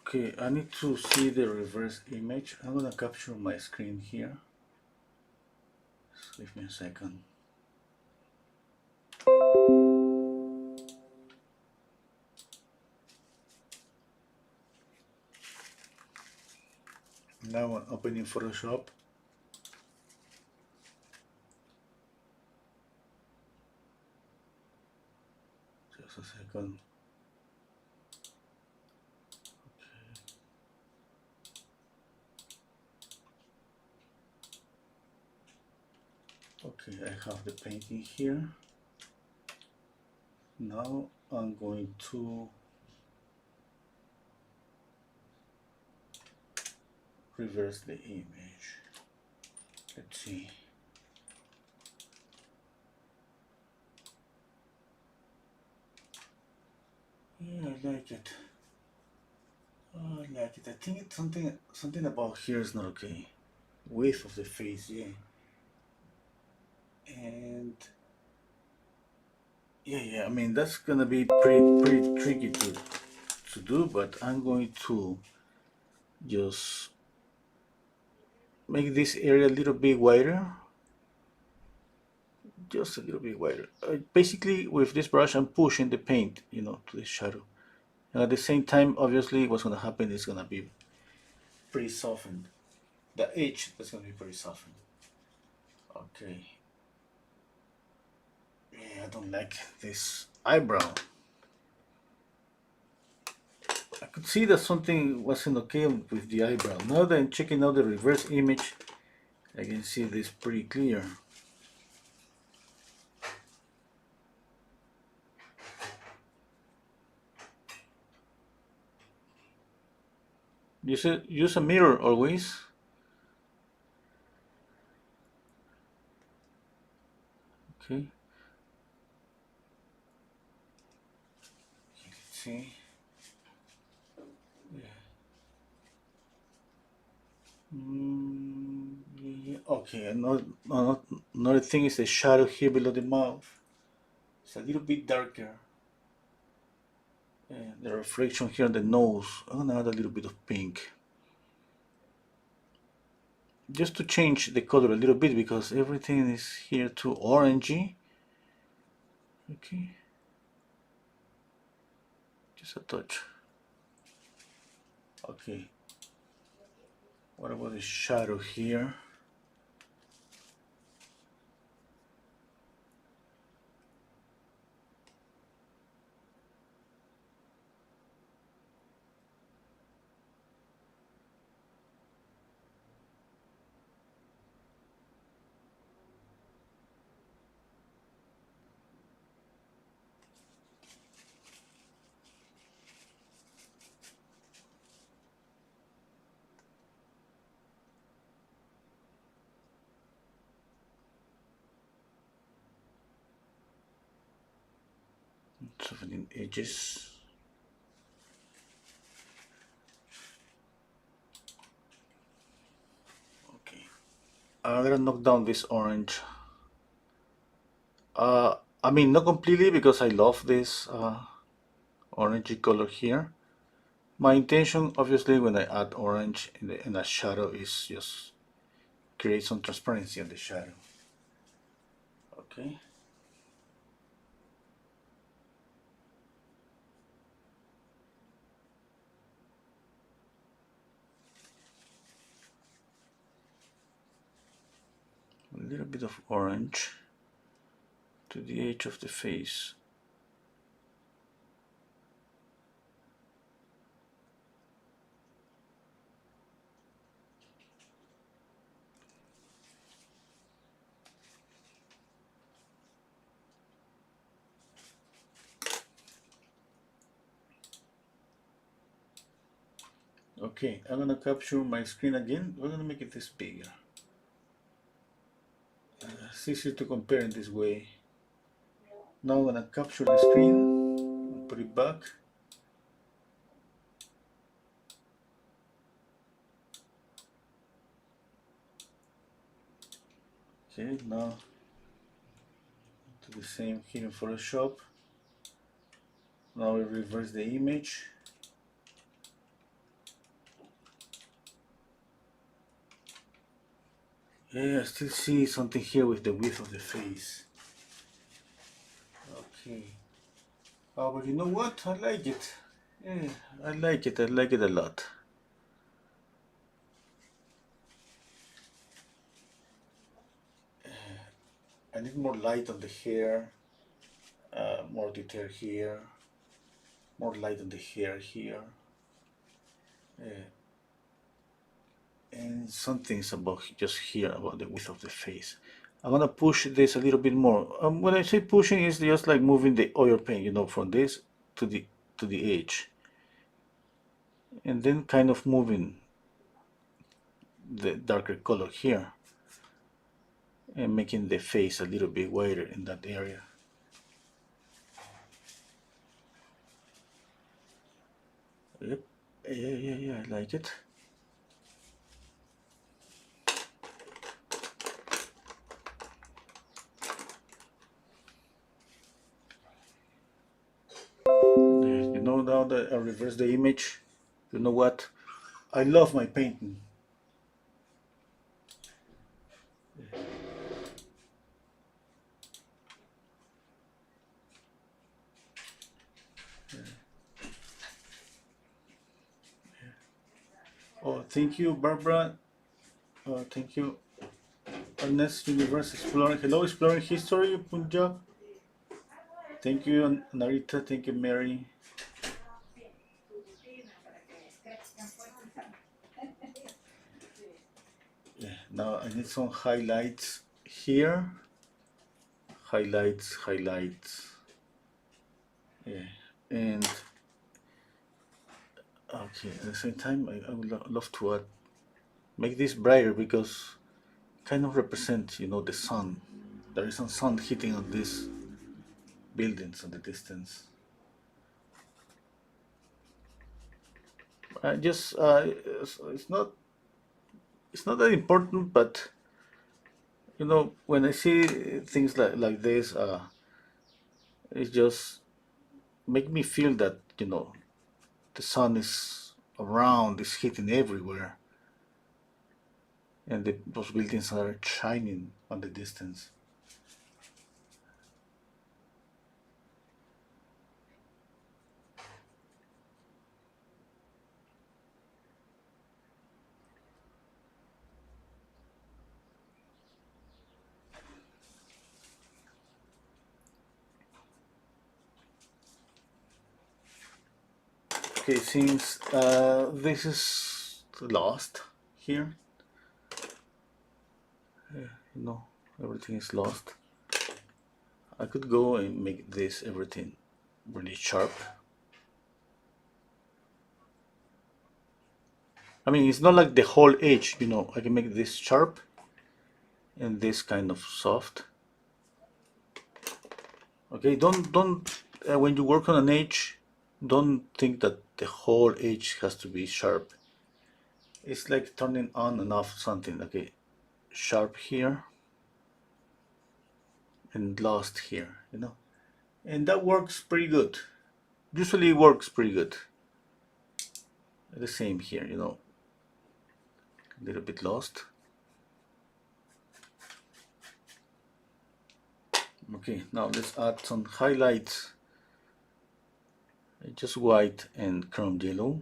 Okay, I need to see the reverse image. I'm gonna capture my screen here. Just give me a second. Now I'm opening Photoshop. Just a second. Okay, I have the painting here. Now I'm going to reverse the image. Let's see. Yeah, I like it. Oh, I like it. I think it's something about here is not okay. Width of the face, yeah. And yeah. I mean that's gonna be pretty tricky to do, but I'm going to just make this area a little bit wider. Just a little bit wider. Basically, with this brush, I'm pushing the paint, to the shadow. And at the same time, obviously, what's going to happen is going to be pretty softened. The edge is going to be pretty softened. Okay. Yeah, I don't like this eyebrow. I could see that something wasn't okay with the eyebrow. Now that I'm checking out the reverse image, I can see this pretty clear. Use a mirror always. Okay. Let's see. Yeah. Yeah. Okay, another thing is the shadow here below the mouth. It's a little bit darker. And the reflection here on the nose. I'm gonna add a little bit of pink. Just to change the color a little bit because everything is here too orangey. Okay. Just a touch. Okay. What about the shadow here? Softening edges. Okay. I'm gonna knock down this orange. I mean, not completely because I love this orangey color here. My intention, obviously, when I add orange in a shadow is just create some transparency on the shadow. Okay. A little bit of orange to the edge of the face. Okay, I'm gonna capture my screen again. We're gonna make it this bigger. It's easier to compare in this way. Now I'm gonna capture the screen and put it back. Okay, now do the same here in Photoshop. Now we reverse the image. Yeah, I still see something here with the width of the face. Okay. Oh, but you know what? I like it. Yeah, I like it. I like it a lot. I need more light on the hair. More detail here. More light on the hair here. And some things about just here about the width of the face. I'm gonna push this a little bit more. When I say pushing, it's just like moving the oil paint, you know, from this to the edge, and then kind of moving the darker color here and making the face a little bit wider in that area. Yep. Yeah, I like it. You know, now that I reverse the image, you know what? I love my painting. Oh, thank you, Barbara. Thank you. Ernest Universe Exploring. Hello, Exploring History, Punjab. Thank you, Narita. Thank you, Mary. Yeah, now I need some highlights here. Highlights. Yeah, and okay, at the same time, I would love to make this brighter because kind of represent, you know, the sun. There is some sun hitting on these buildings in the distance. Just it's not that important, but you know, when I see things like this, it just make me feel that, you know, the sun is around, is hitting everywhere, and those buildings are shining on the distance. Okay, since this is lost here, you know, everything is lost. I could go and make this everything really sharp. I mean, it's not like the whole edge, you know. I can make this sharp and this kind of soft. Okay, don't when you work on an edge, don't think that the whole edge has to be sharp. It's like turning on and off something. Okay, sharp here and lost here, you know, and that works pretty good. Usually works pretty good. The same here, you know, a little bit lost. Okay, now let's add some highlights. Just white and chrome yellow.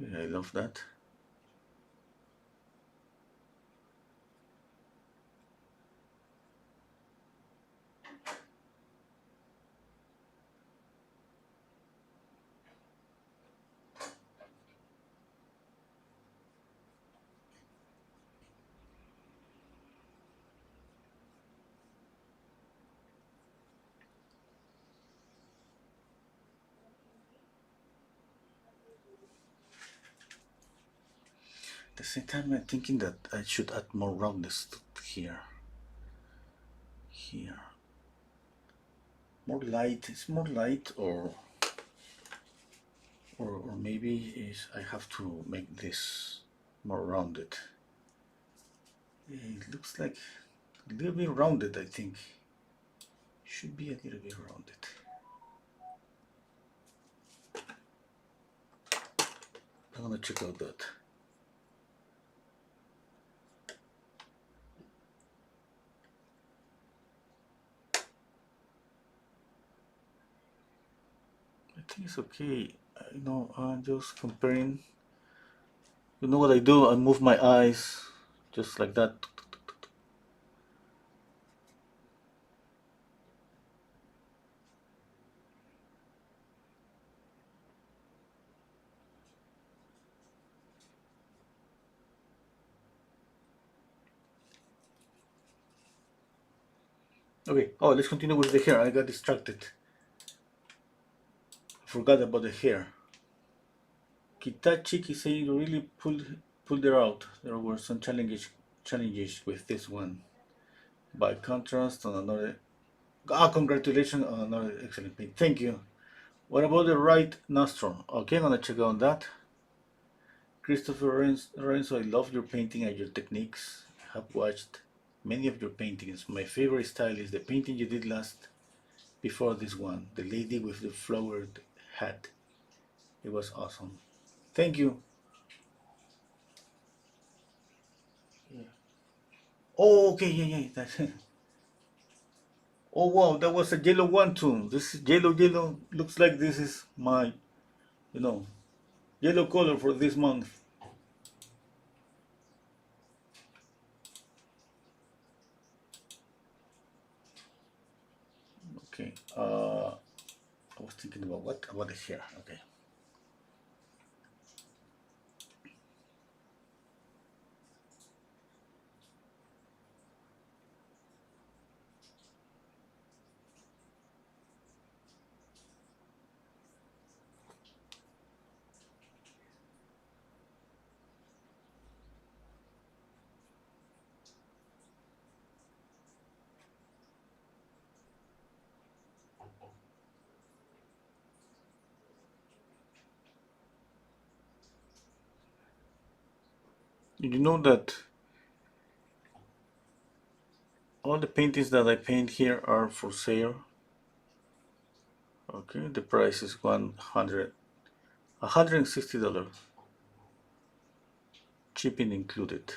Yeah, I love that. At the same time, I'm thinking that I should add more roundness here. here? More light, it's more light, or maybe is I have to make this more rounded. It looks like a little bit rounded, I think. Should be a little bit rounded. I'm gonna check out that. I think it's okay. I'm just comparing. You know what I do? I move my eyes just like that. Okay, oh, let's continue with the hair. I got distracted. I forgot about the hair. Kitachi is saying you really pulled it out. There were some challenges with this one. By contrast, on another. Congratulations on another excellent paint. Thank you. What about the right nostril? Okay, I'm gonna check out that. Christopher Lorenzo, I love your painting and your techniques. I have watched many of your paintings. My favorite style is the painting you did last before this one, the lady with the flowered hat. It was awesome. Thank you. Yeah. Oh, okay, yeah. That's Oh wow, that was a yellow one too. This is yellow. Looks like this is my, you know, yellow color for this month. Okay. I was thinking about what about the hair. Okay. Did you know that all the paintings that I paint here are for sale? Okay, the price is $160, shipping included.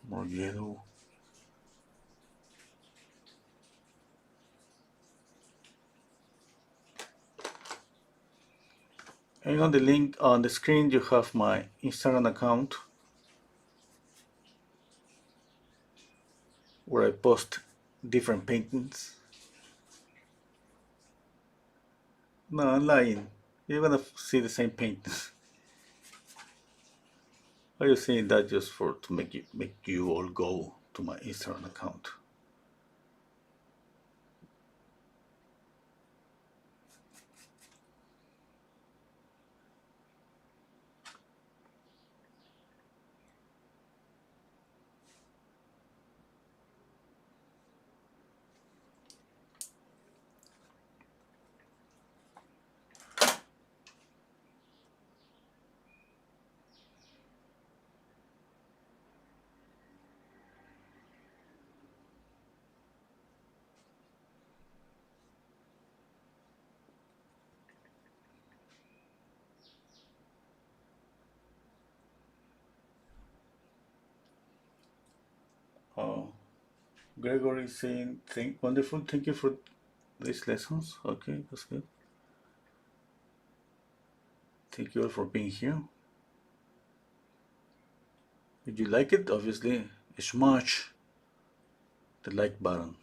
More yellow. And on the link on the screen, you have my Instagram account where I post different paintings. No, I'm lying. You're gonna see the same paintings. Are you saying that just for to make you all go to my Instagram account? Oh, Gregory is saying, wonderful, thank you for these lessons. Okay, that's good. Thank you all for being here. Did you like it? Obviously, smash the like button.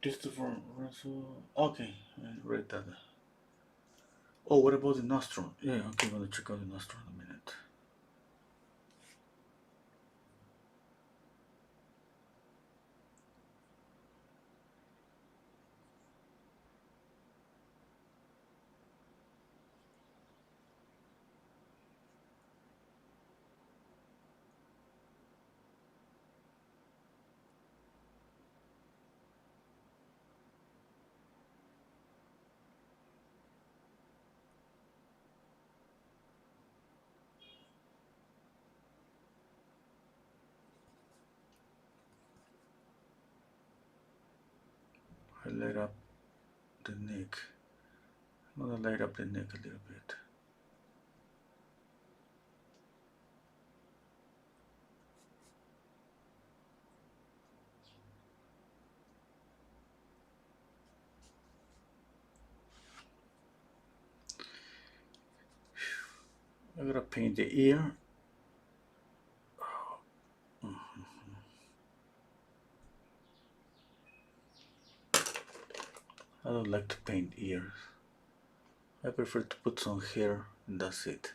Christopher Russell. Okay, I read that. Oh, what about the nostril? Yeah, okay, I'm gonna check out the nostril in a minute. I light up the neck. I'm gonna light up the neck a little bit. I'm gonna paint the ear. I don't like to paint ears. I prefer to put some hair and that's it.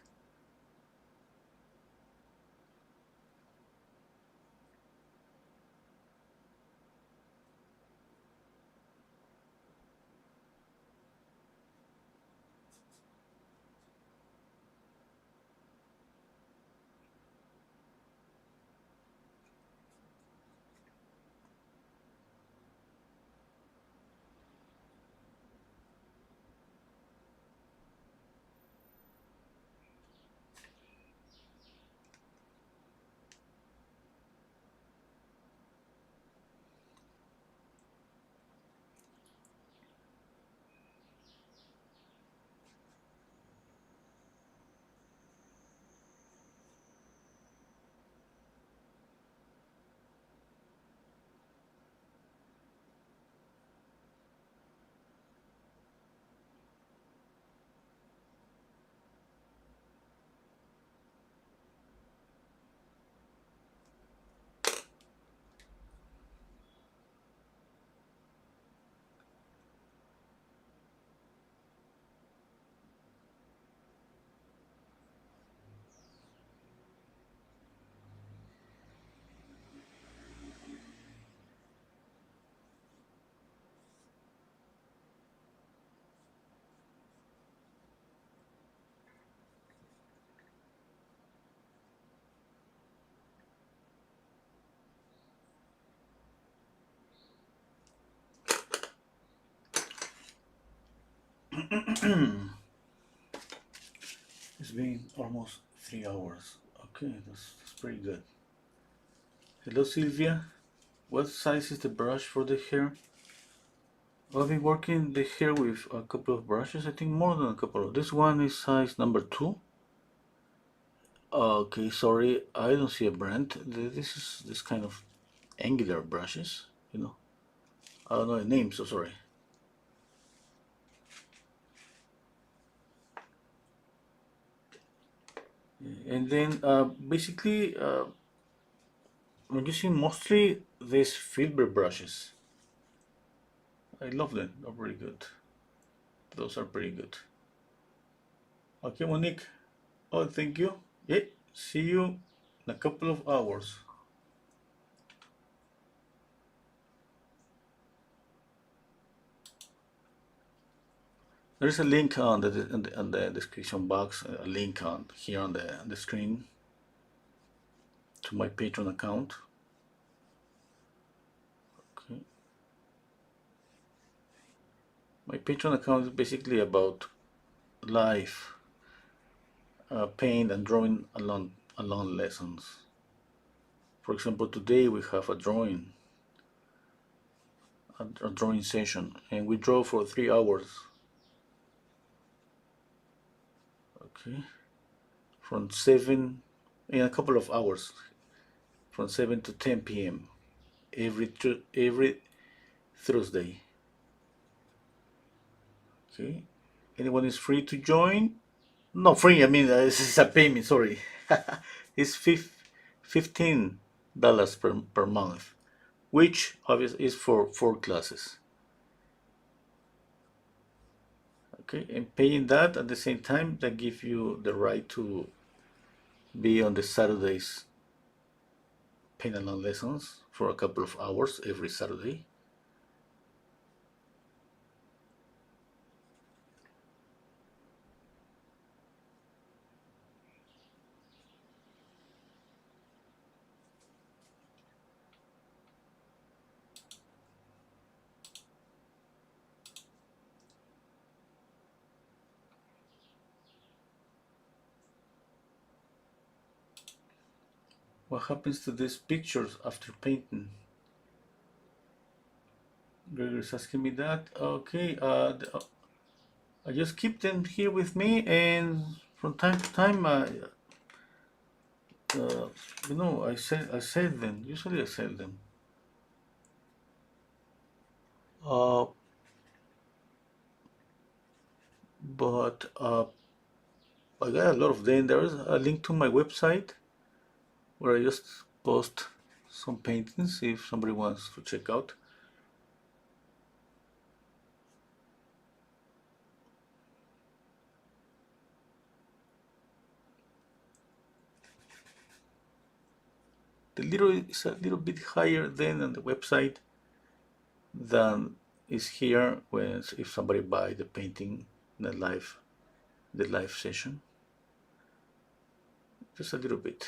It's been almost 3 hours. Okay, that's pretty good. Hello, Sylvia. What size is the brush for the hair? Well, I've been working the hair with a couple of brushes. I think more than a couple. This one is size number 2. Okay, sorry, I don't see a brand. This is this kind of angular brushes, you know. I don't know the name, so sorry. And then basically, I'm using mostly these filbert brushes. I love them. They're pretty good. Those are pretty good. Okay, Monique. Oh, thank you. Yeah, see you in a couple of hours. There's a link on the description box, a link on here on the screen to my Patreon account. Okay. My Patreon account is basically about life, paint and drawing along lessons. For example, today we have a drawing session, and we draw for 3 hours. Okay, from 7 in a couple of hours, from 7 to 10 p.m. every Thursday. Okay, anyone is free to join? Not free. I mean, this is a payment. Sorry, it's $15 per month, which obviously is for 4 classes. Okay, and paying that at the same time, that gives you the right to be on the Saturdays paint along lessons for a couple of hours every Saturday. What happens to these pictures after painting? Gregor's asking me that. Okay, I just keep them here with me, and from time to time, uh, I sell them. Usually, I sell them. Uh, but I got a lot of them. There is a link to my website where I just post some paintings if somebody wants to check out. The little is a little bit higher than on the website than is here when if somebody buy the painting in the live session. Just a little bit.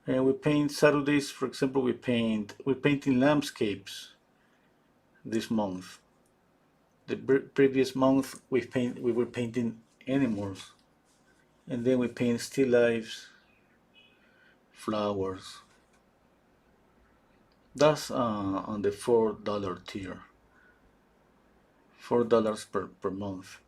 And we paint Saturdays, for example, we painting landscapes this month. The previous month we were painting animals, and then we paint still lifes, flowers. That's on the $4 tier, $4 per month.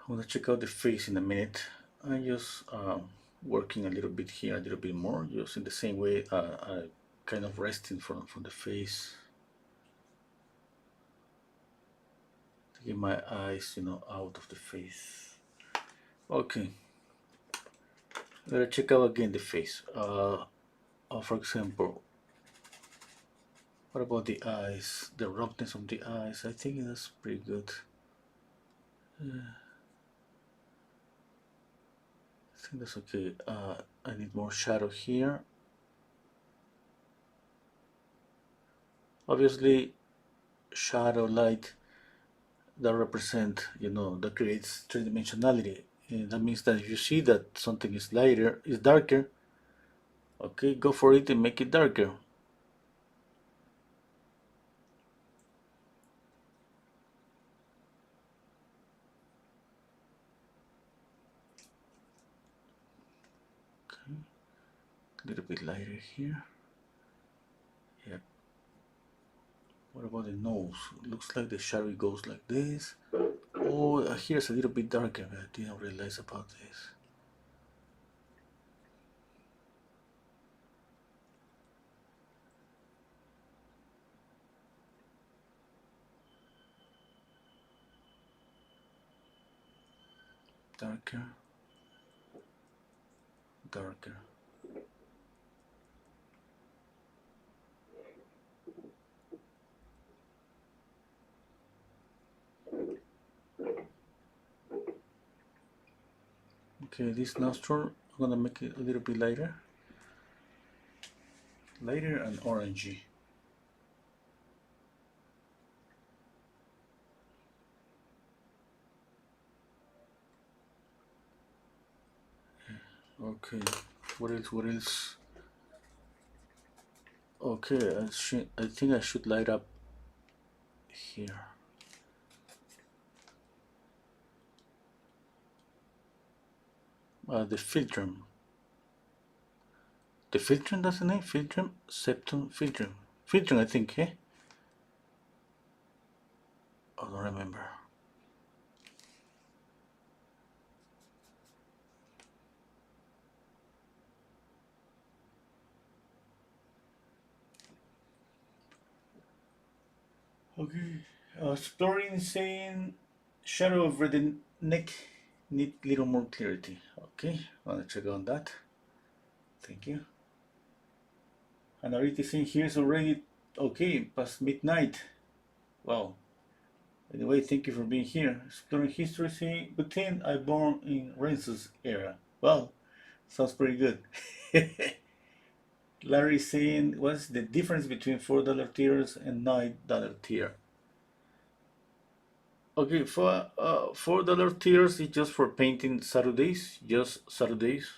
I'm gonna check out the face in a minute. I just working a little bit here, a little bit more, just in the same way I kind of resting from the face to get my eyes, out of the face. Okay, let's check out again the face. For example, what about the eyes? The roughness of the eyes. I think that's pretty good. I think that's okay. I need more shadow here. Obviously, shadow, light, that represent, that creates three-dimensionality. And that means that if you see that something is lighter, is darker, okay, go for it and make it darker. Okay, a little bit lighter here. Yeah. What about the nose? It looks like the shadow goes like this. Oh, here's a little bit darker. I didn't realize about this. Darker, darker. Okay, this nostril, I'm gonna make it a little bit lighter. Lighter and orangey. Okay, what else? What else? Okay, I think I should light up here. The filtrum. The filtrum, that's the name? Filtrum? Septum? Filtrum. Filtrum, I think, eh? I don't remember. Okay. Exploring saying shadow of red neck need little more clarity. Okay, wanna check on that. Thank you. And already saying here's already okay past midnight. Wow. Anyway, thank you for being here. Exploring history saying but then I born in Renaissance era. Wow, sounds pretty good. Larry saying what's the difference between $4 tiers and $9 tier? Okay, for $4 tiers is just for painting Saturdays, just Saturdays.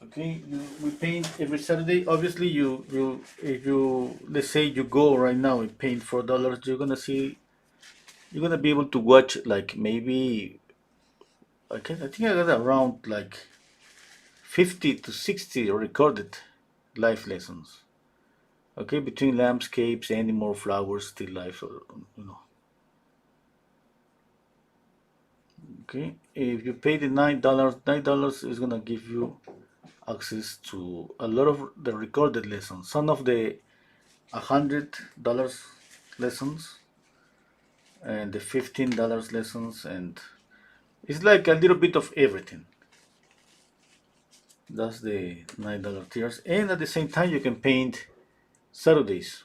Okay, we paint every Saturday. Obviously, you if you let's say you go right now and paint $4, you're gonna be able to watch like maybe okay, I think I got around like 50 to 60 recorded life lessons. Okay, between landscapes, animal, flowers, still life, or you know. Okay, if you pay the $9 is gonna give you access to a lot of the recorded lessons. Some of the $100 lessons and the $15 lessons, and it's like a little bit of everything. That's the $9 tiers, and at the same time you can paint Saturdays.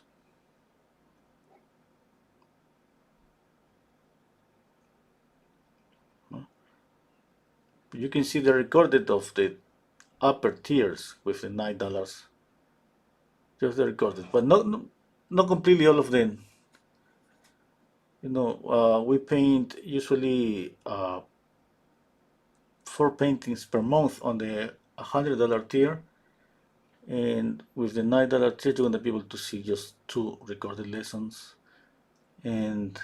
You can see the recorded of the upper tiers with the $9, just the recorded, but not completely all of them. You know, we paint usually 4 paintings per month on the $100 tier, and with the $9 tier, you're gonna be able to see just 2 recorded lessons, and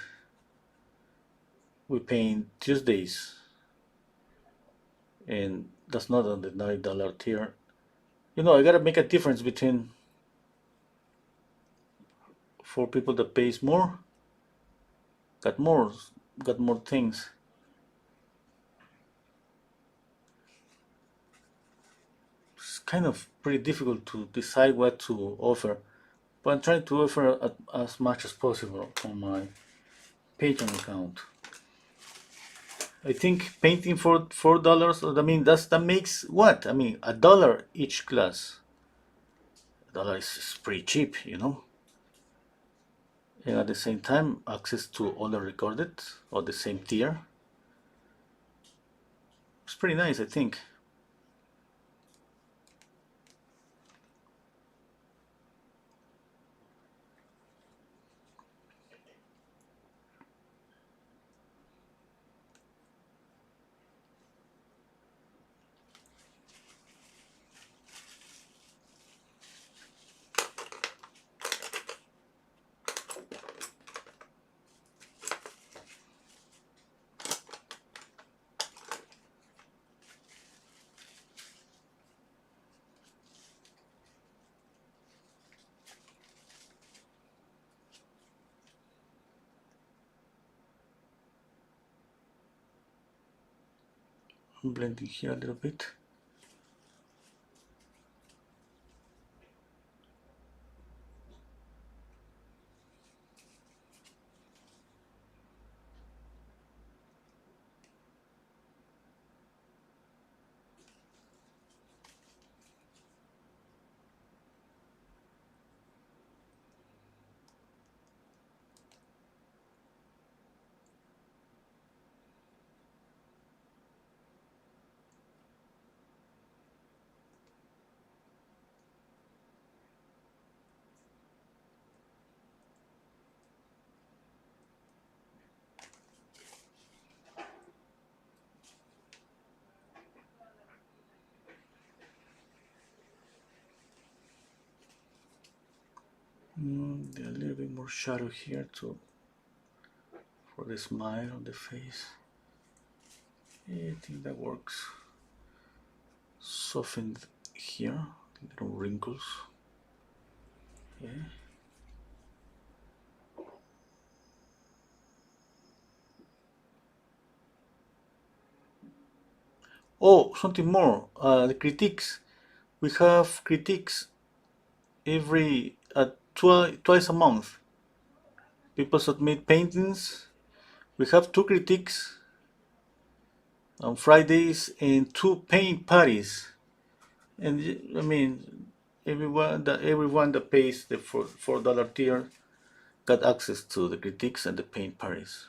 we paint Tuesdays, and that's not on the $9 tier. You know, I gotta make a difference between for people that pays more, got more, got more things. It's kind of pretty difficult to decide what to offer, but I'm trying to offer as much as possible on my Patreon account. I think painting for $4. I mean, that makes what? I mean, $1 each class. $1 is pretty cheap, you know. And at the same time, access to all the recorded or the same tier. It's pretty nice, I think. I'm blending here a little bit. A little bit more shadow here too for the smile on the face. Yeah, I think that works. Soften here, little wrinkles. Yeah. Oh, something more. The critiques. We have critiques every twice a month. People submit paintings. We have two critiques on Fridays and two paint parties. And I mean, everyone that pays the $4 tier got access to the critiques and the paint parties.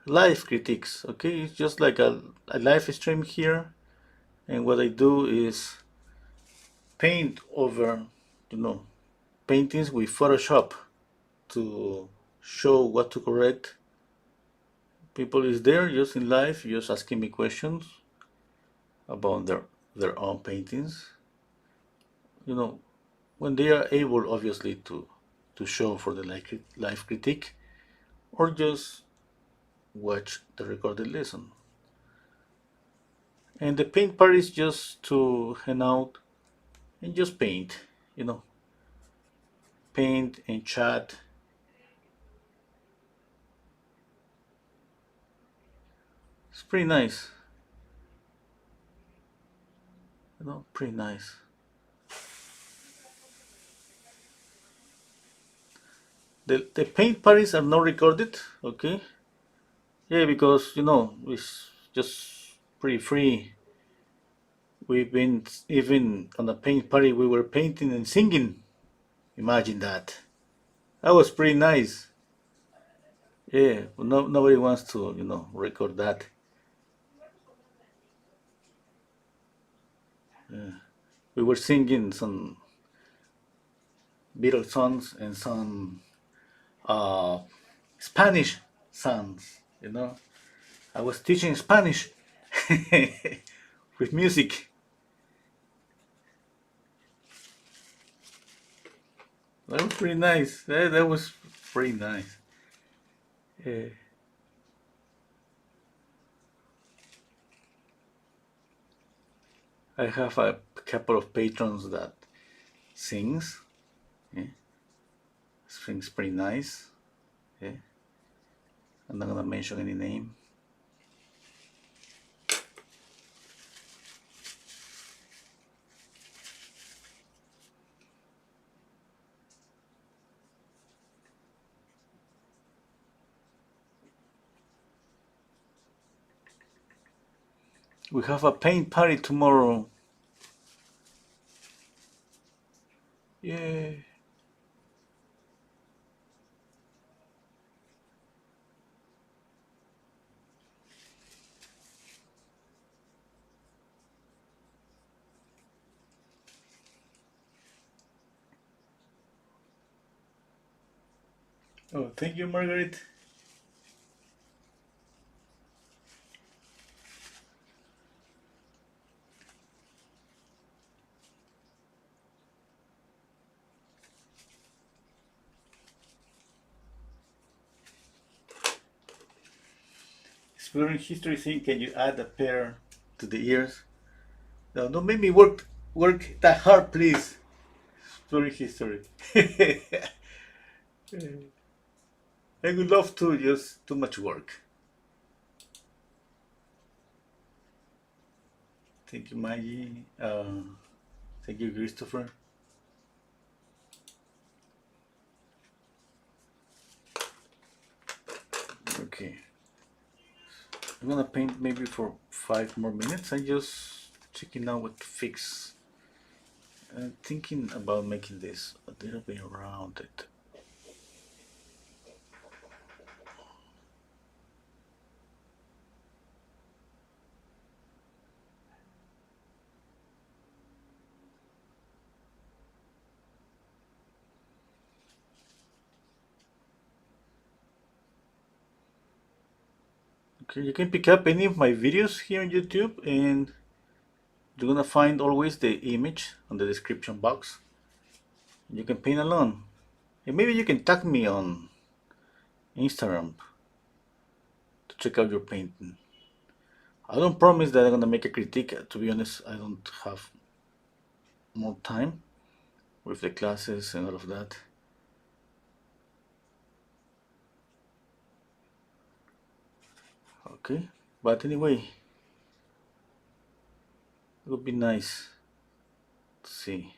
Live critiques, okay? It's just like a live stream here, and what I do is paint over, you know, paintings with Photoshop to show what to correct. People is there just in live, just asking me questions about their own paintings. You know, when they are able, obviously, to show for the live critique, or just watch the recorded lesson. And the paint part is just to hang out and just paint, you know, paint and chat. It's pretty nice, you know, pretty nice. The paint parties are not recorded, okay? Yeah, because you know it's just pretty free. We've been even on a paint party. We were painting and singing. Imagine that. That was pretty nice. Yeah, but nobody wants to, you know, record that. Yeah. We were singing some Beatles songs and some uh, Spanish songs. You know, I was teaching Spanish with music. That was pretty nice. That was pretty nice. Yeah. I have a couple of patrons that sings. Yeah. Sings pretty nice. Yeah. I'm not gonna mention any name. We have a paint party tomorrow. Yeah. Oh, thank you, Margaret. Exploring history thing, can you add a pair to the ears? No, don't make me work that hard, please. Exploring history. I would love to, just too much work. Thank you, Maggie. Thank you, Christopher. Okay. I'm gonna paint maybe for 5 more minutes. I just checking out what to fix. I'm thinking about making this a little bit rounded. Okay, you can pick up any of my videos here on YouTube and you're gonna find always the image on the description box. You can paint along. And maybe you can tag me on Instagram to check out your painting. I don't promise that I'm gonna make a critique. To be honest, I don't have more time with the classes and all of that. Okay, but anyway, it would be nice to see.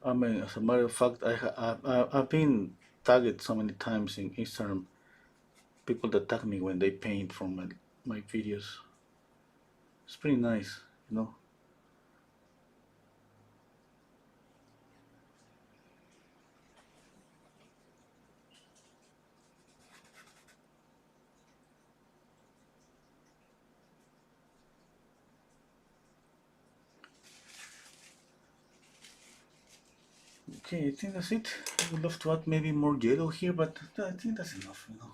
I mean, as a matter of fact, I've been tagged so many times in Instagram. People that tag me when they paint from my videos. It's pretty nice, you know. Okay, I think that's it. I would love to add maybe more yellow here, but I think that's enough, you know.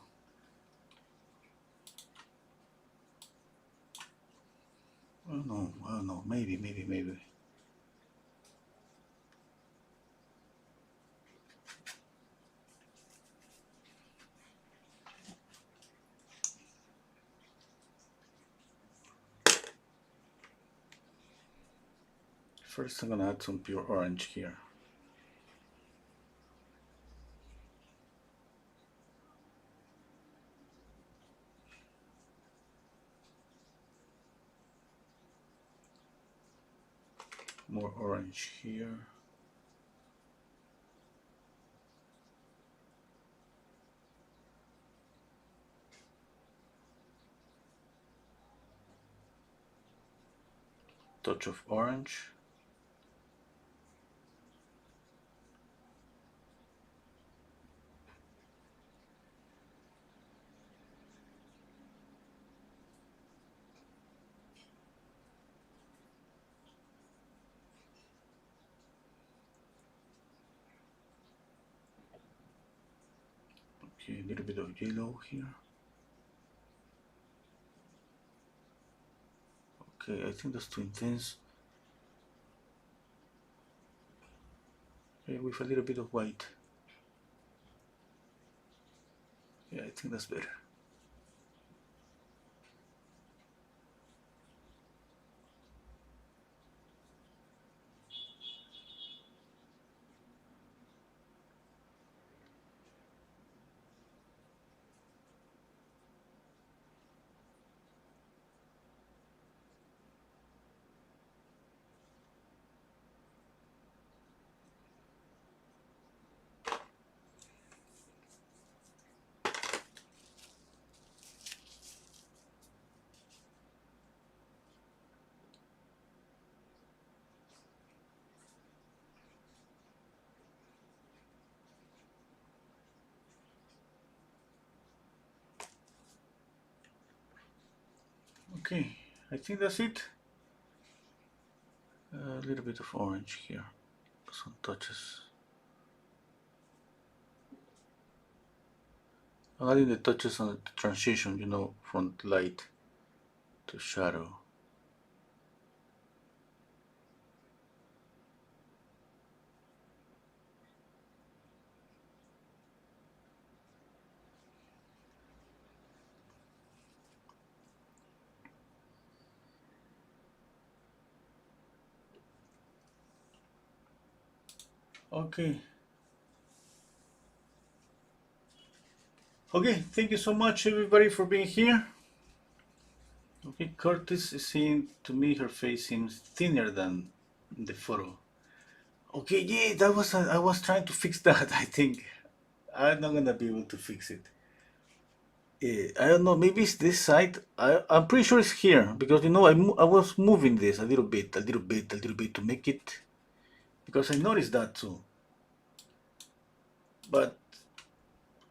I don't know, maybe. First, I'm gonna add some pure orange here. More orange here. Touch of orange. Okay, a little bit of yellow here. Okay, I think that's too intense. Okay, with a little bit of white. Yeah, I think that's better. Okay, I think that's it. A little bit of orange here, some touches. I'm adding the touches on the transition, you know, from light to shadow. Okay. Okay, thank you so much everybody for being here. Okay, Curtis is seeing, to me her face seems thinner than the photo. Okay, yeah, that was, I was trying to fix that, I think. I'm not gonna be able to fix it. I don't know, maybe it's this side. I'm pretty sure it's here because you know I was moving this a little bit, a little bit, a little bit to make it because I noticed that too. But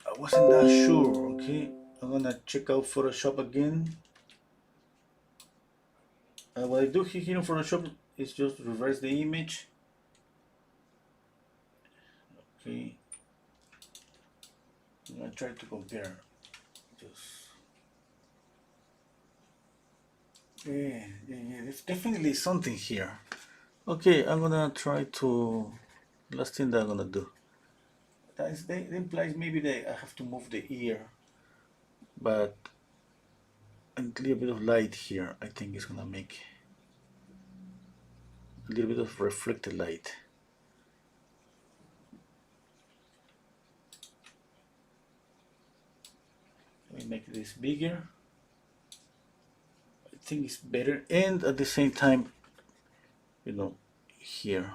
I wasn't that sure. Okay, I'm gonna check out Photoshop again. What I do here in Photoshop is just reverse the image. Okay, I'm gonna try to compare. Just yeah, there's definitely something here. Okay, I'm gonna try to. Last thing that I'm gonna do. That implies maybe that I have to move the ear, but a little bit of light here. I think is gonna make a little bit of reflected light. Let me make this bigger. I think it's better, and at the same time, you know, here.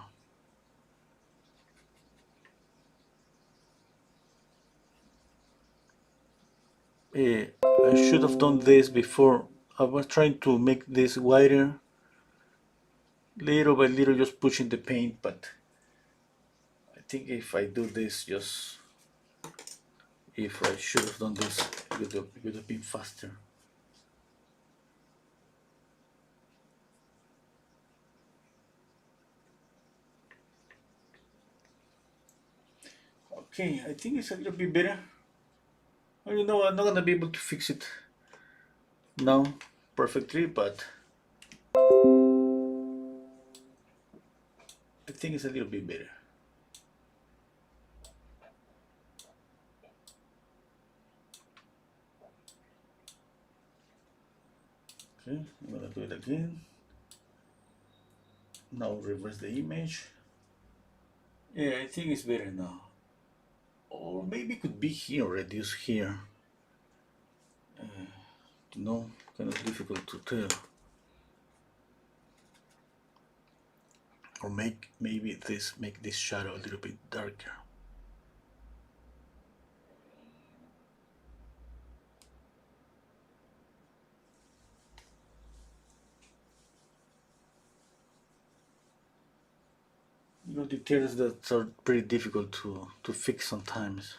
I should have done this before. I was trying to make this wider, little by little, just pushing the paint, but I think if I do this, just if I should have done this, it would have been faster. Okay, I think it's a little bit better. Well, you know, I'm not gonna be able to fix it now perfectly, but I think it's a little bit better. Okay, I'm gonna do it again. Now reverse the image. Yeah, I think it's better now. Or maybe it could be here, reduce here. No, kind of difficult to tell. Or make this shadow a little bit darker. You know, details that are pretty difficult to fix sometimes.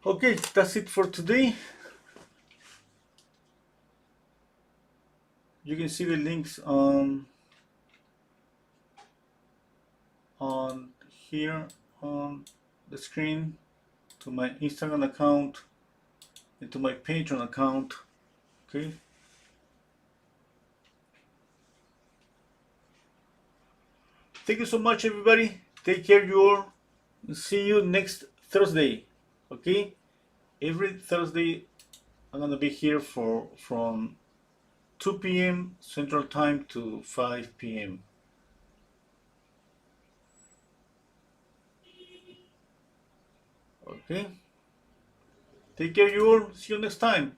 Okay, that's it for today. You can see the links on here on the screen to my Instagram account and to my Patreon account. Okay. Thank you so much, everybody. Take care, you all. See you next Thursday. Okay. Every Thursday, I'm gonna be here from 2 p.m. Central Time to 5 p.m. Okay. Take care, you all. See you next time.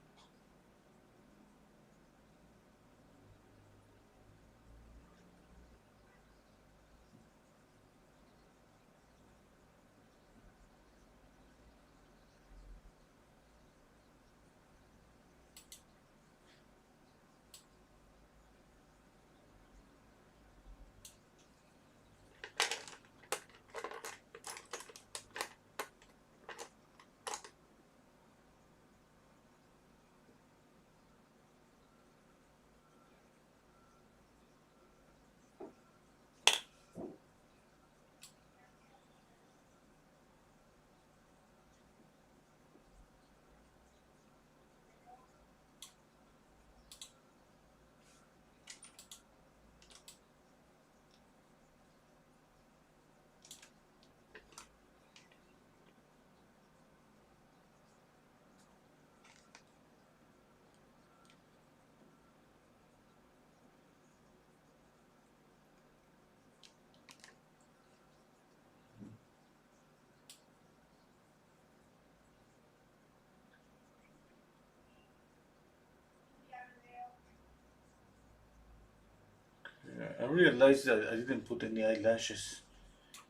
realized that I didn't put any eyelashes.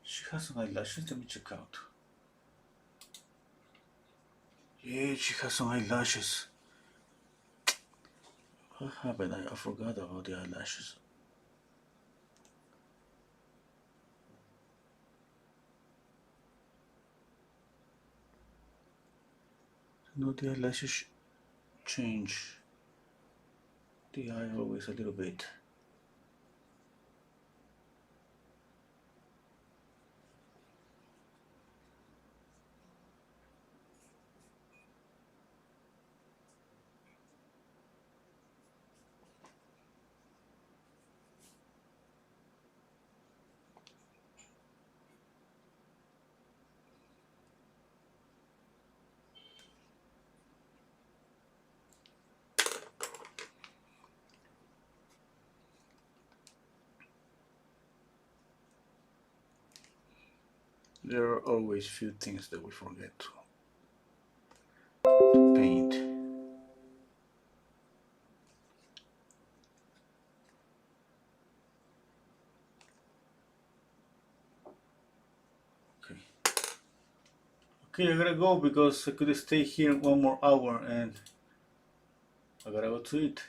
She has some eyelashes, let me check out. Yeah, she has some eyelashes. What happened? I forgot about the eyelashes. No, the eyelashes change the eye always a little bit. There are always few things that we forget to paint. Okay. Okay, I gotta go because I could stay here 1 more hour and I gotta go to eat.